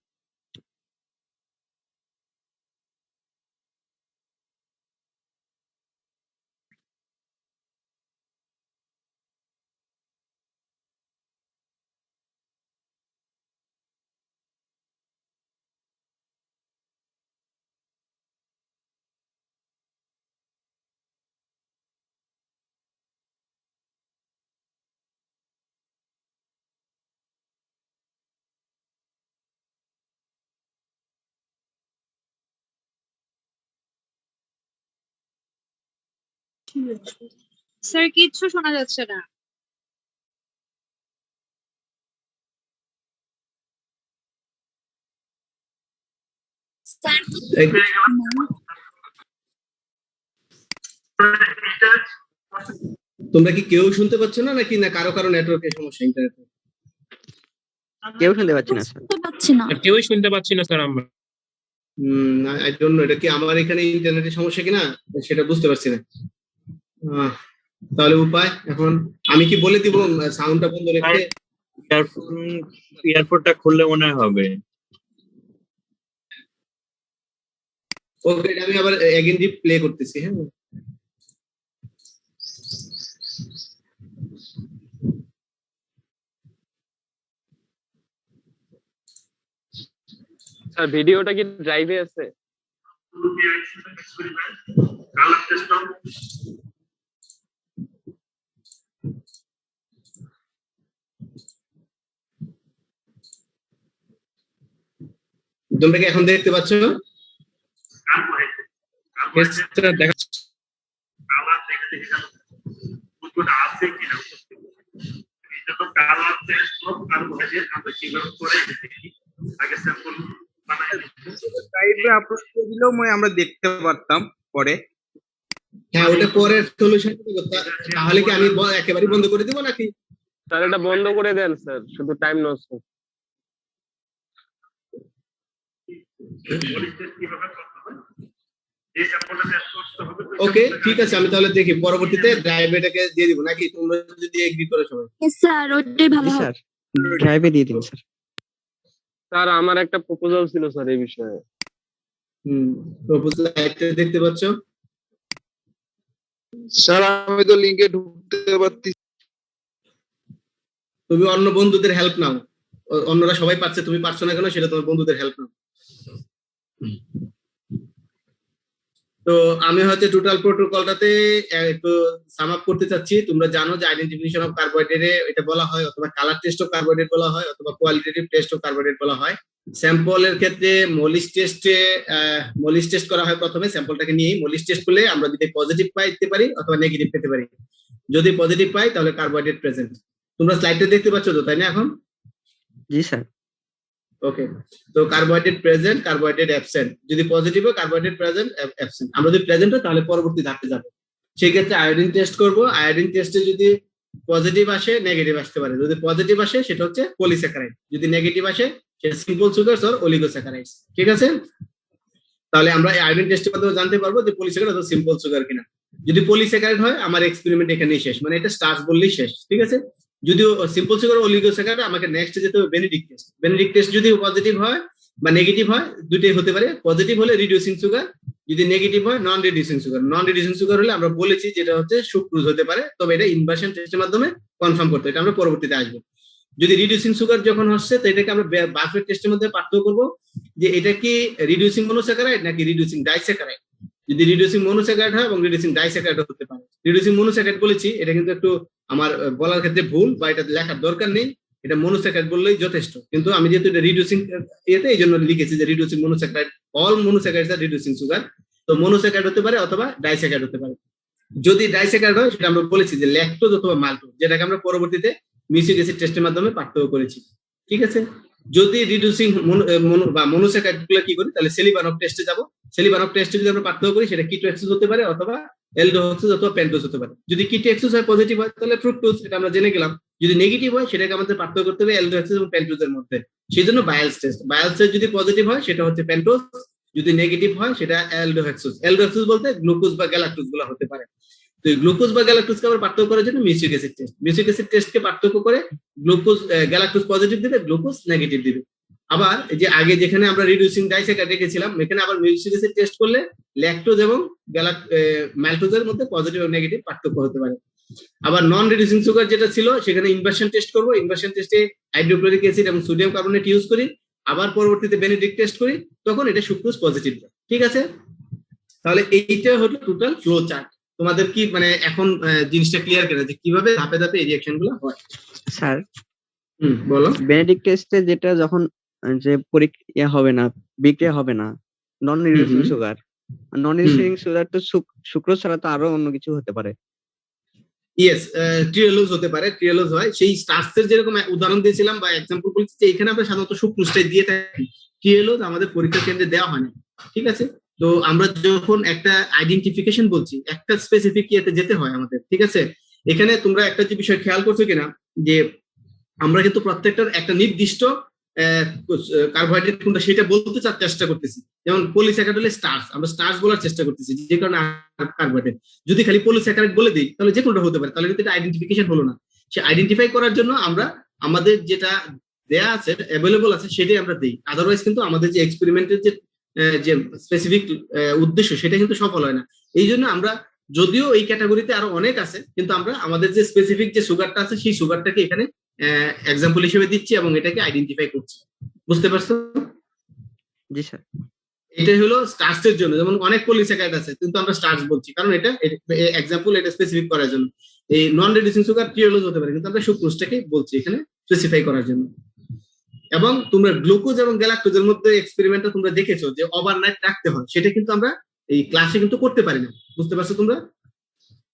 স্যার কিচ্ছু শোনা যাচ্ছে না। তোমরা কি কেউ শুনতে পাচ্ছ না, নাকি না কারো কারো নেটওয়ার্কের সমস্যা ইন্টারনেটে? কেউ শুনতে পাচ্ছি না স্যার। কেউই শুনতে পাচ্ছি না স্যার আমরা। আই ডোন্ট নো, এটা কি আমার এখানে ইন্টারনেটের সমস্যা কিনা সেটা বুঝতে পারছি না। তাহলে উপায় এখন আমি কি বলে দিব সাউন্ডটা বন্ধ রেখে? এয়ারপোর্টটা খুললে মনে হয় হবে। ওকে, আমি আবার এগেইন প্লে করতেছি। হ্যাঁ, স্যার ভিডিওটা কি ড্রাইভে আছে? experiment, color test of তোমরা কি এখন দেখতে পাচ্ছ? carbohydrate, দেখা কালার দেখে দেখে জানো কোনটা আছে কিনা। এই জন্য কালার টেস্ট অফ কার্বোহাইড্রেট আমরা কিভাবে করে দেখি, আগে স্যাম্পল বানাই লাইভে আপলোড করে দিলেও আমরা দেখতে পারতাম পরে। হ্যাঁ, ওটা পরের সলিউশন। তাহলে কি আমি একেবারে বন্ধ করে দিব নাকি? স্যার এটা বন্ধ করে দেন স্যার, শুধু টাইম নষ্ট। কিভাবে করতে হয় এই স্যাম্পলটা টেস্ট করতে হবে। ওকে, ঠিক আছে, আমি তাহলে দেখি পরবর্তীতে ড্রাইভে এটাকে দিয়ে দিব নাকি তোমরা যদি এগ্রি করো সবাই। স্যার ওইটাই ভালো জি হবে। স্যার, ড্রাইভে দিয়ে দিন স্যার। স্যার আমার একটা প্রপোজাল ছিল স্যার এই বিষয়ে। প্রপোজাল দেখতে পাচ্ছ? স্যার আমি তো লিংকে ঢুকতে পারছি। তুমি অন্য বন্ধুদের হেল্প নাও, অন্যরা সবাই পাচ্ছে, তুমি পারছো না কেন সেটা তোমার বন্ধুদের হেল্প নাও। তো আমি হচ্ছে টোটাল প্রোটোকলটাতে একটু সাম আপ করতে চাচ্ছি। তোমরা জানো যে আইডেন্টিফিকেশন অফ কার্বোহাইড্রেটে এটা বলা হয়, অথবা কালার টেস্ট অফ কার্বোহাইড্রেট বলা হয়, অথবা কোয়ালিটেটিভ টেস্ট অফ কার্বোহাইড্রেট বলা হয়। স্যাম্পলের ক্ষেত্রে মলিস টেস্ট করা হয় প্রথমে। স্যাম্পলটাকে নিয়ে মলিস টেস্ট করলে আমরা যদি পজিটিভ পাইতে পারি অথবা নেগেটিভ পেতে পারি। যদি পজিটিভ পাই তাহলে কার্বোহাইড্রেট প্রেজেন্ট। তোমরা স্লাইডটা দেখতে পাচ্ছ তো, তাই না? এখন জি স্যার। ওকে, তো কার্বোহাইড্রেট প্রেজেন্ট, কার্বোহাইড্রেট অ্যাবসেন্ট। যদি পজিটিভ হয় কার্বোহাইড্রেট প্রেজেন্ট, অ্যাবসেন্ট। আমরা যদি প্রেজেন্ট হয় তাহলে পরবর্তী ধাপে যাবো। সেই ক্ষেত্রে আয়োডিন টেস্ট করব। আয়োডিন টেস্টে যদি পজিটিভ আসে, নেগেটিভ আসতে পারে। যদি পজিটিভ আসে সেটা হচ্ছে পলিস্যাকারাইড, যদি নেগেটিভ আসে সেটা সিম্পল সুগারস অর অলিগোস্যাকারাইডস। ঠিক আছে, তাহলে আমরা আয়োডিন টেস্টের মাধ্যমে জানতে পারবো যে পলিস্যাকারাইড অথবা সিম্পল সুগার কিনা। যদি পলিস্যাকারাইড হয় আমার এক্সপেরিমেন্ট এখানেই শেষ, মানে এটা স্টার্চ বললেই শেষ। ঠিক আছে, যদিও সিম্পল সুগার অলিগোস্যাকারাইড আমাকে নেক্সট যেতে হবে বেনেডিক্ট টেস্ট। বেনেডিক্ট টেস্ট যদি পজিটিভ হয় বা নেগেটিভ হয়, দুটোই হতে পারে। পজিটিভ হলে রিডিউসিং সুগার, যদি নেগেটিভ হয় নন রিডিউসিং সুগার। নন রিডিউসিং সুগার হলে আমরা বলেছি যেটা হচ্ছে সুক্রোজ হতে পারে, তবে এটা ইনভার্সন টেস্টের মাধ্যমে কনফার্ম করতে, এটা আমরা পরবর্তীতে আসবো। যদি রিডিউসিং সুগার যখন হচ্ছে তো এটাকে আমরা বাফেট টেস্টের মধ্যে পার্থক্য করবো যে এটা কি রিডিউসিং মনোস্যাকারাইড নাকি রিডিউসিং ডাইস্যাকারাইড। যদি রিডিউসিং মনোস্যাকারাইড হয় এবং রিডিউসিং ডাইস্যাকারাইড হতে পারে। রিডিউসিং মনোস্যাকারাইড বলেছি, এটা কিন্তু একটু আমার বলার ক্ষেত্রে ভুল বা এটা লেখার দরকার নেই, এটা মনোস্যাকারাইড বললেই যথেষ্ট। কিন্তু আমি যেহেতু এটা রিডিউসিং এতে এই জন্য লিখেছি যে রিডিউসিং মনোস্যাকারাইড, অল মনোস্যাকারাইডস আর রিডিউসিং সুগার। তো মনোস্যাকারাইড হতে পারে অথবা ডাইস্যাকারাইড হতে পারে। যদি ডাইস্যাকারাইড হয় সেটা আমরা বলেছি যে ল্যাকটোজ অথবা মাল্টোজ, যেটাকে আমরা পরবর্তীতে মিউসিক অ্যাসিড টেস্টের মাধ্যমে পার্থক্য করেছি। ঠিক আছে, যদি রিডিউসিং বা মনোস্যাকারাইড গুলো কি করি তাহলে সেলিবানক টেস্টে যাব। সেলিবানক টেস্টে যদি আমরা পার্থক্য করি সেটা কিটোএক্সিস হতে পারে অথবা এলডোহক্সিস অথবা পেন্টোজ হতে পারে। যদি কিটোএক্সিস হয় পজিটিভ হয় তাহলে ফ্রুক্টোজ, এটা আমরা জেনে গেলাম। যদি নেগেটিভ হয় সেটাকে আমাদের পার্থক্য করতে হবে এলডোহক্সিস এবং পেন্টোজের মধ্যে। সেই জন্য বায়ালস টেস্ট। বায়ালস টেস্ট যদি পজিটিভ হয় সেটা হচ্ছে পেন্টোজ, যদি নেগেটিভ হয় সেটা এলডোহক্সিস। এলডোহক্সিস বলতে গ্লুকোজ বা গ্যালাক্টোজ গুলো হতে পারে। তো গ্লুকোজ বা গ্যালাক্টোজকে আবার পার্থক্য করার জন্য mucic acid test. Mucic acid টেস্টকে পার্থক্য করে গ্লুকোজ গ্যালাক্টোজ পজিটিভ দিবে, গ্লুকোজ নেগেটিভ দিবে। আবার যে আগে যেখানে আমরা রিডিউসিং ডাইস্যাকারাইড রেখেছিলাম এখানে আবার মিউসিক অ্যাসিড টেস্ট করলে ল্যাকটোজ এবং ম্যালটোজের মধ্যে পজিটিভ এবং নেগেটিভ পার্থক্য হতে পারে। আবার নন রিডিউসিং সুগার যেটা ছিল সেখানে ইনভার্সন টেস্ট করব। ইনভার্সন টেস্টে হাইড্রোক্লোরিক অ্যাসিড এবং সোডিয়াম কার্বনেট ইউজ করি, আবার পরবর্তীতে বেনেডিক্ট টেস্ট করি, তখন এটা সুক্রোজ পজিটিভ। ঠিক আছে, তাহলে এইটা হলো টোটাল ফ্লো চার্ট। তোমাদের কি মানে এখন জিনিসটা ক্লিয়ার করে যে কিভাবে ধাপে ধাপে এই রিঅ্যাকশন গুলো হয়? স্যার বলো। বেনেডিক্ট টেস্টে যেটা যখন যে পরীক্ষা হবে না, বিক্রিয়া হবে না, নন রিডিউসিং সুগার। নন রিডিউসিং সুগার তো সুক্রোজ ছাড়া তো আরো অন্য কিছু হতে পারে। ইয়েস, ট্রিওলোজ হতে পারে, ট্রিওলোজ হয়। সেই স্টার্চের যেরকম উদাহরণ দিয়েছিলাম বা এক্সাম্পল বলছি যে এখানে আমরা সাধারণত সুক্রোজটাই দিয়ে থাকি, ট্রিওলোজ আমাদের পরীক্ষা কেন্দ্রে দেওয়া হয় না। ঠিক আছে, তো আমরা যখন একটা আইডেন্টিফিকেশন বলছি একটা স্পেসিফিক ইয়েতে যেতে হয় আমাদের। ঠিক আছে, এখানে তোমরা একটা যে বিষয় খেয়াল করছো কিনা যে আমরা কিন্তু প্রত্যেকটার একটা নির্দিষ্ট কার্বোহাইড্রেট কোনটা সেটা বলতে চেষ্টা করতেছি। যেমন পলিস্যাকারাইড হলে স্টার্চ, আমরা স্টার্চ বলার চেষ্টা করতেছি যে কারণে কার্বোহাইড্রেট। যদি খালি পলিস্যাকারাইড বলে দিই তাহলে যে কোনটা হতে পারে, তাহলে কিন্তু এটা আইডেন্টিফিকেশন হলো না। সে আইডেন্টিফাই করার জন্য আমরা আমাদের যেটা দেয়া আছে অ্যাভেলেবল আছে সেটাই আমরা দিই, আদারওয়াইজ কিন্তু আমাদের যে এক্সপেরিমেন্টের যে স্পেসিফিক উদ্দেশ্য সেটা কিন্তু সফল হয় না। এই জন্য আমরা যদিও এই ক্যাটাগরিতে আরো অনেক আছে, কিন্তু আমরা আমাদের যে স্পেসিফিক যে সুগারটা আছে সেই সুগারটাকে এখানে এক্সাম্পল হিসেবে দিচ্ছি এবং এটাকে আইডেন্টিফাই করছি। বুঝতে পারছো? জি স্যার। এটাই হলো স্টার্চের জন্য, যেমন অনেক পলিস্যাকারাইড আছে কিন্তু আমরা স্টার্চ বলছি কারণ এটা এক্সাম্পল এটা স্পেসিফিক করার জন্য। এই নন রিডিউসিং সুগার টিওলোজ হতে পারে কিন্তু আমরা সুক্রোজটাকে বলছি এখানে স্পেসিফাই করার জন্য। এবং তোমরা গ্লুকোজ এবং গ্যালাক্টোজের মধ্যে এক্সপেরিমেন্টটা তোমরা দেখেছো যে ওভারনাইট রাখতে হয়, সেটা কিন্তু আমরা এই ক্লাসে কিন্তু করতে পারি না। বুঝতে পারছো তোমরা?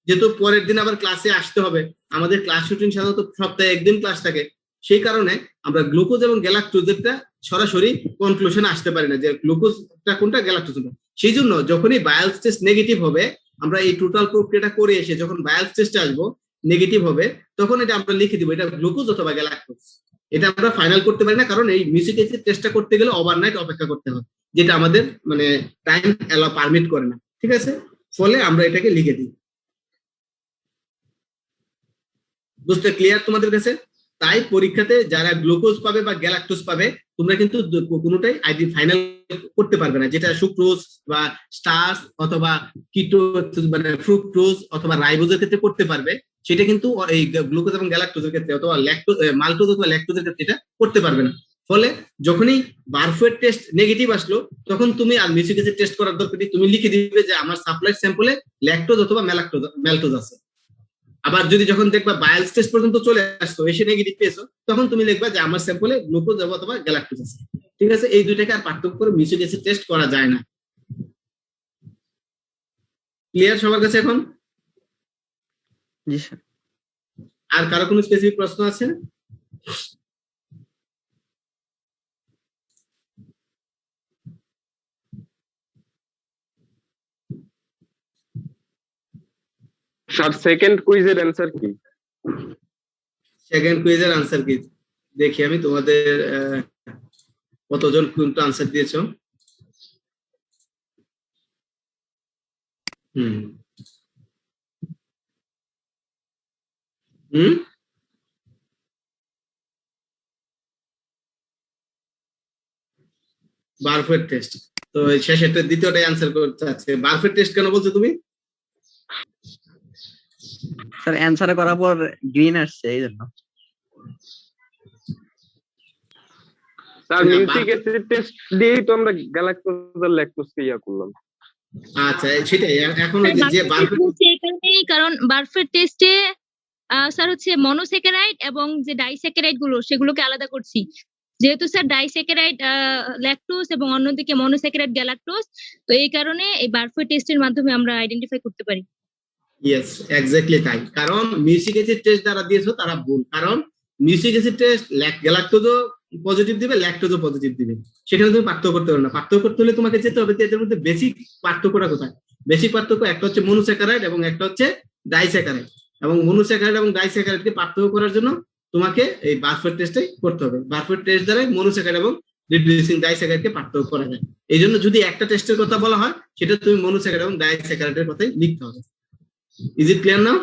যেহেতু পরের দিন আবার ক্লাসে আসতে হবে, আমাদের ক্লাস রুটিন সাধারণত সপ্তাহে একদিন ক্লাস থাকে, সেই কারণে আমরা গ্লুকোজ এবং গ্যালাক্টোজেরটা সরাসরি কনক্লুশনে আসতে পারি না যে গ্লুকোজটা কোনটা গ্যালাক্টোজ কোনটা। সেই জন্য যখনই বায়োলস টেস্ট নেগেটিভ হবে, আমরা এই টোটাল প্রক্রিয়াটা করে এসে যখন বায়োলস টেস্টে আসবো নেগেটিভ হবে, তখন এটা আমরা লিখে দিব এটা গ্লুকোজ অথবা গ্যালাক্টোজ। এটা আমরা ফাইনাল করতে পারি না কারণ এই মিউসিক অ্যাসিড টেস্টটা করতে গেলে ওভারনাইট অপেক্ষা করতে হয়, যেটা আমাদের মানে টাইম অ্যালাউ পারমিট করে না। ঠিক আছে, ফলে আমরা এটাকে লিখে দিই। বুঝতে ক্লিয়ার তোমাদের কাছে? তাই পরীক্ষাতে যারা গ্লুকোজ পাবে বা গ্যালাক্টোজ পাবে তোমরা কিন্তু কোনোটাই আইডি ফাইনাল করতে পারবে না, যেটা সুক্রোজ বা স্টার্চ অথবা কিটো মানে ফ্রুক্টোজ অথবা রাইবোজের ক্ষেত্রে করতে পারবে, সেটা কিন্তু এই গ্লুকোজ এবং গ্যালাক্টোজের ক্ষেত্রে অথবা মাল্টোজ অথবা ল্যাকটোজের ক্ষেত্রে এটা করতে পারবে না। ফলে যখনই বারফোয়েট টেস্ট নেগেটিভ আসলো তখন তুমি আর মিউসিক অ্যাসিড টেস্ট করার দরকার নেই, তুমি লিখে দিবে যে আমার সাপ্লাই স্যাম্পলে ল্যাকটোজ অথবা ম্যালটোজ আছে। আবার যদি যখন দেখবা বায়োলস টেস্ট পর্যন্ত চলে আসছো এসে নেগেটিভ পেয়েছো, তখন তুমি লিখবা যে আমার স্যাম্পলে গ্লুকোজ অথবা গ্যালাক্টোজ আছে। ঠিক আছে, এই দুইটাকে আর পার্থক্য করে মিউসিক অ্যাসিড টেস্ট করা যায় না। ক্লিয়ার সবার কাছে এখন? জি স্যার। আর কারো কোনো স্পেসিফিক প্রশ্ন আছে? স্যার সেকেন্ড কুইজের অ্যান্সার কি? সেকেন্ড কুইজের আনসার কি দেখি আমি, তোমাদের কতজন কোনটা আনসার দিয়েছো। হুম হুম বারফেট টেস্ট, তো শেষেরটা দ্বিতীয়টাই আনসার করতে আছে। বারফেট টেস্ট কেন বলছো তুমি? স্যার অ্যানসার করার পর গ্রিন আসছে এই জন্য। স্যার মিউসিক অ্যাসিড টেস্ট দিয়েই তো আমরা গ্যালাক্টোজ আর ল্যাকটোজকে ইয়া করলাম। আচ্ছা সেটাই, এখন যে কারণ বারফেট টেস্টে স্যার হচ্ছে মনোস্যাকারাইড এবং যে ডাইস্যাকারাইড গুলো সেগুলোকে আলাদা করছি, যেহেতু স্যার ডাইস্যাকারাইড ল্যাকটোজ এবং অন্যদিকে মনোস্যাকারাইড গ্যালাক্টোজ, তো এই কারণে এই বারফেট টেস্টের মাধ্যমে আমরা আইডেন্টিফাই করতে পারি। ইয়েস এক্স্যাক্টলি তাই, কারণ মিউসিক অ্যাসিড টেস্ট যারা দিয়েছো তারা ভুল, কারণ মিউসিক অ্যাসিড টেস্ট গ্যালাক্টোজও পজিটিভ দিবে ল্যাকটোজও পজিটিভ দিবে, সেখানে তুমি পার্থক্য করতে পারো না। পার্থক্য করতে হলে তোমাকে যেতে হবে এদের মধ্যে বেসিক পার্থক্যটা কোথায়। বেসিক পার্থক্য একটা হচ্ছে মনোস্যাকারাইড এবং একটা হচ্ছে ডাইস্যাকারাইড, এবং মনোস্যাকারাইড এবং ডাইস্যাকারাইডকে পার্থক্য করার জন্য তোমাকে এই বারফেট টেস্টটাই করতে হবে। বারফেট টেস্ট দ্বারা মনোস্যাকারাইড এবং রিডিউসিং ডাইস্যাকারাইডকে পার্থক্য করা যায়। এই জন্য যদি একটা টেস্টের কথা বলা হয় সেটা তুমি মনোস্যাকারাইড এবং ডাইস্যাকারাইডের কথাই লিখতে হবে। Is it clear now?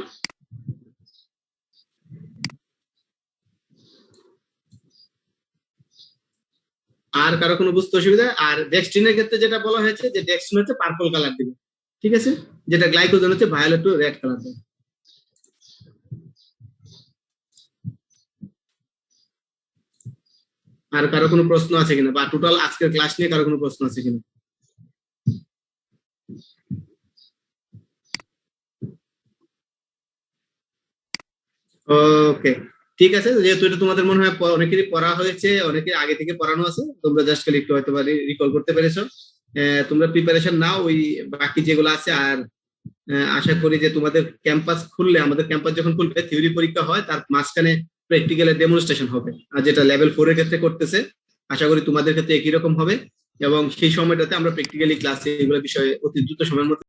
আর কারো কোনো বুঝতে অসুবিধা? আর ডেক্সট্রিনের ক্ষেত্রে যেটা বলা হয়েছে যে ডেক্সট্রিন হচ্ছে পার্পল কালার দিবে, ঠিক আছে, যেটা গ্লাইকোজেন হচ্ছে ভায়োলেট টু রেড কালার দেবে। আর কারো কোনো প্রশ্ন আছে কিনা, বা টোটাল আজকের ক্লাস নিয়ে কারো কোনো প্রশ্ন আছে কিনা? ওকে ঠিক আছে, যেহেতু এটা তোমাদের মনে হয় অনেকেরই পড়া হয়েছে, অনেকে আগে থেকে পড়ানো আছে, তোমরা জাস্ট খালি একটু হয়তো রিকল করতে পেরেছো। তোমরা প্রিপারেশন নাও ওই বাকি যেগুলো আছে। আর আশা করি যে তোমাদের ক্যাম্পাস খুললে, আমাদের ক্যাম্পাস যখন খুলবে থিওরি পরীক্ষা হয় তার মাঝখানে প্র্যাকটিক্যালের ডেমনস্ট্রেশন হবে, আর যেটা লেভেল 4 এর ক্ষেত্রে করতেছে আশা করি তোমাদের ক্ষেত্রে একই রকম হবে। এবং সেই সময়টাতে আমরা প্র্যাকটিক্যালি ক্লাসে এগুলো বিষয়ে অতি দ্রুত সময়ের মধ্যে